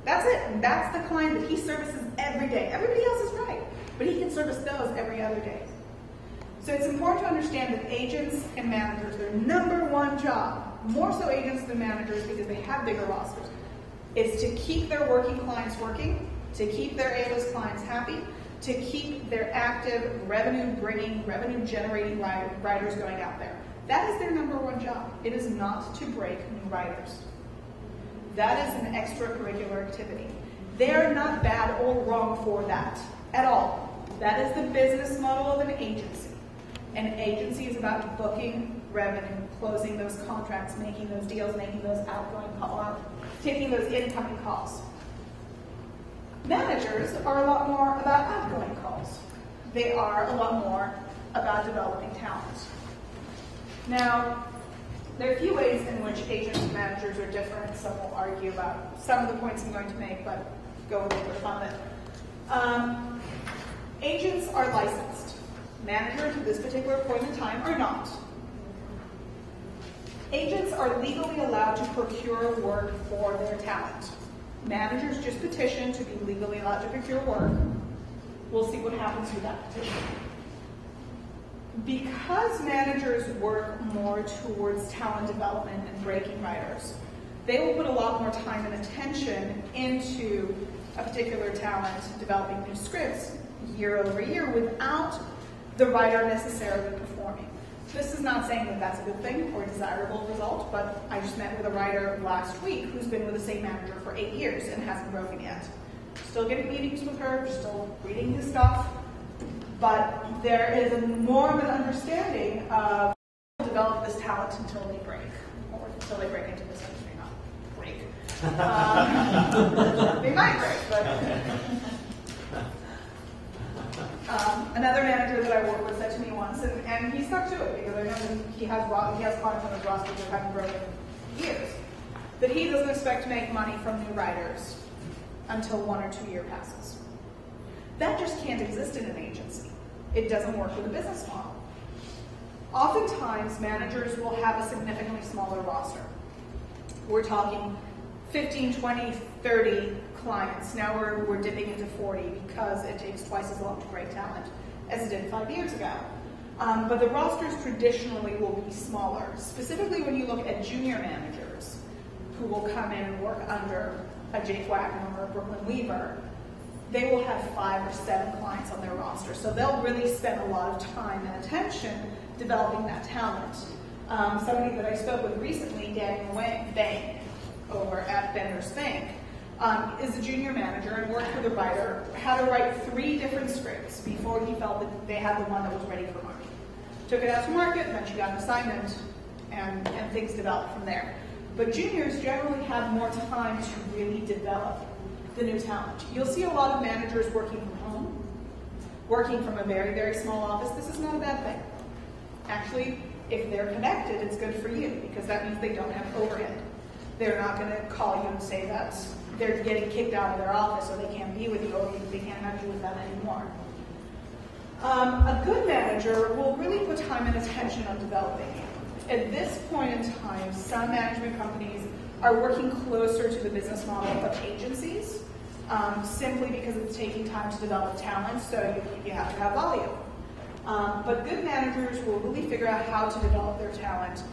That's it. And that's the client that he services every day. Everybody else is right, but he can service those every other day. So it's important to understand that agents and managers, their number one job, more so agents than managers because they have bigger rosters, is to keep their working clients working, to keep their A-list clients happy, to keep their active revenue-bringing, revenue-generating writers going out there. That is their number one job. It is not to break new writers. That is an extracurricular activity. They are not bad or wrong for that at all. That is the business model of an agency. An agency is about booking revenue, closing those contracts, making those deals, making those outgoing calls, taking those incoming calls. Managers are a lot more about outgoing calls. They are a lot more about developing talent. Now, there are a few ways in which agents and managers are different. Some will argue about some of the points I'm going to make, but go with it for fun of it. Agents are licensed. Managers at this particular point in time are not. Agents are legally allowed to procure work for their talent. Managers just petition to be legally allowed to procure work. We'll see what happens with that petition. Because managers work more towards talent development and breaking writers, they will put a lot more time and attention into a particular talent developing new scripts year over year without the writer necessarily performing. This is not saying that that's a good thing or a desirable result, but I just met with a writer last week who's been with the same manager for 8 years and hasn't broken yet. Still getting meetings with her, still reading his stuff, but there is more of an understanding of develop this talent until they break, or until they break into this industry, not break. They might break, but... Another manager that I work with said to me once, and he stuck to it because I know that he has clients on his roster that haven't broken in years, that he doesn't expect to make money from new writers until 1 or 2 years passes. That just can't exist in an agency. It doesn't work with a business model. Oftentimes, managers will have a significantly smaller roster. We're talking 15, 20, 30 clients. Now we're dipping into 40 because it takes twice as long to break talent as it did 5 years ago. But the rosters traditionally will be smaller, specifically when you look at junior managers who will come in and work under a Jake Wagner or a Brooklyn Weaver. They will have 5 or 7 clients on their roster, so they'll really spend a lot of time and attention developing that talent. Somebody that I spoke with recently, Daniel Bank, over at Bender's Bank, is a junior manager and worked with a writer, had to write 3 different scripts before he felt that they had the one that was ready for market. took it out to market, then she got an assignment, and things developed from there. But juniors generally have more time to really develop the new talent. You'll see a lot of managers working from home, working from a very, very small office. This is not a bad thing. Actually, if they're connected, it's good for you because that means they don't have overhead. They're not going to call you and say that they're getting kicked out of their office or they can't be with you or they can't have you with them anymore. A good manager will really put time and attention on developing you. At this point in time, some management companies are working closer to the business model of agencies, simply because it's taking time to develop talent, so you have to have volume. But good managers will really figure out how to develop their talent.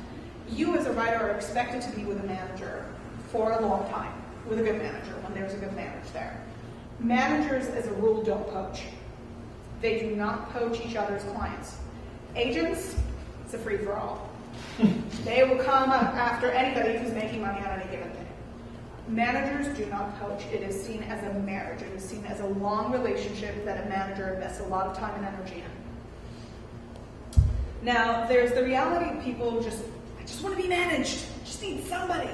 You as a writer are expected to be with a manager for a long time, with a good manager, when there's a good manager there. Managers, as a rule, don't poach. They do not poach each other's clients. Agents, it's a free-for-all. They will come after anybody who's making money on any given day. Managers do not poach. It is seen as a marriage. It is seen as a long relationship that a manager invests a lot of time and energy in. Now, there's the reality of people I just want to be managed. I just need somebody.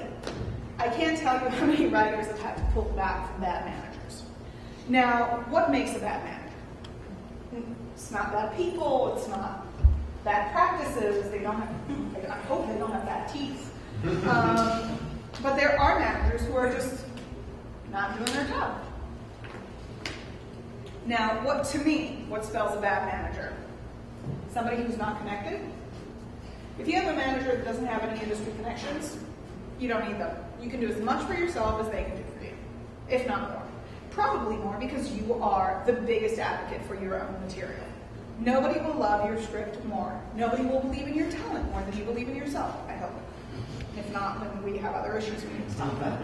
I can't tell you how many writers have had to pull back from bad managers. Now, what makes a bad manager? It's not bad people. It's not bad practices. I hope they don't have bad teeth. But there are managers who are just not doing their job. Now, what spells a bad manager? Somebody who's not connected. If you have a manager that doesn't have any industry connections, you don't need them. You can do as much for yourself as they can do for you, if not more. Probably more because you are the biggest advocate for your own material. Nobody will love your script more. Nobody will believe in your talent more than you believe in yourself, I hope. If not, then we have other issues we need to talk about.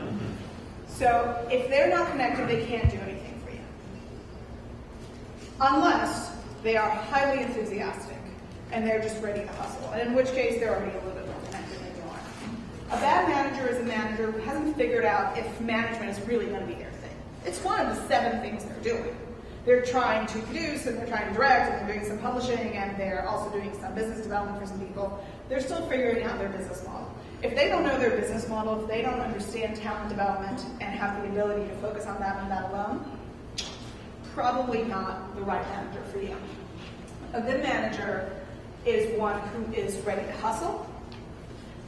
So if they're not connected, they can't do anything for you. Unless they are highly enthusiastic and they're just ready to hustle, and in which case they're already a little bit more connected than you are. A bad manager is a manager who hasn't figured out if management is really going to be their thing. It's one of the 7 things they're doing. They're trying to produce, and they're trying to direct, and they're doing some publishing, and they're also doing some business development for some people. They're still figuring out their business model. If they don't know their business model, if they don't understand talent development and have the ability to focus on that and that alone, probably not the right manager for you. A good manager is one who is ready to hustle,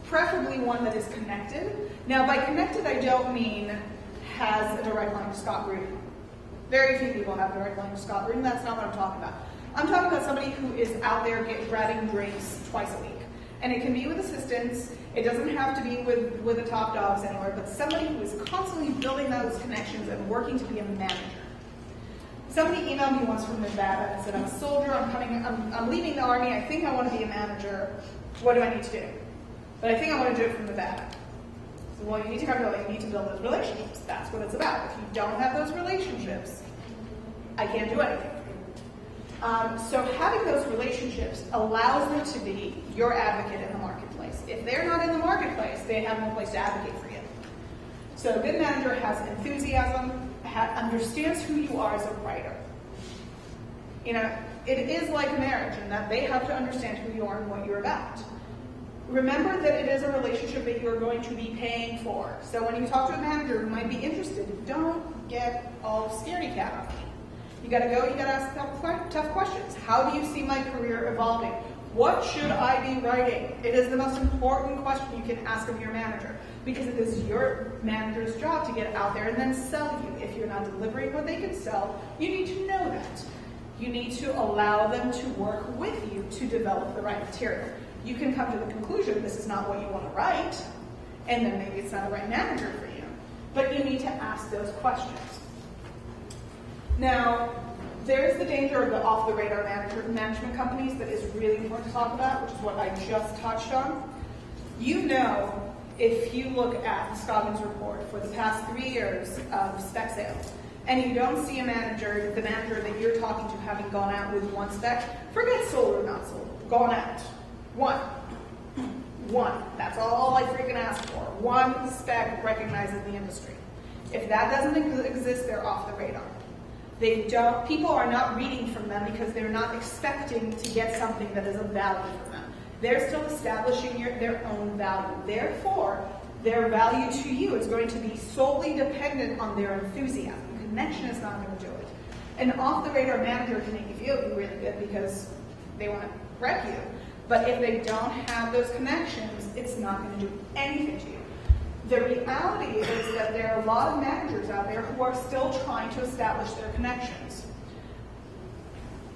preferably one that is connected. Now, by connected, I don't mean has a direct line to Scott Rudin. Very few people have a direct line to Scott Rudin. That's not what I'm talking about. I'm talking about somebody who is out there grabbing drinks twice a week. And it can be with assistants. It doesn't have to be with the top dogs anywhere, but somebody who is constantly building those connections and working to be a manager. Somebody emailed me once from Nevada and said, I'm a soldier, I'm leaving the Army, I think I want to be a manager. What do I need to do? But I think I want to do it from Nevada. So, well, you need to build those relationships. That's what it's about. If you don't have those relationships, I can't do anything for you. So having those relationships allows them to be your advocate in the marketplace. If they're not in the marketplace, they have no place to advocate for you. So a good manager has enthusiasm, understands who you are as a writer. You know, it is like a marriage in that they have to understand who you are and what you're about. Remember that it is a relationship that you're going to be paying for. So when you talk to a manager who might be interested, don't get all scaredy cat on me. You gotta ask tough questions. How do you see my career evolving? What should I be writing? It is the most important question you can ask of your manager because it is your manager's job to get out there and then sell you. If you're not delivering what they can sell, you need to know that. You need to allow them to work with you to develop the right material. You can come to the conclusion this is not what you want to write, and then maybe it's not the right manager for you. But you need to ask those questions. Now, there's the danger of the off-the-radar management companies that is really important to talk about, which is what I just touched on. You know, if you look at the Scoggins report for the past 3 years of spec sales, and you don't see the manager that you're talking to having gone out with one spec, forget sold or not sold, gone out. One. That's all I freaking ask for. One spec recognized in the industry. If that doesn't exist, they're off the radar. People are not reading from them because they're not expecting to get something that is of value from them. They're still establishing their own value. Therefore, their value to you is going to be solely dependent on their enthusiasm. Connection is not going to do it. An off-the-radar manager can make you feel really good because they want to rep you. But if they don't have those connections, it's not going to do anything to you. The reality is that there are a lot of managers out there who are still trying to establish their connections.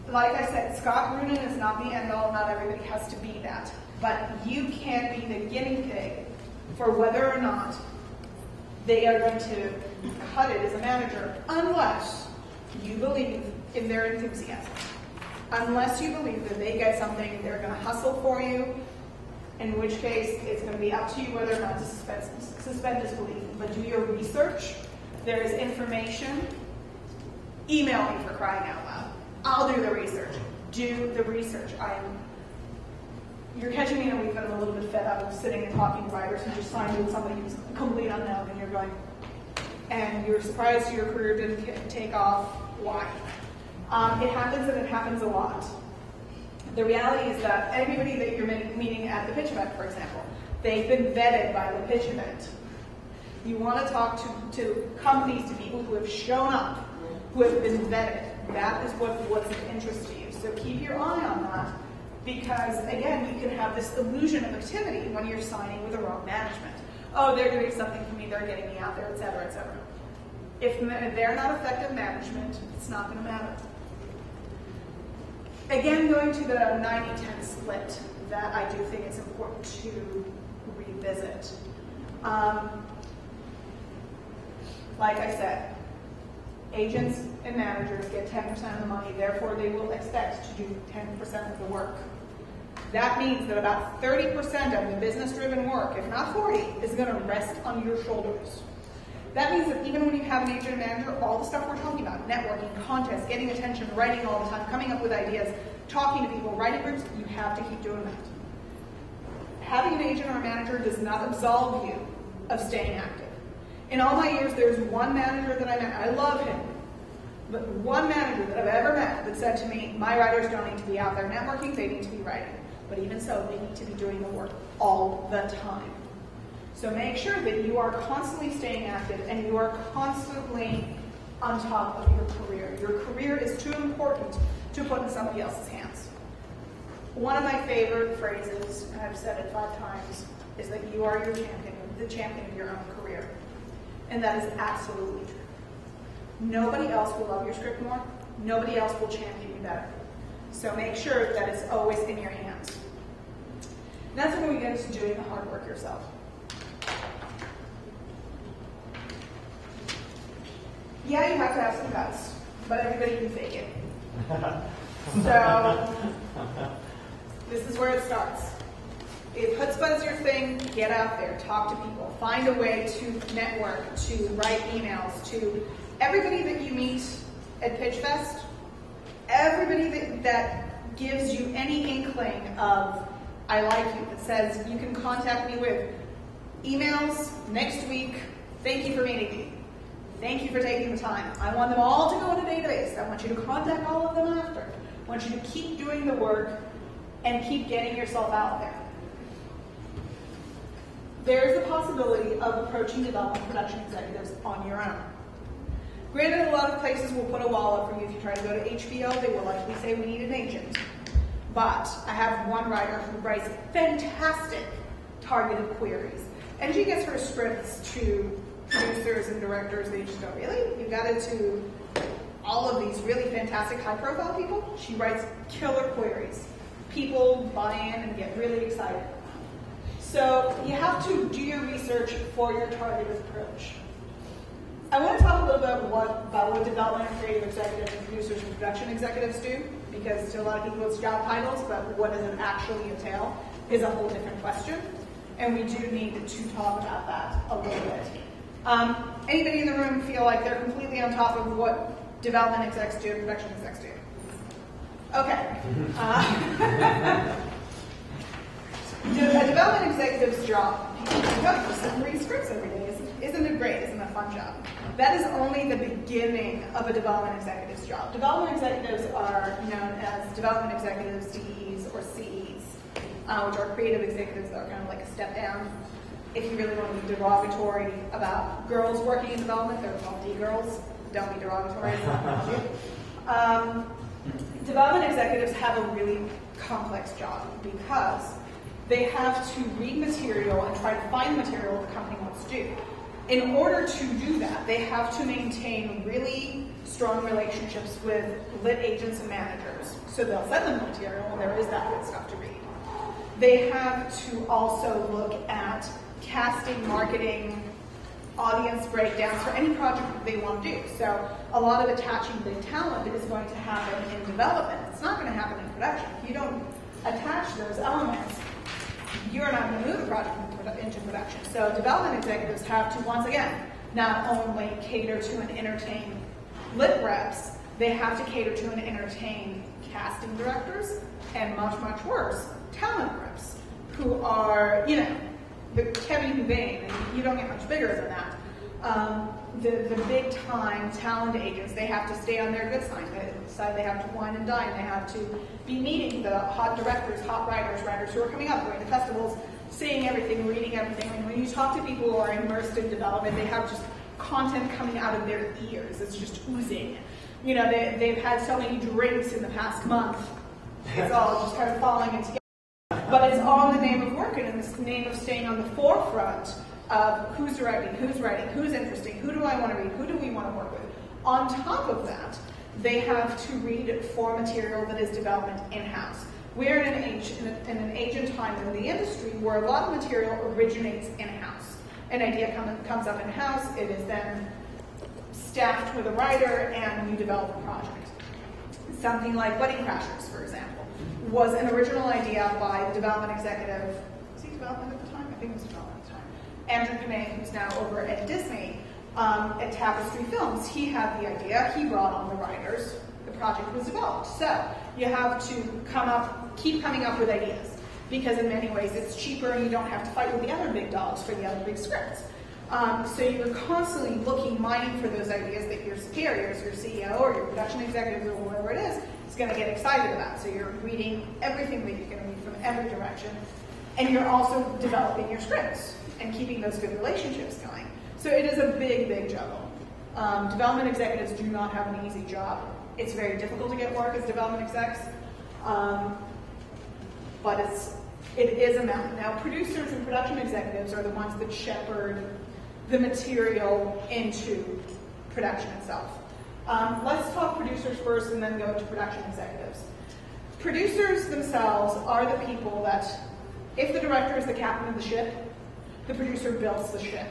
Like I said, Scott Brunin is not the end-all. Not everybody has to be that. But you can be the guinea pig for whether or not they are going to cut it as a manager, unless you believe in their enthusiasm. Unless you believe that they get something, they're going to hustle for you, in which case it's going to be up to you whether or not to suspend disbelief. But do your research. There is information. Email me, for crying out loud. I'll do the research. Do the research. You're catching me in a week that I'm a little bit fed up of sitting and talking to writers who just signed with somebody who's a complete unknown, and you're going, and you're surprised your career didn't take off. Why? It happens, and it happens a lot. The reality is that everybody that you're meeting at the pitch event, for example, they've been vetted by the pitch event. You want to talk to companies, to people who have shown up, who have been vetted. That is what's of interest to you. So keep your eye on that, because again, you can have this illusion of activity when you're signing with the wrong management. Oh, they're doing something for me, they're getting me out there, et cetera, et cetera. If they're not effective management, it's not going to matter. Again, going to the 90-10 split, that I do think it's important to revisit. Like I said, agents and managers get 10% of the money, therefore they will expect to do 10% of the work. That means that about 30% of the business-driven work, if not 40, is going to rest on your shoulders. That means that even when you have an agent and manager, all the stuff we're talking about, networking, contests, getting attention, writing all the time, coming up with ideas, talking to people, writing groups, you have to keep doing that. Having an agent or a manager does not absolve you of staying active. In all my years, there's one manager that I met, I love him, but one manager that I've ever met that said to me, my writers don't need to be out there networking, they need to be writing. But even so, they need to be doing the work all the time. So make sure that you are constantly staying active and you are constantly on top of your career. Your career is too important to put in somebody else's hands. One of my favorite phrases, and I've said it 5 times, is that you are your champion, the champion of your own career. And that is absolutely true. Nobody else will love your script more. Nobody else will champion you better. So make sure that it's always in your hands. And that's when we get into doing the hard work yourself. Yeah, you have to have some guts, but everybody can fake it. So this is where it starts. If chutzpah is your thing, get out there, talk to people, find a way to network, to write emails, to everybody that you meet at Pitchfest, everybody that gives you any inkling of, I like you, that says you can contact me with emails next week, thank you for meeting me, thank you for taking the time. I want them all to go in a database. I want you to contact all of them after. I want you to keep doing the work and keep getting yourself out there. There's the possibility of approaching development production executives on your own. Granted, a lot of places will put a wall up for you. If you try to go to HBO, they will likely say we need an agent. But I have one writer who writes fantastic targeted queries. And she gets her scripts to producers and directors. They just go, really? You got it to all of these really fantastic high-profile people? She writes killer queries. People buy in and get really excited. So you have to do your research for your targeted approach. I want to talk a little bit about what development and creative executives and producers and production executives do, because to a lot of people it's job titles, but what does it actually entail is a whole different question. And we do need to talk about that a little bit. Anybody in the room feel like they're completely on top of what development execs do and production execs do? Okay. A development executive's job, you send 3 scripts every day, isn't it? isn't it great? Isn't it a fun job? That is only the beginning of a development executive's job. Development executives are known as development executives, DEs, or CEs, which are creative executives that are kind of like a step down. If you really want to be derogatory about girls working in development, they're called D-girls. Don't be derogatory. Development executives have a really complex job because they have to read material and try to find material the company wants to do. In order to do that, they have to maintain really strong relationships with lit agents and managers. So they'll send them the material, and there is that good stuff to read. They have to also look at casting, marketing, audience breakdowns for any project that they want to do. So a lot of attaching big talent is going to happen in development. It's not going to happen in production. If you don't attach those elements, you're not going to move the project into production. So development executives have to, once again, not only cater to and entertain lit reps, they have to cater to and entertain casting directors, and much, much worse, talent reps, who are, you know, the Kevin Huvane, and you don't get much bigger than that. The big time talent agents, they have to stay on their good side. They have to wine and dine. They have to be meeting the hot directors, hot writers who are coming up, going to festivals, seeing everything, reading everything. And when you talk to people who are immersed in development, they have just content coming out of their ears. It's just oozing. You know, they've had so many drinks in the past month. It's all just kind of falling into. But it's all in the name of work and in the name of staying on the forefront of who's directing, who's writing, who's interesting, who do I want to read, who do we want to work with. On top of that, they have to read for material that is development in-house. We're in an age and time in the industry where a lot of material originates in-house. An idea comes up in-house, it is then staffed with a writer, and you develop a project. Something like Wedding Crashers, for example, was an original idea by the development executive. Was he development at the time? I think it was development at the time. Andrew Dumais, who's now over at Disney, at Tapestry Films. He had the idea, he brought on the writers, the project was developed. So you have to keep coming up with ideas, because in many ways it's cheaper and you don't have to fight with the other big dogs for the other big scripts. So you're constantly mining for those ideas that your superiors, your CEO or your production executive or whoever it is going to get excited about. So you're reading everything that you can read from every direction, and you're also developing your scripts and keeping those good relationships going. So it is a big, big juggle. Development executives do not have an easy job. It's very difficult to get work as development execs, but it is a mountain. Now, producers and production executives are the ones that shepherd the material into production itself. Let's talk producers first and then go to production executives. Producers themselves are the people that, if the director is the captain of the ship, the producer builds the ship.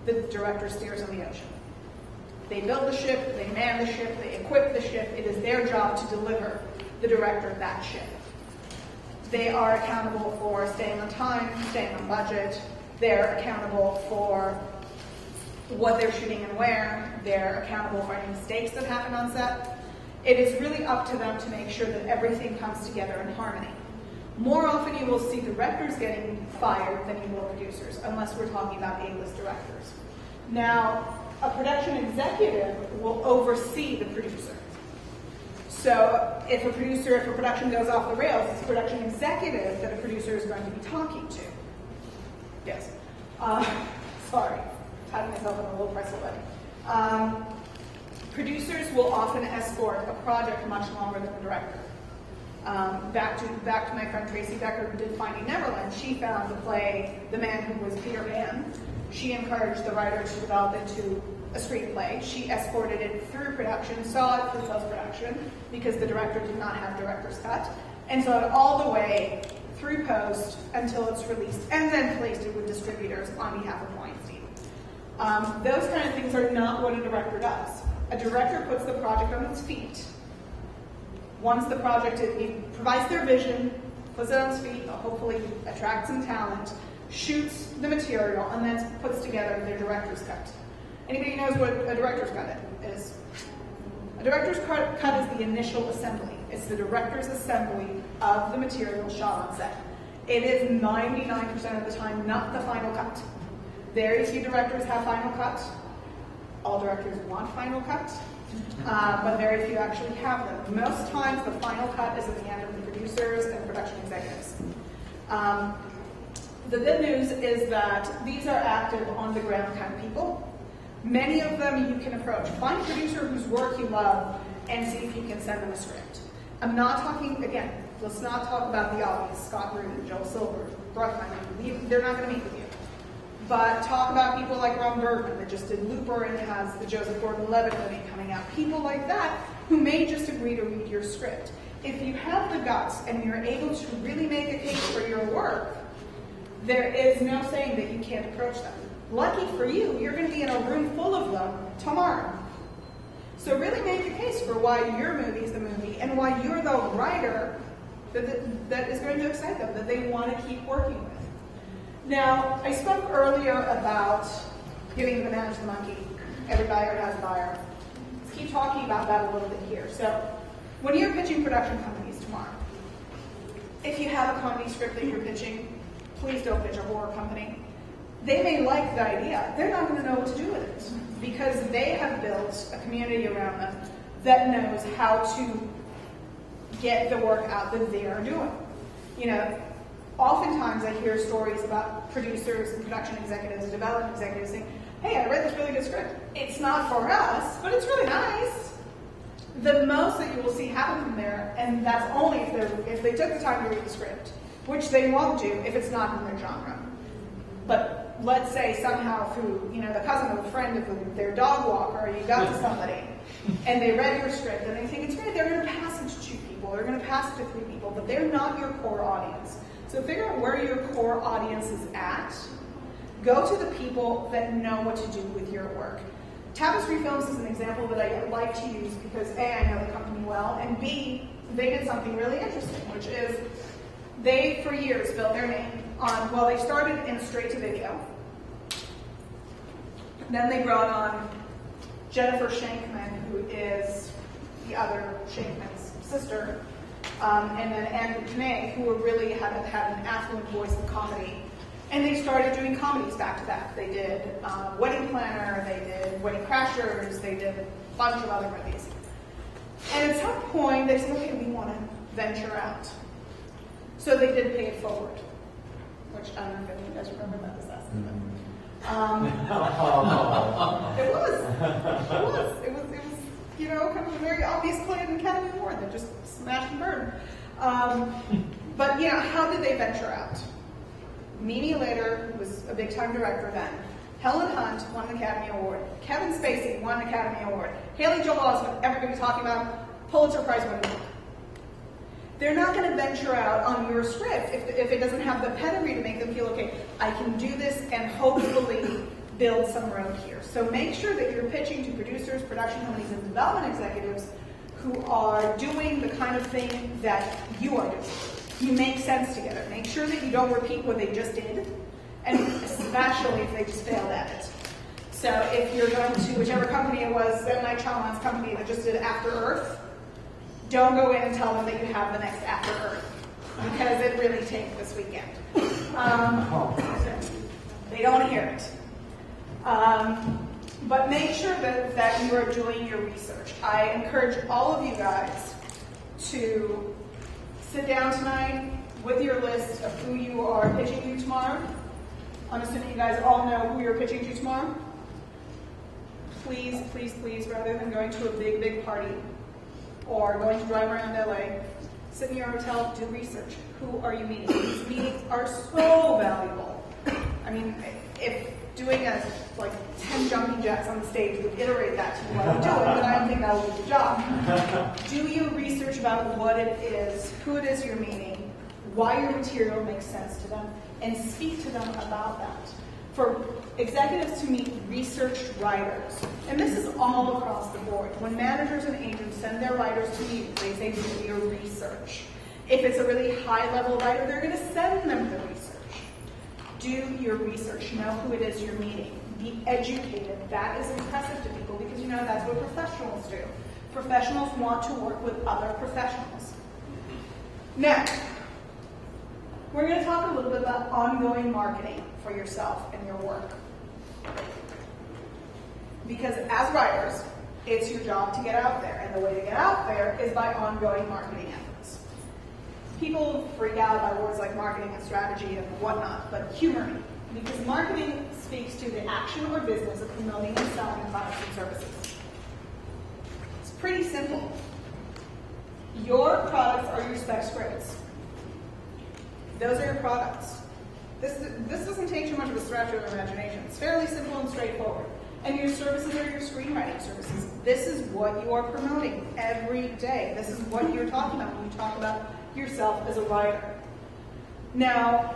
The director steers on the ocean. They build the ship, they man the ship, they equip the ship. It is their job to deliver the director that ship. They are accountable for staying on time, staying on budget. They're accountable for what they're shooting and where. They're accountable for any mistakes that happen on set. It is really up to them to make sure that everything comes together in harmony. More often you will see directors getting fired than you will producers, unless we're talking about A-list directors. Now, a production executive will oversee the producer. So if a production goes off the rails, it's a production executive that a producer is going to be talking to. Yes. Sorry, patting myself on a little press already. Producers will often escort a project much longer than the director. Back to my friend Tracy Becker, who did Finding Neverland. She found the play The Man Who Was Peter Pan. She encouraged the writer to develop it to a screenplay. She escorted it through production, saw it through post-production, because the director did not have director's cut, and saw it all the way through post until it's released, and then placed it with distributors on behalf of Weinstein. Those kind of things are not what a director does. A director puts the project on its feet. Once the project provides their vision, puts it on its feet, hopefully attracts some talent, shoots the material, and then puts together their director's cut. Anybody knows what a director's cut is? A director's cut is the initial assembly. It's the director's assembly of the material shot on set. It is 99% of the time not the final cut. Very few directors have final cut. All directors want final cut, but very few actually have them. Most times the final cut is at the end of the producers and production executives. The good news is that these are active, on-the-ground kind of people. Many of them you can approach. Find a producer whose work you love and see if you can send them a script. I'm not talking, again, let's not talk about the obvious, Scott Rudin, Joel Silver, Bruckman. They're not going to meet with you. But talk about people like Ron Bergman that just did Looper and has the Joseph Gordon-Levitt movie coming out. People like that who may just agree to read your script. If you have the guts and you're able to really make a case for your work, there is no saying that you can't approach them. Lucky for you, you're going to be in a room full of them tomorrow. So really make a case for why your movie is the movie and why you're the writer that is going to excite them, that they want to keep working with. Now, I spoke earlier about giving the bananas to the monkey. Every buyer has a buyer. Let's keep talking about that a little bit here. So when you're pitching production companies tomorrow, if you have a comedy script that you're pitching, please don't pitch a horror company. They may like the idea. They're not going to know what to do with it because they have built a community around them that knows how to get the work out that they are doing. You know, oftentimes I hear stories about producers and production executives and development executives saying, hey, I read this really good script. It's not for us, but it's really nice. The most that you will see happen from there, and that's only if they took the time to read the script, which they won't do if it's not in their genre. But let's say somehow through, you know, the cousin of a friend of their dog walker, you got to somebody, and they read your script, and they think it's great. They're going to pass it to 2 people. They're going to pass it to 3 people, but they're not your core audience. So figure out where your core audience is at. Go to the people that know what to do with your work. Tapestry Films is an example that I like to use because A, I know the company well, and B, they did something really interesting, which is they, for years, built their name on, well, they started in straight-to-video. Then they brought on Jennifer Shankman, who is the other Shankman's sister, and then Andrew Kinay, who really had an affluent voice in comedy. And they started doing comedies back to back. They did Wedding Planner, they did Wedding Crashers, they did a bunch of other movies. And at some point, they said, okay, we want to venture out. So they did Pay It Forward, which I don't know if any of you guys remember that disaster. It was, you know, kind of a very obvious play in the Academy Award that just smashed and burned. But, you know, how did they venture out? Mimi Later was a big-time director then. Helen Hunt won the Academy Award. Kevin Spacey won the Academy Award. Haley Joel Osment, everybody's talking about, Pulitzer Prize winning book. They're not going to venture out on your script if it doesn't have the pedigree to make them feel, okay, I can do this and hopefully build some road here. So make sure that you're pitching to producers, production companies, and development executives who are doing the kind of thing that you are doing. You make sense together. Make sure that you don't repeat what they just did, and especially if they just failed at it. So if you're going to whichever company it was, M. Night Shyamalan's company that just did After Earth, don't go in and tell them that you have the next After Earth, because it really tanked this weekend. They don't want to hear it. But make sure that you are doing your research. I encourage all of you guys to sit down tonight with your list of who you are pitching to tomorrow. I'm assuming you guys all know who you're pitching to tomorrow. Please, please, please, rather than going to a big, big party or going to drive around LA, sit in your hotel, do research. Who are you meeting? These meetings are so valuable. I mean, if doing 10 jumping jacks on the stage would iterate that to you while you do it, but I don't think that will do the job. Do your research about what it is, who it is you're meeting, why your material makes sense to them, and speak to them about that. For executives to meet researched writers, and this is all across the board. When managers and agents send their writers to meetings, they say, do your research. If it's a really high-level writer, they're going to send them the research. Do your research. Know who it is you're meeting. Be educated. That is impressive to people because, you know, that's what professionals do. Professionals want to work with other professionals. Now, we're going to talk a little bit about ongoing marketing for yourself and your work. Because as writers, it's your job to get out there, and the way to get out there is by ongoing marketing efforts. People freak out by words like marketing and strategy and whatnot, but humor me, because marketing speaks to the action or business of promoting and selling products and services. It's pretty simple. Your products are your spec scripts. Those are your products. This doesn't take too much of a stretch of imagination. It's fairly simple and straightforward. And your services are your screenwriting services. This is what you are promoting every day. This is what you're talking about when you talk about yourself as a writer. Now,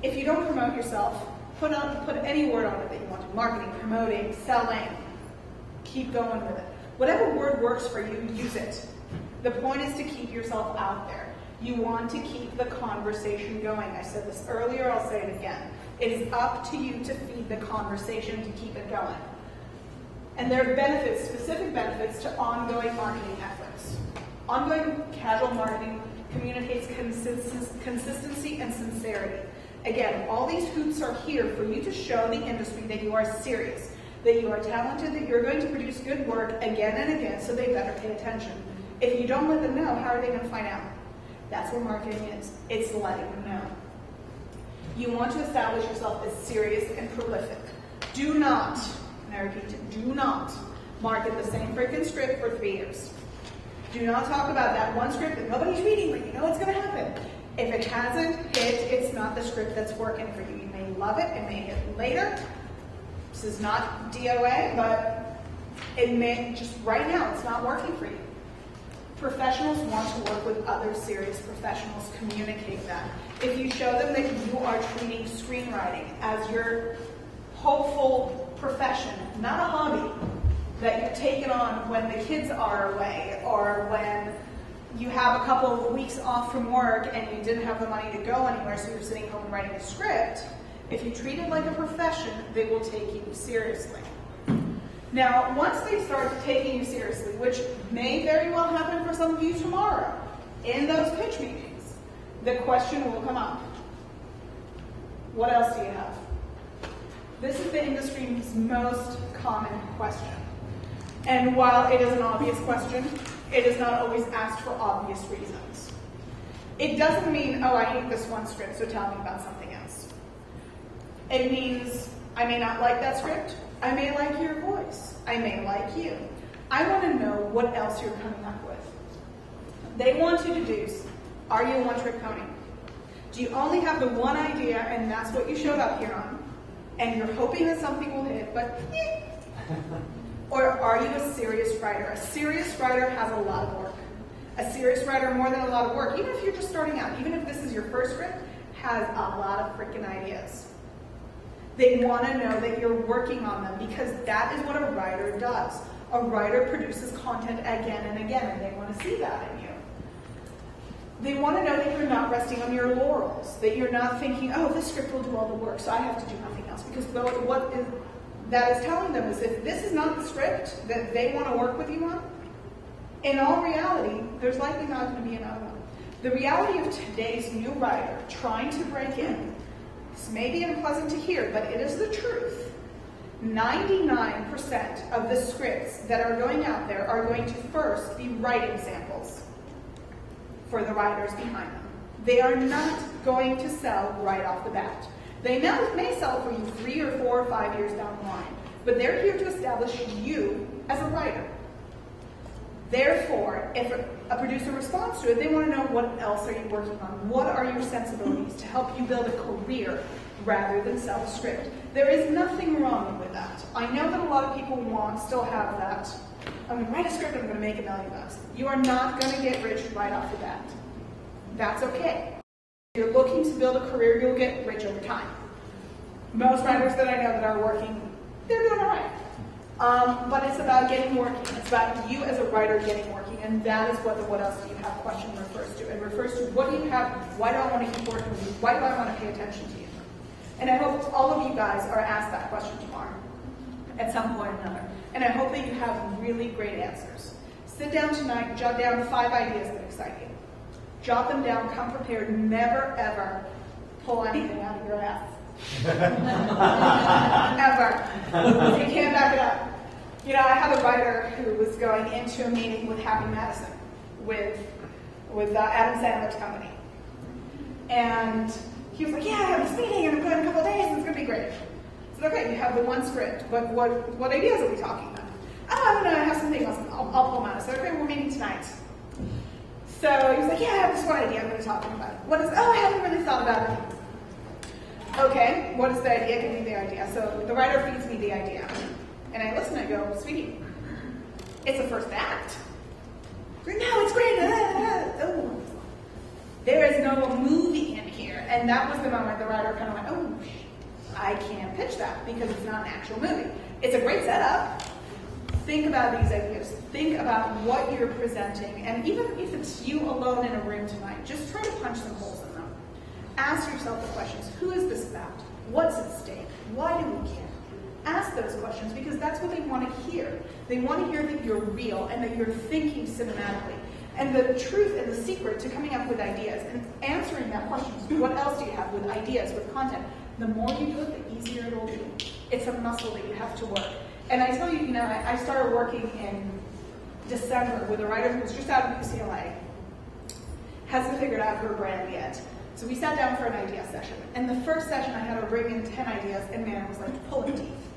if you don't promote yourself, put any word on it that you want to. Marketing, promoting, selling. Keep going with it. Whatever word works for you, use it. The point is to keep yourself out there. You want to keep the conversation going. I said this earlier, I'll say it again. It is up to you to feed the conversation to keep it going. And there are benefits, specific benefits to ongoing marketing efforts. Ongoing casual marketing communicates consistency and sincerity. Again, all these hoops are here for you to show the industry that you are serious, that you are talented, that you're going to produce good work again and again, so they better pay attention. If you don't let them know, how are they going to find out? That's where marketing is. It's letting them know. You want to establish yourself as serious and prolific. Do not, and I repeat, do not market the same freaking script for 3 years. Do not talk about that one script that nobody's reading, but you know what's going to happen. If it hasn't hit, it's not the script that's working for you. You may love it, it may hit later. This is not DOA, but it may, just right now, it's not working for you. Professionals want to work with other serious professionals. Communicate that. If you show them that you are treating screenwriting as your hopeful profession, not a hobby, that you're taking on when the kids are away or when you have a couple of weeks off from work and you didn't have the money to go anywhere, so you're sitting home and writing a script, if you treat it like a profession, they will take you seriously. Now, once they start taking you seriously, which may very well happen for some of you tomorrow, in those pitch meetings, the question will come up. What else do you have? This is the industry's most common question. And while it is an obvious question, it is not always asked for obvious reasons. It doesn't mean, oh, I hate this one script, so tell me about something else. It means, I may not like that script. I may like your voice. I may like you. I want to know what else you're coming up with. They want to deduce, are you a one-trick pony? Do you only have the one idea and that's what you showed up here on? And you're hoping that something will hit, but or are you a serious writer? A serious writer has a lot of work. A serious writer, more than a lot of work, even if you're just starting out, even if this is your first script, has a lot of freaking ideas. They want to know that you're working on them because that is what a writer does. A writer produces content again and again, and they want to see that in you. They want to know that you're not resting on your laurels, that you're not thinking, oh, this script will do all the work, so I have to do nothing else. Because what that is telling them is if this is not the script that they want to work with you on, in all reality, there's likely not going to be another one. The reality of today's new writer trying to break in, this may be unpleasant to hear, but it is the truth. 99% of the scripts that are going out there are going to first be writing samples for the writers behind them. They are not going to sell right off the bat. They may sell for you 3 or 4 or 5 years down the line, but they're here to establish you as a writer. Therefore, if a producer responds to it, they want to know what else are you working on? What are your sensibilities to help you build a career rather than sell a script? There is nothing wrong with that. I know that a lot of people still have that. I'm going to write a script, I'm going to make $1 million. You are not going to get rich right off the bat. That's okay. If you're looking to build a career, you'll get rich over time. Most writers that I know that are working, they're doing all right. But it's about getting working. It's about you as a writer getting working, and that is what the what else do you have question refers to. It refers to what do you have, why do I want to keep working with you, why do I want to pay attention to you? And I hope all of you guys are asked that question tomorrow at some point or another. And I hope that you have really great answers. Sit down tonight, jot down 5 ideas that excite you. Jot them down, come prepared, never ever pull anything out of your ass. Ever. You can't back it up. You know, I had a writer who was going into a meeting with Happy Madison, with Adam Sandler's company. And he was like, yeah, I have this meeting and I'm going in a couple of days and it's going to be great. I said, okay, you have the one script, but what ideas are we talking about? Oh, I don't know, I have something else. I'll pull them out. I said, okay, we're meeting tonight. So he was like, yeah, I have this one idea I'm going to talk about. What is, oh, I haven't really thought about it. Okay, what is the idea? Give me the idea. So the writer feeds me the idea. And I listen and I go, sweetie, it's a first act. No, it's great. Oh. There is no movie in here. And that was the moment the writer kind of went, oh, I can't pitch that because it's not an actual movie. It's a great setup. Think about these ideas. Think about what you're presenting. And even if it's you alone in a room tonight, just try to punch some holes in them. Ask yourself the questions. Who is this about? What's at stake? Why do we care? Ask those questions because that's what they want to hear. They want to hear that you're real and that you're thinking cinematically. And the truth and the secret to coming up with ideas and answering that question is, what else do you have with ideas, with content? The more you do it, the easier it will be. It's a muscle that you have to work. And I tell you, you know, I started working in December with a writer who was just out of UCLA, hasn't figured out her brand yet. So we sat down for an idea session. And the first session, I had her bring in 10 ideas, and man, it was like pulling teeth.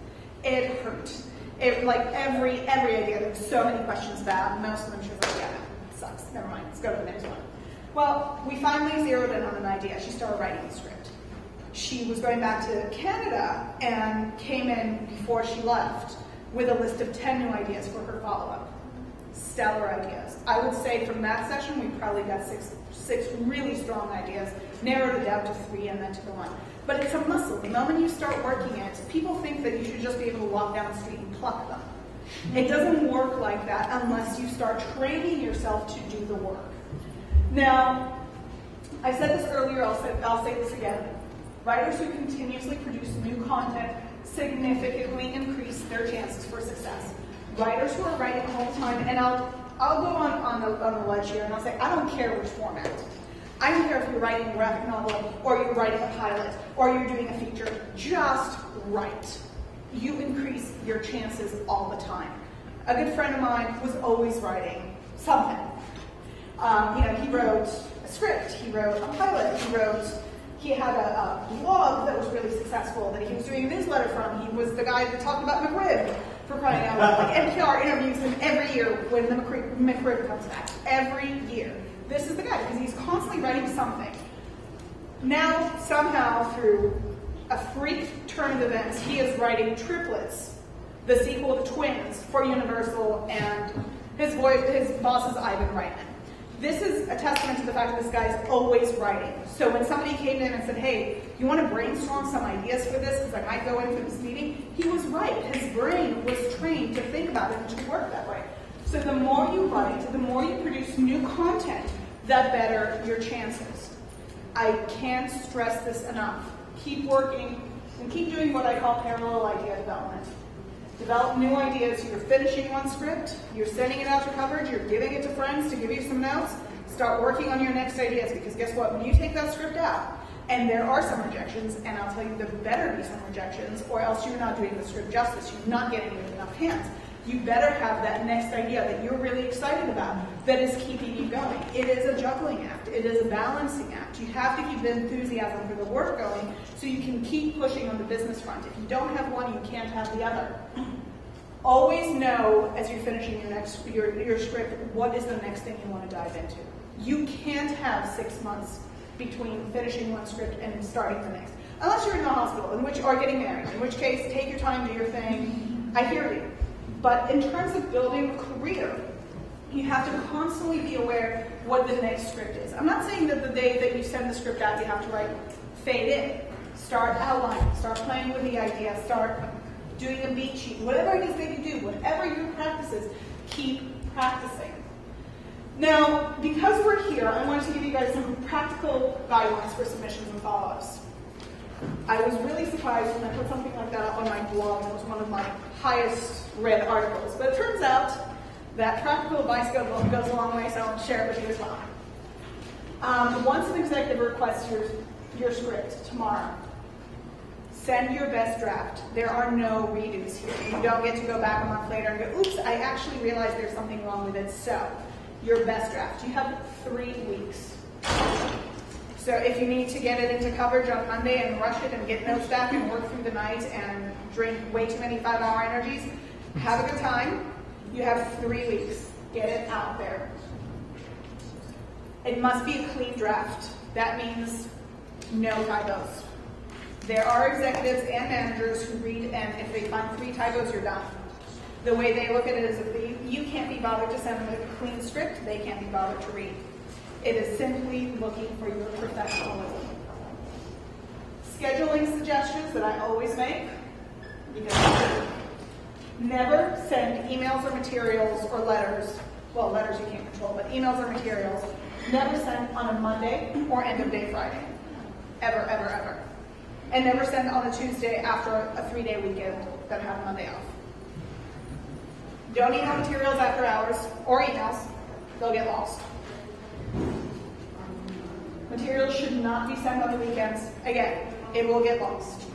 It hurt. It, like every idea, there were so many questions about. Most of them, she was like, yeah, no, it sucks. Never mind, let's go to the next one. Well, we finally zeroed in on an idea. She started writing the script. She was going back to Canada and came in before she left with a list of 10 new ideas for her follow-up. Stellar ideas. I would say from that session, we probably got six really strong ideas, narrowed it down to 3 and then to the 1. But it's a muscle. The moment you start working it, people think that you should just be able to walk down the street and pluck them. It doesn't work like that unless you start training yourself to do the work. Now, I said this earlier, I'll say this again. Writers who continuously produce new content significantly increase their chances for success. Writers who are writing all the time, and I'll go on the ledge here and I'll say, I don't care which format. I don't care if you're writing a graphic novel, or you're writing a pilot, or you're doing a feature. Just write. You increase your chances all the time. A good friend of mine was always writing something. He wrote a script, he wrote a pilot, he had a blog that was really successful that he was doing a newsletter from. He was the guy that talked about McRib, for crying out loud. Like NPR interviews him every year when the McRib comes back. Every year. This is the guy, because he's constantly writing something. Now, somehow, through a freak turn of events, he is writing Triplets, the sequel to Twins, for Universal, and his boss is Ivan Reitman. This is a testament to the fact that this guy's always writing. So when somebody came in and said, hey, you want to brainstorm some ideas for this, because I might go in for this meeting, he was right. His brain was trained to think about it and to work that way. So the more you write, the more you produce new content, the better your chances. I can't stress this enough. Keep working and keep doing what I call parallel idea development. Develop new ideas. You're finishing one script, you're sending it out to coverage, you're giving it to friends to give you some notes. Start working on your next ideas, because guess what? When you take that script out, and there are some rejections, and I'll tell you there better be some rejections, or else you're not doing the script justice, you're not getting it in enough hands. You better have that next idea that you're really excited about that is keeping you going. It is a juggling act. It is a balancing act. You have to keep the enthusiasm for the work going so you can keep pushing on the business front. If you don't have one, you can't have the other. Always know, as you're finishing your script, what is the next thing you want to dive into. You can't have 6 months between finishing one script and starting the next. Unless you're in the hospital, or getting married, in which case, take your time, do your thing. I hear you. But in terms of building a career, you have to constantly be aware what the next script is. I'm not saying that the day that you send the script out, you have to write fade in. Start outlining, start playing with the idea, start doing a beat sheet, whatever it is that you do, whatever your practice is, keep practicing. Now, because we're here, I wanted to give you guys some practical guidelines for submissions and follow-ups. I was really surprised when I put something like that up on my blog. It was one of my highest read articles. But it turns out that practical advice goes a long way, so I'll share it with you as well. Once an executive requests your script tomorrow, Send your best draft. There are no redos here. You don't get to go back a month later and go, oops, I actually realized there's something wrong with it. So, your best draft. You have 3 weeks. So if you need to get it into coverage on Monday and rush it and get notes back and work through the night and drink way too many 5-hour energies, have a good time. You have 3 weeks. Get it out there. It must be a clean draft. That means no typos. There are executives and managers who read, and if they find 3 typos, you're done. The way they look at it is if you can't be bothered to send them a clean script, they can't be bothered to read. It is simply looking for your professionalism. Scheduling suggestions that I always make, because never send emails or materials or letters, well, letters you can't control, but emails or materials, never send on a Monday or end of day Friday. Ever, ever, ever. And never send on a Tuesday after a 3-day weekend that had a Monday off. Don't email materials after hours or emails. They'll get lost. Materials should not be sent on the weekends. Again, it will get lost.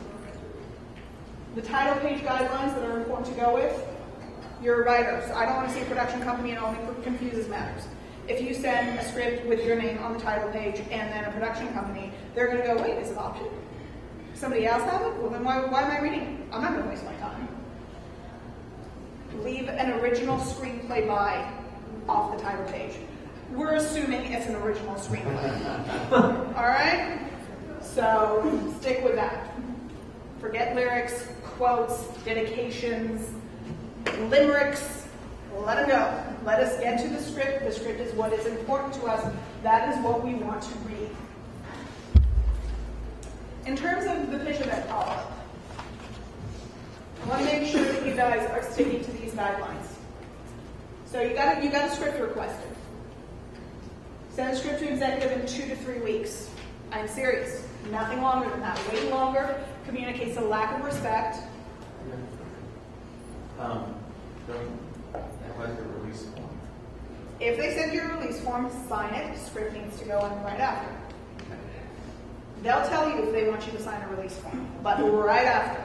The title page guidelines that are important to go with, you're a writer, so I don't want to see a production company and only confuses matters. If you send a script with your name on the title page and then a production company, they're going to go, wait, is it option? Somebody else have it? Well, then why am I reading it? I'm not going to waste my time. Leave an original screenplay by off the title page. We're assuming it's an original screenplay. All right? So stick with that. Forget lyrics, quotes, dedications, limericks. Let them go. Let us get to the script. The script is what is important to us. That is what we want to read. In terms of the pitch event follow-up, I want to make sure that you guys are sticking to these guidelines. So you got a script requested. Send a script to executive in 2 to 3 weeks. I'm serious. Nothing longer than that. Waiting longer communicates a lack of respect. Release form. If they send you a release form, sign it. Script needs to go in right after. They'll tell you if they want you to sign a release form, but right after.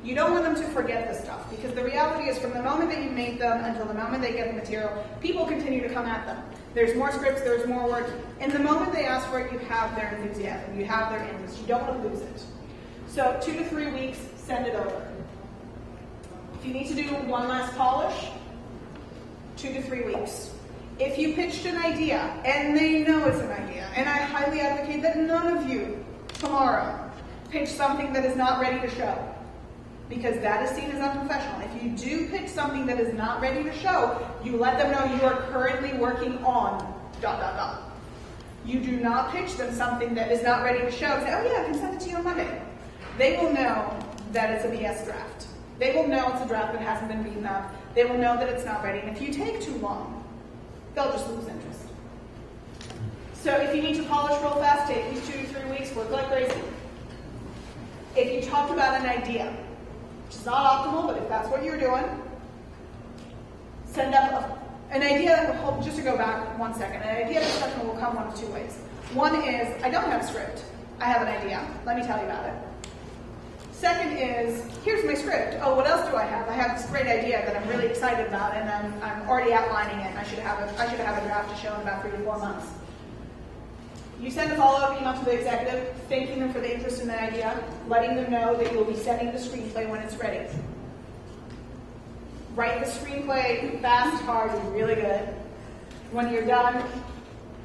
You don't want them to forget this stuff, because the reality is from the moment that you make them until the moment they get the material, people continue to come at them. There's more scripts, there's more work. And the moment they ask for it, you have their enthusiasm, you have their interest. You don't want to lose it. So 2 to 3 weeks, send it over. If you need to do one last polish, 2 to 3 weeks. If you pitched an idea, and they know it's an idea, and I highly advocate that none of you tomorrow pitch something that is not ready to show, because that is seen as unprofessional. If you do pitch something that is not ready to show, you let them know you are currently working on ... You do not pitch them something that is not ready to show. Say, oh yeah, I can send it to you on Monday. They will know that it's a BS draft. They will know it's a draft that hasn't been beaten up. They will know that it's not ready. And if you take too long, they'll just lose interest. So if you need to polish real fast, take these 2 to 3 weeks, work like crazy. If you talked about an idea, which is not optimal, but if that's what you're doing, send up an idea that will help. Just to go back 1 second, an idea discussion will come one of 2 ways. One is, I don't have a script. I have an idea. Let me tell you about it. Second is, here's my script. Oh, what else do I have? I have this great idea that I'm really excited about, and I'm already outlining it. I should have a draft to show in about 3 to 4 months. You send a follow-up email to the executive, thanking them for the interest in the idea, letting them know that you'll be sending the screenplay when it's ready. Write the screenplay fast, hard, and really good. When you're done,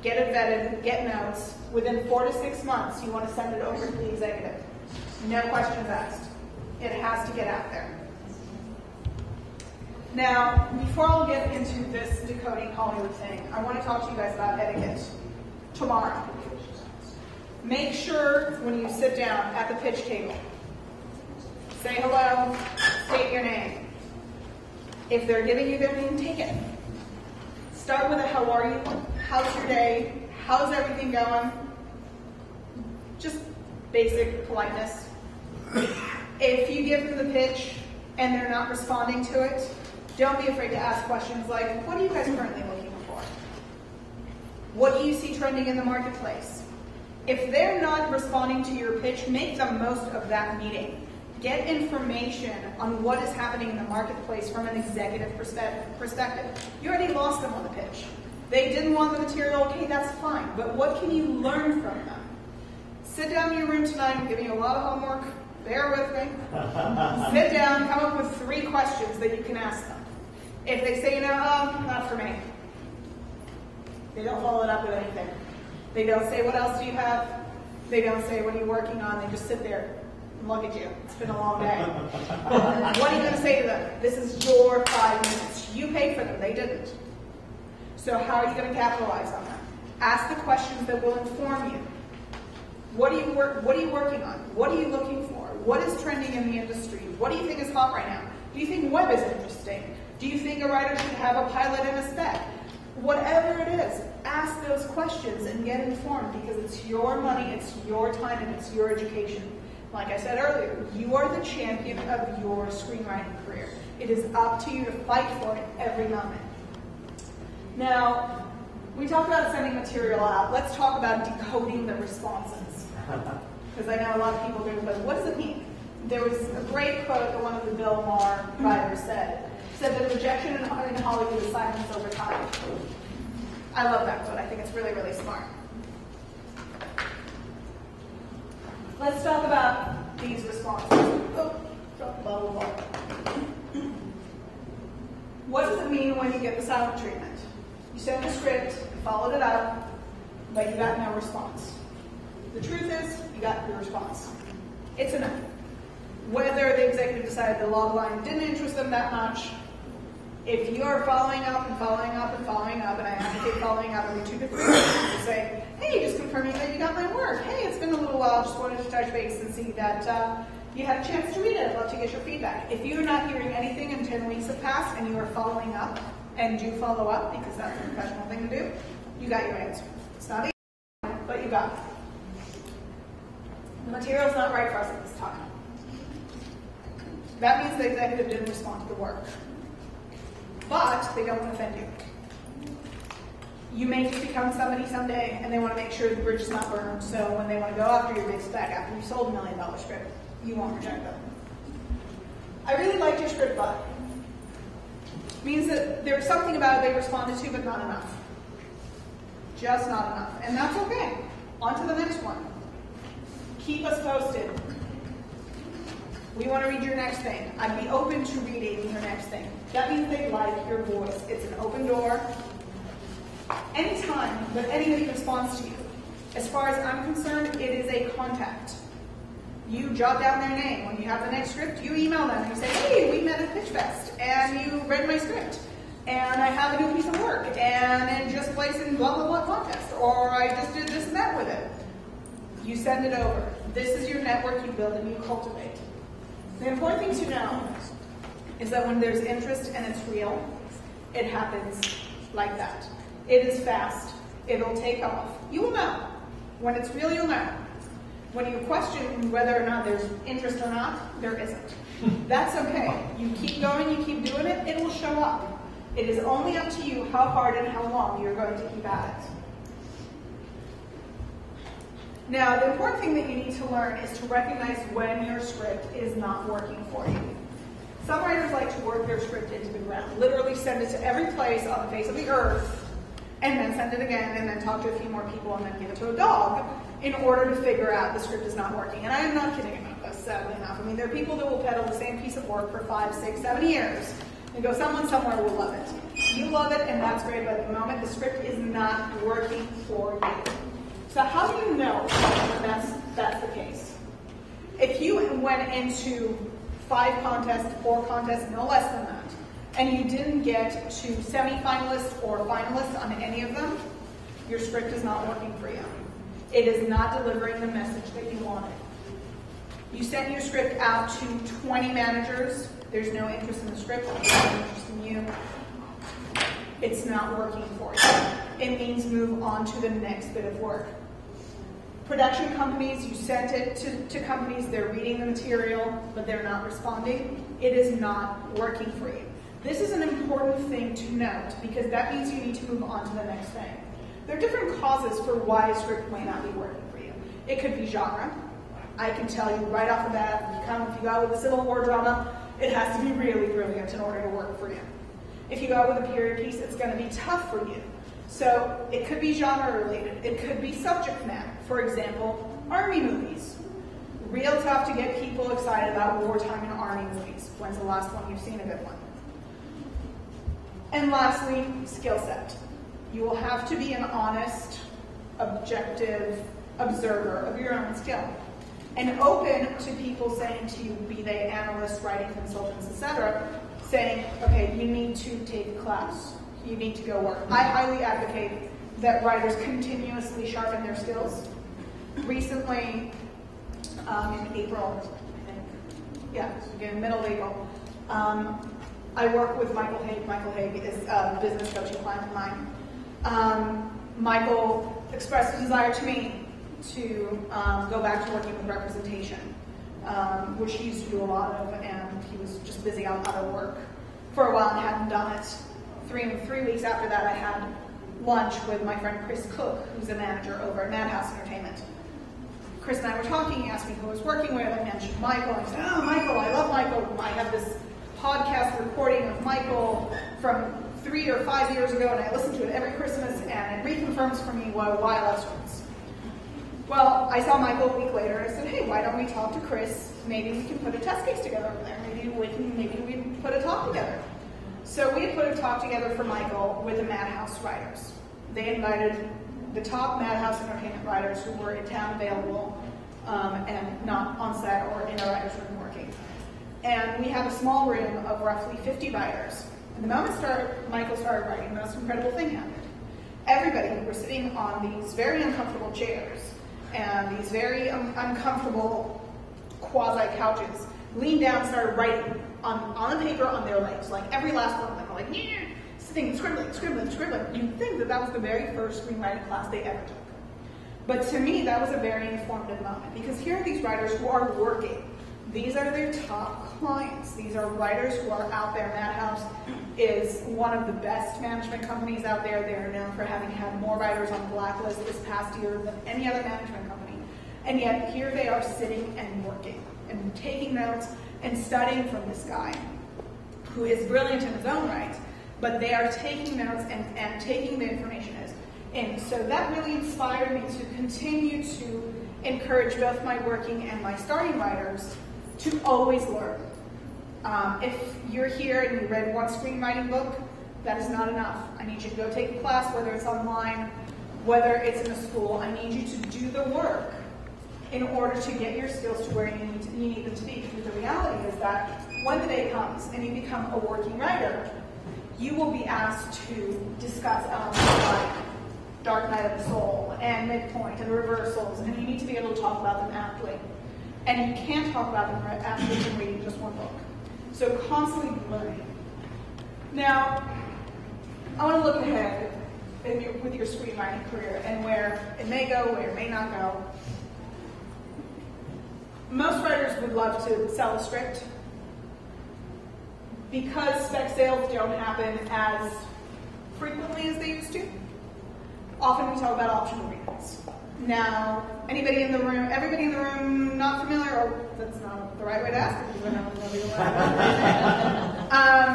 get it vetted, get notes. Within 4 to 6 months, you want to send it over to the executive. No questions asked. It has to get out there. Now, before I'll get into this decoding Hollywood thing, I want to talk to you guys about etiquette tomorrow. Make sure when you sit down at the pitch table, say hello, state your name. If they're giving you their name, take it. Start with a how are you, how's your day, how's everything going? Just basic politeness. If you give them the pitch and they're not responding to it, don't be afraid to ask questions like, what are you guys currently looking for? What do you see trending in the marketplace? If they're not responding to your pitch, make the most of that meeting. Get information on what is happening in the marketplace from an executive perspective. You already lost them on the pitch. They didn't want the material, okay, that's fine, but what can you learn from them? Sit down in your room tonight, I'm giving you a lot of homework, bear with me. Sit down, come up with 3 questions that you can ask them. If they say, no, not for me, they don't follow it up with anything. They don't say, what else do you have? They don't say, what are you working on? They just sit there and look at you. It's been a long day. What are you going to say to them? This is your 5 minutes. You paid for them. They didn't. So how are you going to capitalize on that? Ask the questions that will inform you. What are you working on? What are you looking for? What is trending in the industry? What do you think is hot right now? Do you think web is interesting? Do you think a writer should have a pilot and a spec? Whatever it is, ask those questions and get informed, because it's your money, it's your time, and it's your education. Like I said earlier, you are the champion of your screenwriting career. It is up to you to fight for it every moment. Now, we talked about sending material out. Let's talk about decoding the responses. Because I know a lot of people do, but what does it mean? There was a great quote that one of the Bill Maher writers said that rejection in Hollywood is silence over time. I love that quote. I think it's really, really smart. Let's talk about these responses. Oh, drop the bottle of water. What does it mean when you get the silent treatment? You sent the script, you followed it up, but you got no response. The truth is, you got your response. It's enough. Whether the executive decided the log line didn't interest them that much, if you are following up and following up and following up, and I advocate following up every 2 to 3 weeks to say, hey, just confirming that you got my work. Hey, it's been a little while, just wanted to touch base and see that you had a chance to read it. I'd love to get your feedback. If you're not hearing anything and 10 weeks have passed and you are following up, and do follow up, because that's a professional thing to do, you got your answer. It's not easy, but you got it. The material's not right for us at this time. That means the executive didn't respond to the work. But they don't want to offend you. You may just become somebody someday, and they want to make sure the bridge is not burned, so when they want to go after your big spec after you sold $1 million script, you won't reject them. I really liked your script, but means that there's something about it they responded to, but not enough. Just not enough. And that's okay. On to the next one. Keep us posted. We want to read your next thing. I'd be open to reading your next thing. That means they like your voice. It's an open door. Anytime that anybody responds to you, as far as I'm concerned, it is a contact. You jot down their name. When you have the next script, you email them and you say, hey, we met at Pitchfest, and you read my script, and I have a new piece of work, and it just placed in blah, blah, blah contest, or I just did this and that with it. You send it over. This is your network you build and you cultivate. The important thing to know is that when there's interest and it's real, it happens like that. It is fast. It'll take off. You will know. When it's real, you'll know. When you question whether or not there's interest or not, there isn't. That's okay. You keep going, you keep doing it, it will show up. It is only up to you how hard and how long you're going to keep at it. Now, the important thing that you need to learn is to recognize when your script is not working for you. Some writers like to work their script into the ground, literally send it to every place on the face of the earth, and then send it again, and then talk to a few more people, and then give it to a dog, in order to figure out the script is not working. And I am not kidding about this, sadly enough. I mean, there are people that will peddle the same piece of work for 5, 6, 7 years, and go, someone somewhere will love it. You love it, and that's great, but at the moment, the script is not working for you. So how do you know that's the case? If you went into 5 contests, 4 contests, no less than that, and you didn't get to semi-finalists or finalists on any of them, your script is not working for you. It is not delivering the message that you wanted. You sent your script out to 20 managers. There's no interest in the script. There's no interest in you. It's not working for you. It means move on to the next bit of work. Production companies, you sent it to companies, they're reading the material, but they're not responding. It is not working for you. This is an important thing to note, because that means you need to move on to the next thing. There are different causes for why a script may not be working for you. It could be genre. I can tell you right off the bat, if you go with a Civil War drama, it has to be really brilliant in order to work for you. If you go with a period piece, it's going to be tough for you. So it could be genre related. It could be subject matter. For example, Army movies. Real tough to get people excited about wartime and Army movies. When's the last one you've seen a good one? And lastly, skill set. You will have to be an honest, objective observer of your own skill. And open to people saying to you, be they analysts, writing consultants, etc., saying, okay, you need to take a class. You need to go work. I highly advocate that writers continuously sharpen their skills. Recently, in April, I think, yeah, again, middle of April, I work with Michael Haig. Michael Haig is a business coaching client of mine. Michael expressed a desire to me to go back to working with representation, which he used to do a lot of, and he was just busy out of work for a while and hadn't done it. Three weeks after that, I had lunch with my friend Chris Cook, who's a manager over at Madhouse Entertainment. Chris and I were talking. He asked me who I was working with. I mentioned Michael. I said, oh, Michael, I love Michael. I have this podcast recording of Michael from 3 or 5 years ago, and I listen to it every Christmas, and it reconfirms for me why I love students. Well, I saw Michael a week later, and I said, hey, why don't we talk to Chris? Maybe we can put a test case together over there. Maybe we can put a talk together. So we put a talk together for Michael with the Madhouse writers. They invited the top Madhouse Entertainment writers who were in town available and not on set or in a writer's room working. And we had a small room of roughly 50 writers. And the moment Michael started writing, the most incredible thing happened. Everybody who were sitting on these very uncomfortable chairs and these very uncomfortable quasi-couches leaned down and started writing on the paper on their legs. Like every last one of them were like, yeah, sitting, scribbling. You'd think that was the very first screenwriting class they ever took. But to me, that was a very informative moment, because here are these writers who are working. These are their top clients. These are writers who are out there. Madhouse is one of the best management companies out there. They are known for having had more writers on blacklist this past year than any other management company. And yet here they are sitting and working and taking notes and studying from this guy who is brilliant in his own right, but they are taking notes and taking the information in. So that really inspired me to continue to encourage both my working and my starting writers to always learn. If you're here and you read one screenwriting book, that is not enough. I need you to go take a class, whether it's online, whether it's in a school. I need you to do the work in order to get your skills to where you need them to be. Because the reality is that when the day comes and you become a working writer, you will be asked to discuss elements like Dark Night of the Soul and Midpoint and reversals, and you need to be able to talk about them aptly. And you can't talk about them aptly from reading just one book. So constantly be learning. Now, I want to look ahead with your screenwriting career and where it may go, where it may not go. Most writers would love to sell a script. Because spec sales don't happen as frequently as they used to, often we talk about option agreements. Now, everybody in the room not familiar, or that's not the right way to ask it, because I know nobody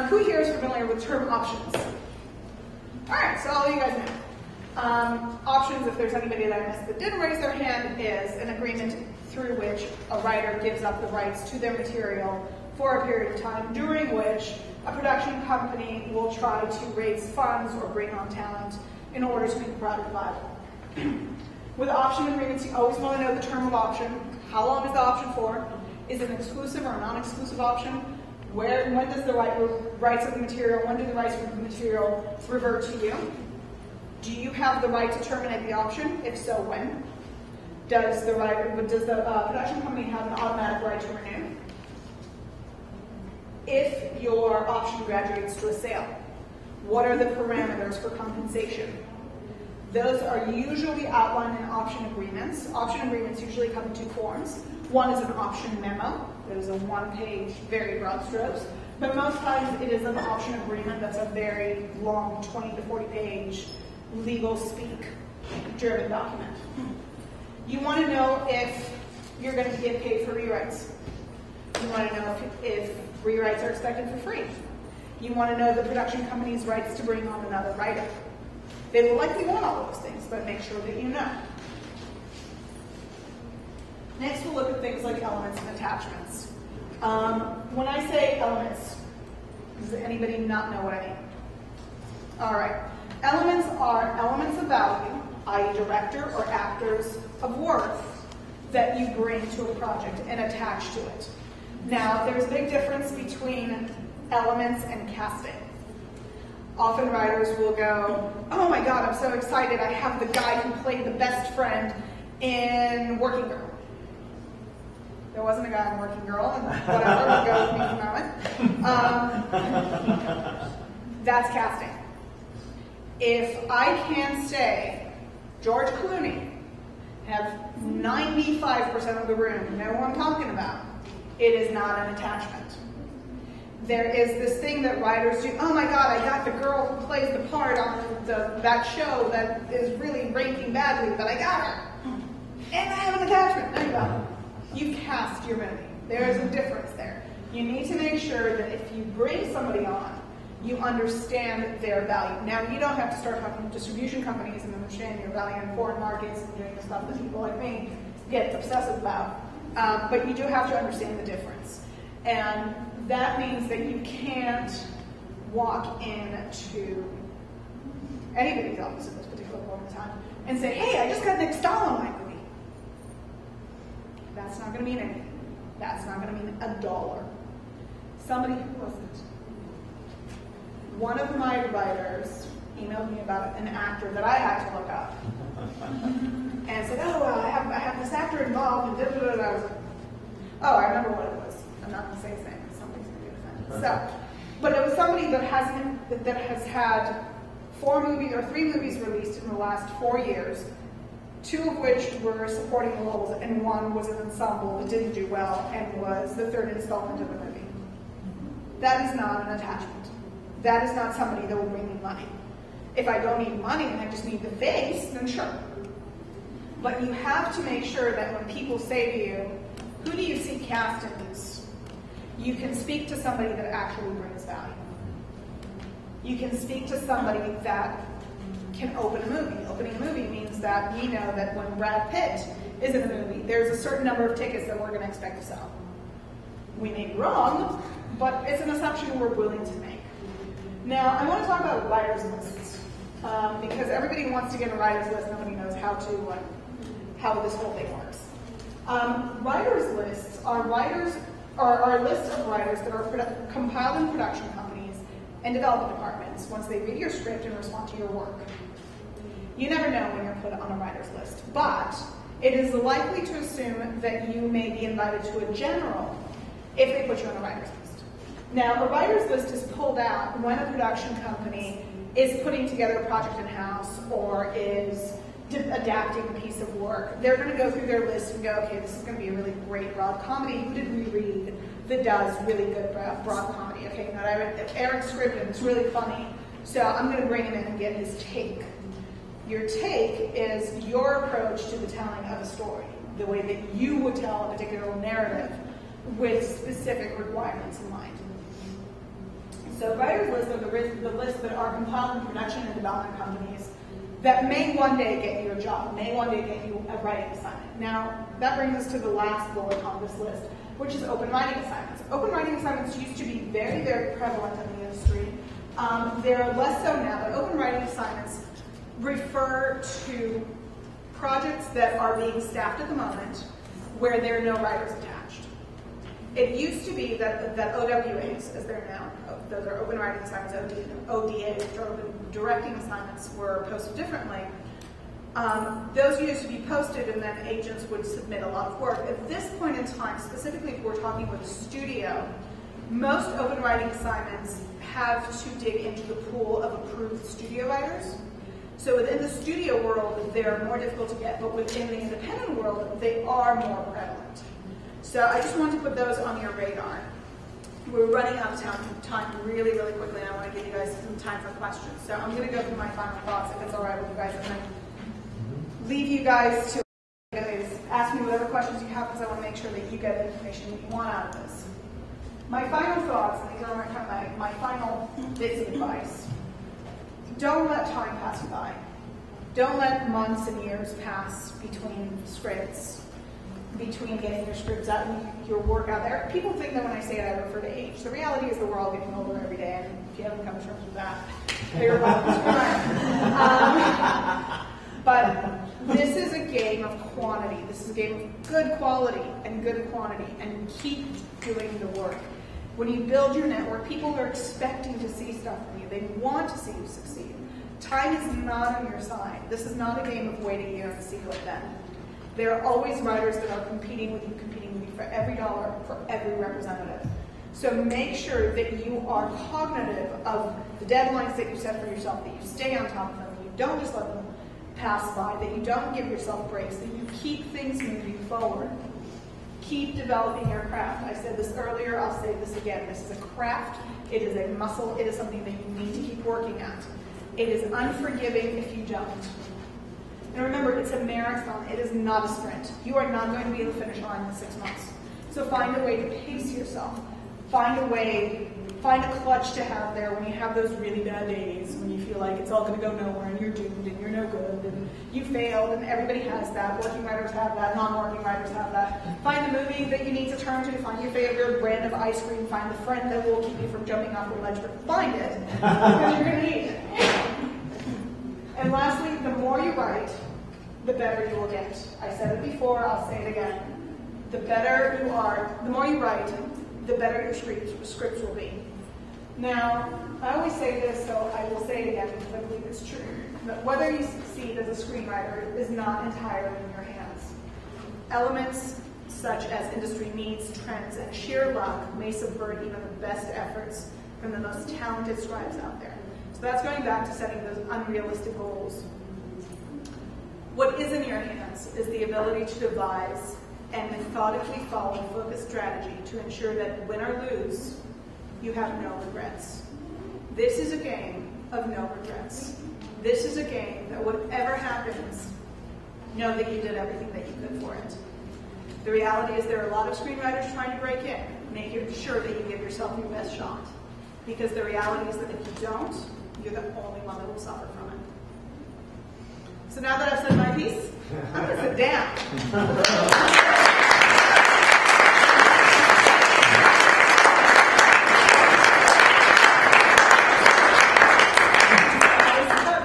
will. Who here is familiar with term options? All right, so all you guys know. Options, if there's anybody that I missed that didn't raise their hand, is an agreement through which a writer gives up the rights to their material for a period of time, during which a production company will try to raise funds or bring on talent in order to make the product viable. With option agreements, you always want to know the term of option. How long is the option for? Is it an exclusive or a non-exclusive option? When does the rights of the material, when do the rights of the material revert to you? Do you have the right to terminate the option? If so, when? Does the production company have an automatic right to renew? If your option graduates to a sale, what are the parameters for compensation? Those are usually outlined in option agreements. Option agreements usually come in two forms. One is an option memo. It is a one-page, very broad strokes. But most times it is an option agreement that's a very long, 20 to 40-page legal speak driven document. You want to know if you're going to get paid for rewrites. You want to know if rewrites are expected for free. You want to know the production company's rights to bring on another writer. They will likely want all those things, but make sure that you know. Next, we'll look at things like elements and attachments. When I say elements, does anybody not know what I mean? All right. Elements are elements of value, i.e. director or actors of worth, that you bring to a project and attach to it. Now, there's a big difference between elements and casting. Often writers will go, oh my God, I'm so excited, I have the guy who played the best friend in Working Girl. There wasn't a guy in Working Girl, and whatever, we'll go with me for a moment. That's casting. If I can say, George Clooney, have 95% of the room know who I'm talking about, it is not an attachment. There is this thing that writers do, oh my God, I got the girl who plays the part on that show that is really ranking badly, but I got her. And I have an attachment. There you go. You cast your movie. There is a difference there. You need to make sure that if you bring somebody on, you understand their value. Now, you don't have to start talking to distribution companies and understand your value in foreign markets and doing the stuff that people like me get obsessive about. But you do have to understand the difference. And that means that you can't walk into anybody's office at this particular point in time and say, hey, I just got Nick Stahl on my movie. That's not going to mean anything. That's not going to mean $1. Somebody who wasn't. One of my writers emailed me about an actor that I had to look up. And said, oh, well, I have this actor involved, and da-da-da-da. I was like, oh, I remember what it was. I'm not going to say his name, because somebody's going to get offended. So, but it was somebody that has had 3 movies released in the last 4 years, 2 of which were supporting roles, and 1 was an ensemble that didn't do well and was the 3rd installment of the movie. That is not an attachment. That is not somebody that will bring me money. If I don't need money and I just need the face, then sure. But you have to make sure that when people say to you, who do you see cast in this? You can speak to somebody that actually brings value. You can speak to somebody that can open a movie. Opening a movie means that we know that when Brad Pitt is in a movie, there's a certain number of tickets that we're going to expect to sell. We may be wrong, but it's an assumption we're willing to make. Now, I want to talk about writers' lists, because everybody wants to get a writers' list. Nobody knows how this whole thing works. Writers' lists are lists of writers that are compiled in production companies and development departments once they read your script and respond to your work. You never know when you're put on a writer's list, but it is likely to assume that you may be invited to a general if they put you on a writer's list. Now, a writer's list is pulled out when a production company is putting together a project in-house or is adapting a piece of work. They're going to go through their list and go, okay, this is going to be a really great broad comedy. Who did we read that does really good broad comedy? Okay, now I read Eric Scribden, it's really funny, so I'm going to bring him in and get his take. Your take is your approach to the telling of a story, the way that you would tell a particular narrative with specific requirements in mind. So writers' lists are the lists that are compiled in production and development companies that may one day get you a job, may one day get you a writing assignment. Now, that brings us to the last bullet on this list, which is open writing assignments. Open writing assignments used to be very, very prevalent in the industry. They're less so now, but open writing assignments refer to projects that are being staffed at the moment where there are no writers attached. It used to be that OWAs, as they're now, those are open writing assignments, ODAs, which are open directing assignments, were posted differently. Those used to be posted and then agents would submit a lot of work. At this point in time, specifically if we're talking with a studio, most open writing assignments have to dig into the pool of approved studio writers. So within the studio world, they're more difficult to get, but within the independent world, they are more prevalent. So I just wanted to put those on your radar. We're running out of time really, really quickly, and I want to give you guys some time for questions. So I'm going to go through my final thoughts, if it's all right with you guys, and then leave you guys to information that you want out of this. My final thoughts, and these are my final bits of advice. Don't let time pass you by. Don't let months and years pass between scripts, between getting your scripts out and your work out there. People think that when I say it, I refer to age. The reality is that we're all getting older every day, and if you haven't come to terms with that, you're welcome. But this is a game of quantity. This is a game of good quality and good quantity, and keep doing the work. When you build your network, people are expecting to see stuff from you. They want to see you succeed. Time is not on your side. This is not a game of wait a year and see what then. There are always writers that are competing with you for every dollar, for every representative. So make sure that you are cognitive of the deadlines that you set for yourself, that you stay on top of them, that you don't just let them pass by, that you don't give yourself breaks, that you keep things moving forward. Keep developing your craft. I said this earlier, I'll say this again. This is a craft, it is a muscle, it is something that you need to keep working at. It is unforgiving if you don't. And remember, it's a marathon, it is not a sprint. You are not going to be at the finish line in 6 months. So find a way to pace yourself. Find a clutch to have there when you have those really bad days, when you feel like it's all going to go nowhere and you're doomed and you're no good and you failed, and everybody has that. Working writers have that, non-working writers have that. Find the movie that you need to turn to, find your favorite brand of ice cream, find the friend that will keep you from jumping off the ledge, but find it, because you're going to need it. And lastly, the more you write, the better you will get. I said it before, I'll say it again. The better you are, the more you write, the better your scripts will be. Now, I always say this, so I will say it again because I believe it's true. But whether you succeed as a screenwriter is not entirely in your hands. Elements such as industry needs, trends, and sheer luck may subvert even the best efforts from the most talented scribes out there. So that's going back to setting those unrealistic goals. What is in your hands is the ability to devise and methodically follow a focused strategy to ensure that win or lose, you have no regrets. This is a game of no regrets. This is a game that whatever happens, know that you did everything that you could for it. The reality is there are a lot of screenwriters trying to break in. Make sure that you give yourself your best shot. Because the reality is that if you don't, you're the only one that will suffer from it. So now that I've said my piece, I'm going to sit down.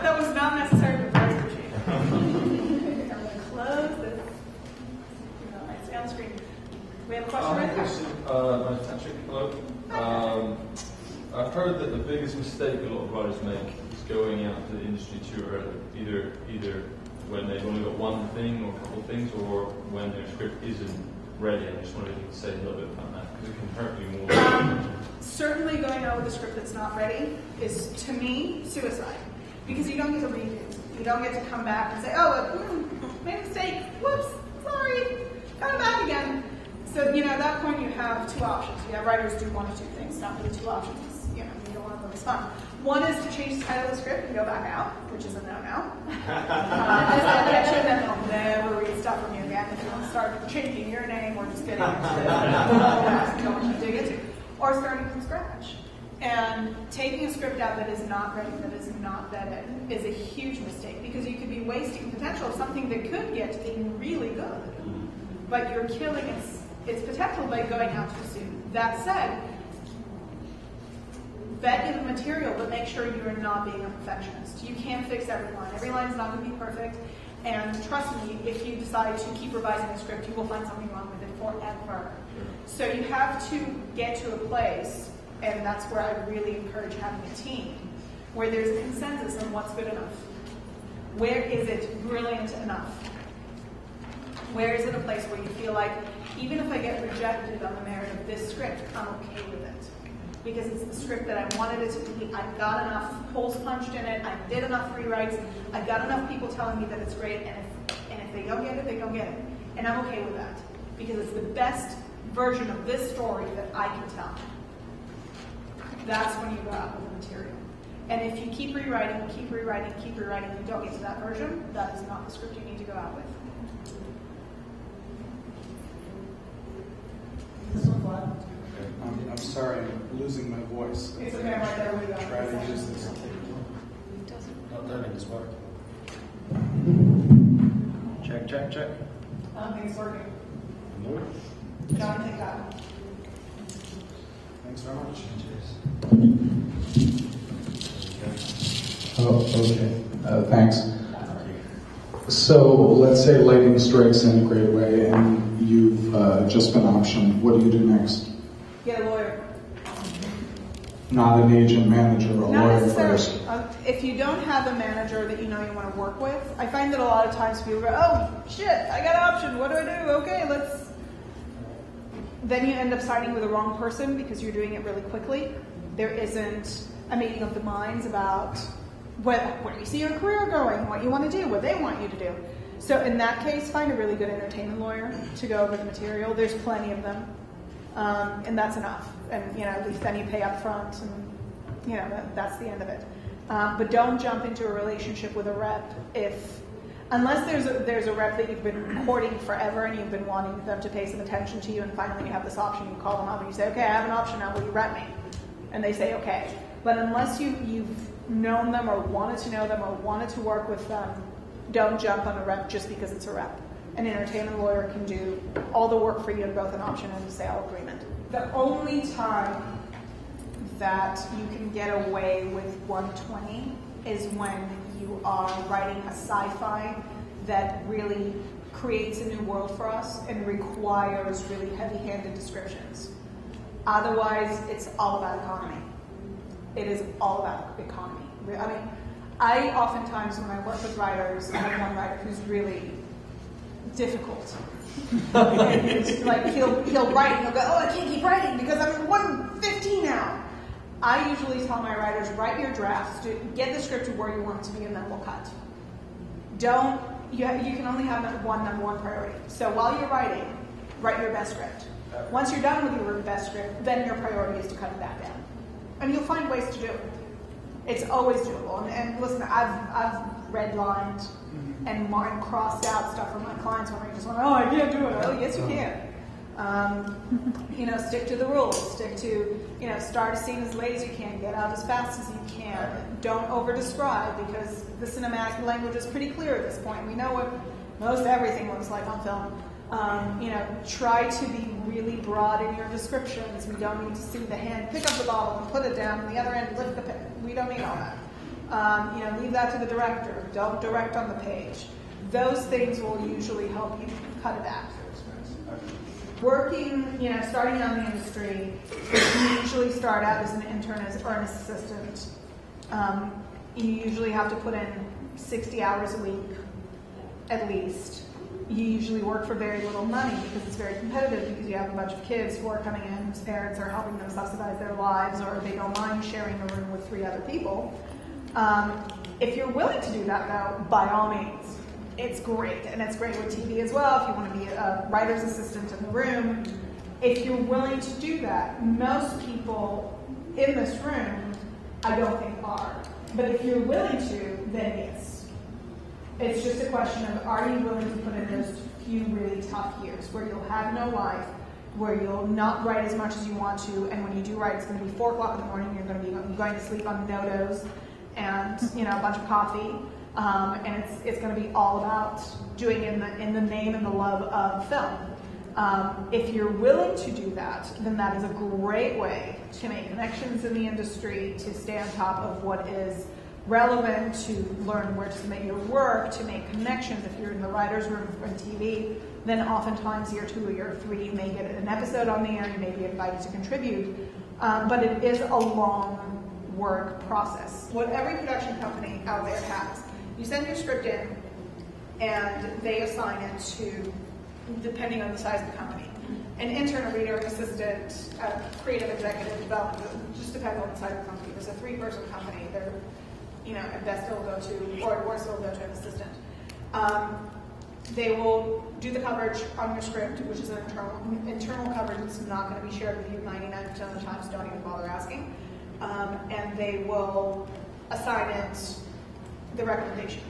That was not necessary for the machine. I'm going to close this. I stay on the screen. We have a question right there? Patrick, hello. I've heard that the biggest mistake a lot of writers make is going out to the industry too early, either when they've only got one thing or a couple of things, or when their script isn't ready. I just wanted to say a little bit about that, because it can hurt you more. Certainly going out with a script that's not ready is, to me, suicide. Because you don't get to redo. You don't get to come back and say, oh, made a mistake, whoops, sorry, coming back again. So, at that point you have two options. Writers do one of two things, not really two options. You don't want them as fun. One is to change the title of the script and go back out, which is a no-no. Then they'll never read stuff from you again if you don't start changing your name or just getting into what you dig into. Or starting from scratch. And taking a script out that is not ready, that is not vetted, is a huge mistake, because you could be wasting potential of something that could get to being really good. But you're killing its potential by going out too soon. That said, vet the material, but make sure you are not being a perfectionist. You can't fix every line. Every line is not going to be perfect. And trust me, if you decide to keep revising the script, you will find something wrong with it forever. So you have to get to a place, and that's where I really encourage having a team, where there's a consensus on what's good enough. Where is it brilliant enough? Where is it a place where you feel like, even if I get rejected on the merit of this script, I'm okay with it? Because it's the script that I wanted it to be. I've got enough holes punched in it. I did enough rewrites. I've got enough people telling me that it's great. And if they don't get it, they don't get it. And I'm okay with that. Because it's the best version of this story that I can tell. That's when you go out with the material. And if you keep rewriting, and you don't get to that version, that is not the script you need to go out with. I'm sorry, I'm losing my voice. It's okay, right there. We go. Try to use this. Not learning this work. Check, check, check. I don't think it's working. No. John, take that. Thanks very much. Oh, okay. Thanks. So let's say lighting strikes in a great way and you've just been optioned. What do you do next? Get a lawyer. Not an agent manager, a Not lawyer necessarily. first. If you don't have a manager that you know you want to work with, I find that a lot of times people go, oh, shit, I got an option. What do I do? Okay, let's... Then you end up signing with the wrong person because you're doing it really quickly. There isn't a meeting of the minds about where you see your career going, what you want to do, what they want you to do. So in that case, find a really good entertainment lawyer to go over the material. There's plenty of them, and that's enough. And at least then you pay up front, and that's the end of it. But don't jump into a relationship with a rep unless there's a rep that you've been courting forever and you've been wanting them to pay some attention to you, and finally you have this option. You call them up and you say, okay, I have an option now. Will you rep me? And they say, okay. But unless you've known them or wanted to know them or wanted to work with them, don't jump on a rep just because it's a rep. An entertainment lawyer can do all the work for you in both an option and a sale agreement. The only time that you can get away with 120 is when you are writing a sci-fi that really creates a new world for us and requires really heavy-handed descriptions. Otherwise, it's all about economy. It is all about economy. I mean, I oftentimes, when I work with writers, I have one writer who's really difficult. And like he'll write and he'll go, oh, I can't keep writing because I'm at 115 now. I usually tell my writers, write your drafts, get the script to where you want it to be, and then we'll cut. You can only have number one priority. So while you're writing, write your best script. Once you're done with your best script, then your priority is to cut it back down. And you'll find ways to do it. It's always doable. And listen, I've redlined and crossed out stuff for my clients when I just went, oh, I can't do it. Oh, yes, you can. Stick to the rules. Stick to, start a scene as late as you can. Get out as fast as you can. Don't over-describe because the cinematic language is pretty clear at this point. We know what most everything looks like on film. Try to be really broad in your descriptions. We don't need to see the hand pick up the bottle and put it down, and the other end lift the pen. We don't need all that. Leave that to the director. Don't direct on the page. Those things will usually help you cut it back. Working, starting out in the industry, you usually start out as an intern or an assistant. You usually have to put in 60 hours a week, at least. You usually work for very little money because it's very competitive because you have a bunch of kids who are coming in whose parents are helping them subsidize their lives or they don't mind sharing a room with 3 other people. If you're willing to do that, though, by all means, it's great. And it's great with TV as well if you want to be a writer's assistant in the room. If you're willing to do that, most people in this room, I don't think are. But if you're willing to, then yes. It's just a question of, are you willing to put in those few really tough years where you'll have no life, where you'll not write as much as you want to, and when you do write, it's going to be 4 o'clock in the morning, you're going to be going to sleep on no-dos and a bunch of coffee, and it's going to be all about doing in the name and the love of film. If you're willing to do that, then that is a great way to make connections in the industry, to stay on top of what is relevant, to learn where to submit your work, to make connections. If you're in the writer's room for TV, then oftentimes year 2 or year 3 you may get an episode on the air, you may be invited to contribute, but it is a long work process. What every production company out there has, you send your script in and they assign it to, depending on the size of the company, an intern, a reader, an assistant, a creative executive, development, it just depends on the size of the company. If it's a 3-person company, they're at best it'll go to, or worse it'll go to an assistant. They will do the coverage on your script, which is an internal coverage that's not going to be shared with you 99% of the time, so don't even bother asking. And they will assign it the recommendation,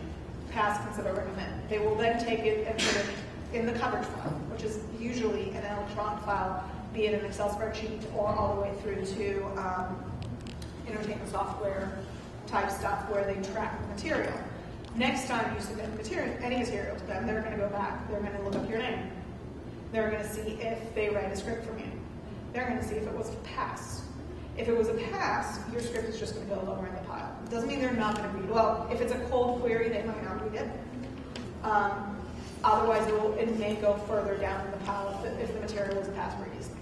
pass, consider, recommend. They will then take it and put it in the coverage file, which is usually an electronic file be it an Excel spreadsheet or all the way through to entertainment software type stuff where they track the material. Next time you submit any material to them, they're going to go back. They're going to look up your name. They're going to see if they read a script from you. They're going to see if it was a pass. If it was a pass, your script is just going to go lower in the pile. It doesn't mean they're not going to read. Well, if it's a cold query, they might not read it. Otherwise, it may go further down in the pile if the material was a pass previously.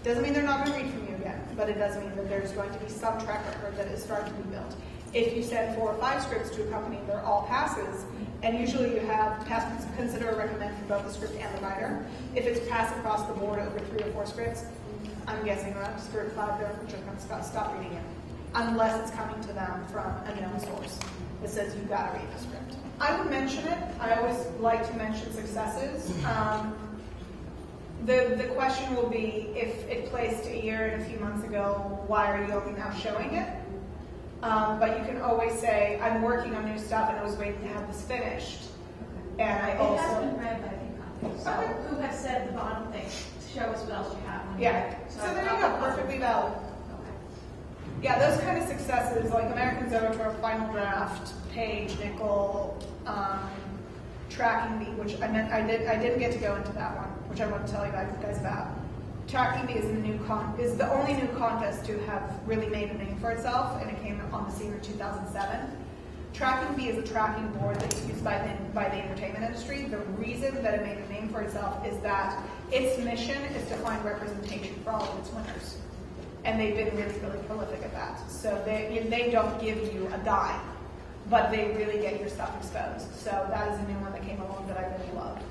Doesn't mean they're not going to read from you again, but it does mean that there's going to be some track record that is starting to be built. If you send 4 or 5 scripts to a company, they're all passes, and usually you have pass consider or recommend for both the script and the writer. If it's pass across the board over 3 or 4 scripts, I'm guessing around script 5, they're just going to stop reading it, unless it's coming to them from a known source that says you've got to read the script. I would mention it. I always like to mention successes. The question will be, if it placed a year and a few months ago, why are you only now showing it? But you can always say, I'm working on new stuff and I was waiting to have this finished. And I also... It has been read by the company. So who has said the bottom thing? Show us what else you have. Yeah. So there you go. Perfectly valid. Yeah, those kind of successes, like American Zoetrope, Final Draft, Page, Nickel, Tracking Me, which I didn't get to go into that one, which I want to tell you guys about. Tracking Me is the only new contest to have really made a name for itself, and it came on the scene in 2007. Tracking Me is a tracking board that's used by the entertainment industry. The reason that it made a name for itself is that its mission is to find representation for all of its winners. And they've been really, really prolific at that. So they don't give you a dime, but they really get your stuff exposed. So that is a new one that came along that I really love,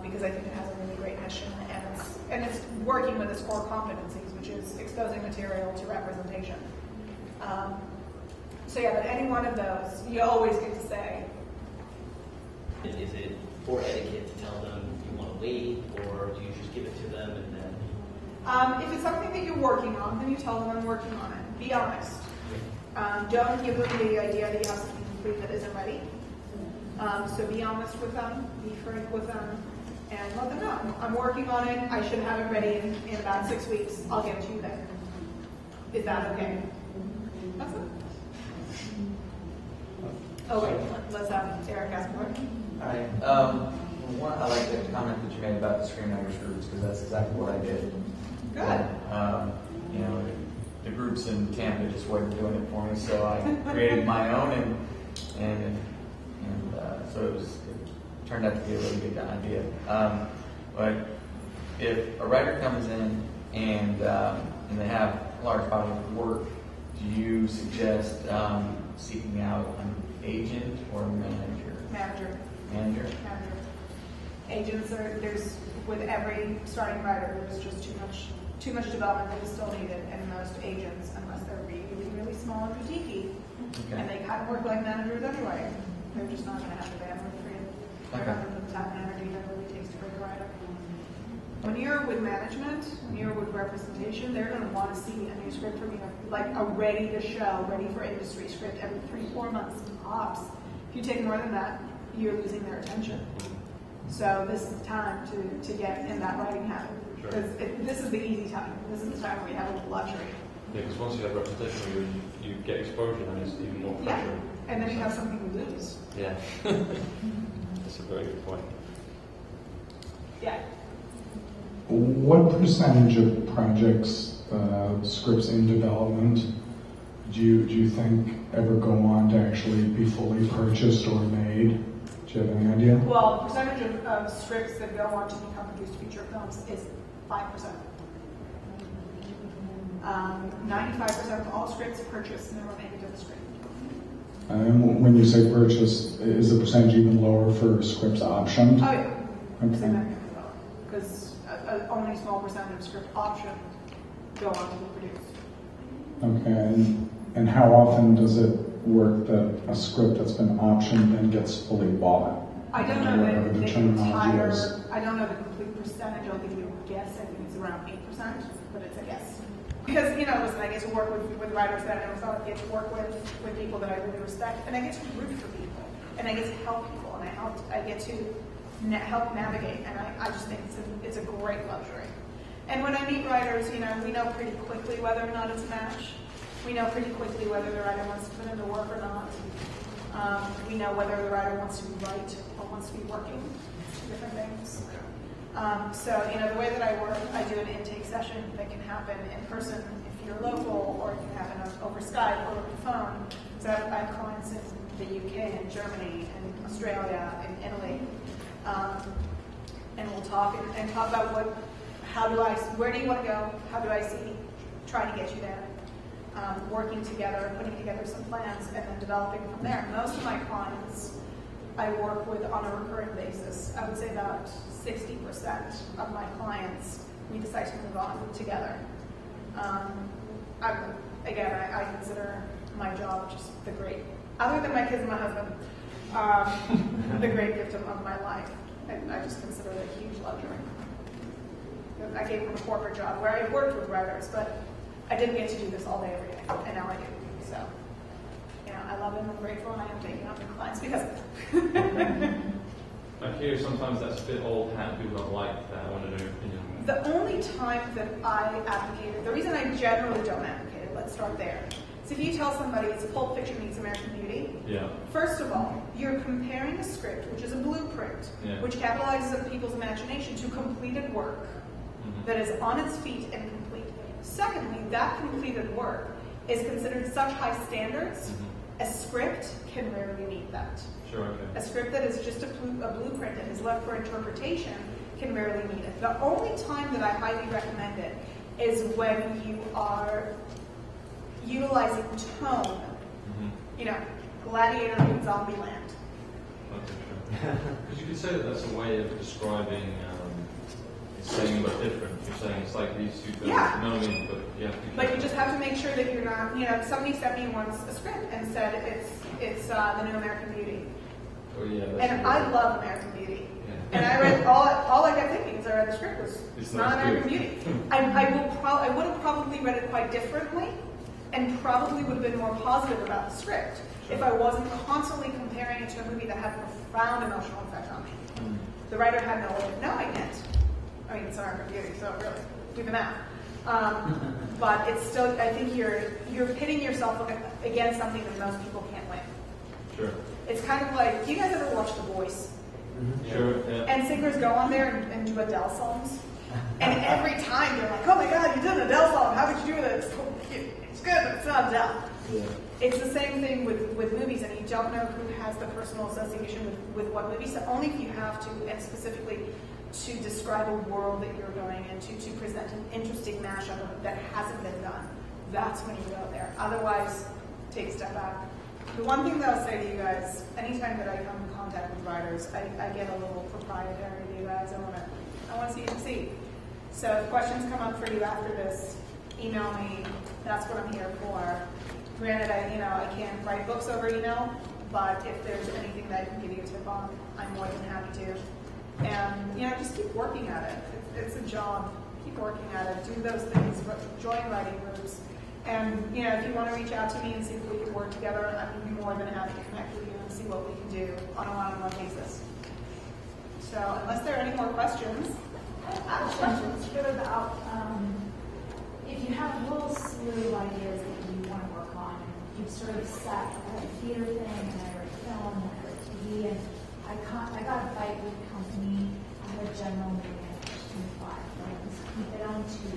because I think it has a really great mission, and it's working with its core competencies, which is exposing material to representation. So yeah, but any one of those, you always get to say. Is it for etiquette to tell them you want to wait, or do you just give it to them and then? If it's something that you're working on, then you tell them I'm working on it. Be honest. Don't give them the idea that you have something complete that isn't ready. So be honest with them, be frank with them, and let them know. I'm working on it. I should have it ready in about 6 weeks. I'll get it to you then. Is that okay? That's it. Oh wait, let's have Eric ask more. All right. I like the comment that you made about the screenwriters groups, because that's exactly what I did. Good. You know, the groups in Tampa just wasn't doing it for me, so I created my own, and so it turned out to be a really good idea. But if a writer comes in and they have a large body of work, do you suggest seeking out an agent or a manager? Manager. Agents there's with every starting writer, there's just too much development that is still needed, and most agents, unless they're really, really small and boutique-y, and they kind of work like managers anyway, they're just not going to have the bandwidth for you. They're not going to put the time and energy that it really takes to break a writer. When you're with management, when you're with representation, they're going to want to see a new script from you, like a ready-to-show, ready-for-industry script every 3-4 months tops. If you take more than that, you're losing their attention. So this is the time to get in that writing habit. Because this is the easy time. This is the time where you have a little luxury. Yeah, because once you have representation, you get exposure, and it's even more pressure. Yeah, and then you have something to lose. Yeah. That's a very good point. Yeah. What percentage of projects, scripts in development, do you think ever go on to actually be fully purchased or made? Do you have any idea? Well, percentage of scripts that go on to become produced feature films is 5%. 95% of all scripts purchased never make it to the screen. When you say purchase, is the percentage even lower for scripts optioned? Oh yeah. Okay. Because only a small percentage of script option go on to be produced. Okay, and how often does it work that a script that's been optioned then gets fully bought? I don't know Whatever the terminology is. I don't know the complete percentage. I'll give you a guess. I think it's around 8%, but it's a guess. Because, listen, I get to work with writers that I never thought I'd get to work with people that I really respect, and I get to root for people, and I get to help people, and I get to help navigate, and I just think it's a great luxury. And when I meet writers, you know, we know pretty quickly whether or not it's a match. We know pretty quickly whether the writer wants to put in the work or not. We know whether the writer wants to write or wants to be working. Two different things. So, you know, the way that I work, I do an intake session that can happen in person if you're local, or it can happen over Skype or over the phone. So I have clients in the UK and Germany and Australia and Italy. And we'll talk and talk about where do you want to go? How do I see trying to get you there? Working together, putting together some plans, and then developing from there. Most of my clients I work with on a recurring basis. I would say about 60% of my clients we decide to move on together. I consider my job just the great, other than my kids and my husband, the great gift of my life. I just consider it a huge luxury. I came from a corporate job where I worked with writers, but I didn't get to do this all day, every day, and now I do. So, you know, I love it and I'm grateful, and I am taking on new clients because of it. I hear sometimes that's a bit old hat. People don't like that. I want to know your opinion. The only time that I advocated, the reason I generally don't advocate it, let's start there. So if you tell somebody it's Pulp Fiction meets American Beauty, first of all, you're comparing a script, which is a blueprint, which capitalizes on people's imagination, to completed work that is on its feet and complete. Secondly, that completed work is considered such high standards, a script can rarely meet that. Sure, okay. A script that is just a blueprint and is left for interpretation can rarely meet it. The only time that I highly recommend it is when you are utilizing tone. You know, Gladiator in Zombieland. Okay, sure. Because you could say that that's a way of describing saying but different. You're saying it's like these two films. Yeah. No, I mean, but you have to be But you just have to make sure that you're not, you know, somebody sent me once a script and said it's the new American Beauty. Oh, yeah, And I love American Beauty. Yeah. And I read, all I kept thinking as I read the script was, it's not American Beauty. I would have probably read it quite differently, and probably would have been more positive about the script if I wasn't constantly comparing it to a movie that had a profound emotional effect on me. The writer had no way of knowing it. I mean, it's American Beauty, so really, do the math. But it's still, I think you're pitting yourself against something that most people can't win. Sure. It's kind of like, do you guys ever watch The Voice? Sure, yeah. And singers go on there and do Adele songs. And every time they're like, oh my God, you did an Adele song. How could you do that? It's good, but it's not Adele. Yeah. It's the same thing with movies, and you don't know who has the personal association with what movie. So only if you have to, and specifically to describe a world that you're going into, to present an interesting mashup that hasn't been done, that's when you go there. Otherwise, take a step back. The one thing that I'll say to you guys, anytime that I come in contact with writers, I get a little proprietary to you guys. I want to see you succeed. So if questions come up for you after this, email me. That's what I'm here for. Granted, I can't write books over email, but if there's anything that I can give you a tip on, I'm more than happy to. And just keep working at it. It's a job. Keep working at it. Do those things. Join writing groups. And if you want to reach out to me and see if we can work together, I'm more than happy to connect with you and see what we can do on a one-on-one basis. So unless there are any more questions. I have a question. It's good about if you have a whole slew of ideas that you want to work on, and you've sort of set a theater thing, and I write film, and I write TV, and I got a bite with the company. I had a general meeting at 25, and it was keep it on 2,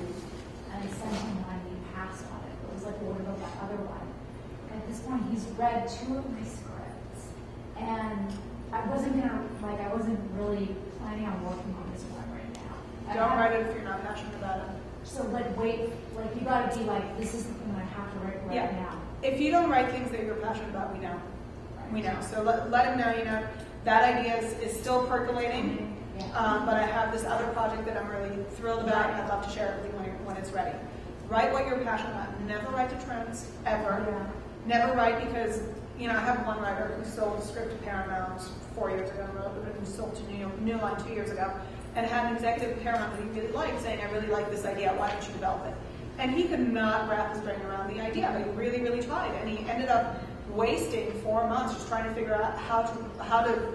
and I sent him one, and he passed on it. It was like, well, what about that other one? And at this point, he's read 2 of my scripts, and I wasn't really planning on working on this one right now. Don't write it if you're not passionate about it. So wait, you gotta be like, this is the thing I have to write right now. If you don't write things that you're passionate about, we know. We know. So let him know, that idea is still percolating. But I have this other project that I'm really thrilled about, and I'd love to share it with you when it's ready. Write what you're passionate about. Never write to trends, ever. Never write because, I have one writer who sold a script to Paramount 4 years ago, who sold to New Line 2 years ago, and had an executive at Paramount that he really liked saying, I really like this idea, why don't you develop it? And he could not wrap his brain around the idea, but he really, really tried. And he ended up wasting 4 months just trying to figure out how to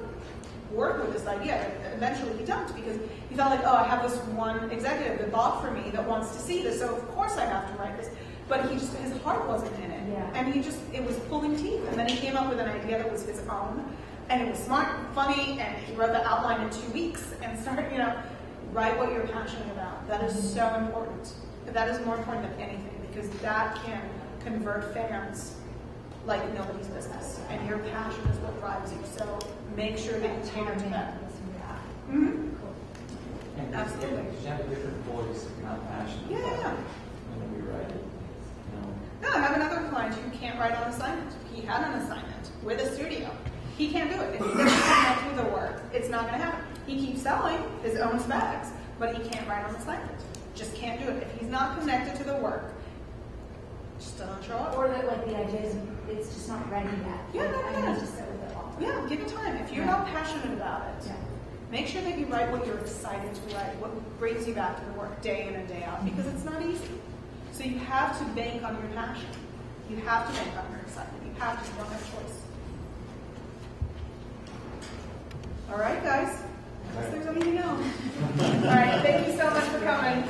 work with this idea. And eventually he dumped because he felt like, oh, I have this one executive that bought for me that wants to see this, so of course I have to write this. But his heart wasn't in it. Yeah. And it was pulling teeth. And then he came up with an idea that was his own. And it was smart, funny, and he wrote the outline in 2 weeks and started, write what you're passionate about. That is so important. That is more important than anything because that can convert fans like nobody's business. And your passion is what drives you. So make sure that you tailor to that. Mm-hmm. And Absolutely. You have a different voice, not passion. Yeah. When we write it. No, I have another client who can't write on assignment. He had an assignment with a studio. He can't do it. If he doesn't connect with the work, it's not going to happen. He keeps selling his own specs, but he can't write on assignment. Just can't do it. If he's not connected to the work, just doesn't show up. Or that like the idea is it's just not ready yet. Yeah, I need to sit with it all. Yeah, give it time. If you're not passionate about it, make sure that you write what you're excited to write, what brings you back to the work day in and day out, because it's not easy. So you have to bank on your passion. You have to bank on your excitement. You have to. You don't have a choice. All right, guys. I guess there's anything else. All right, thank you so much for coming.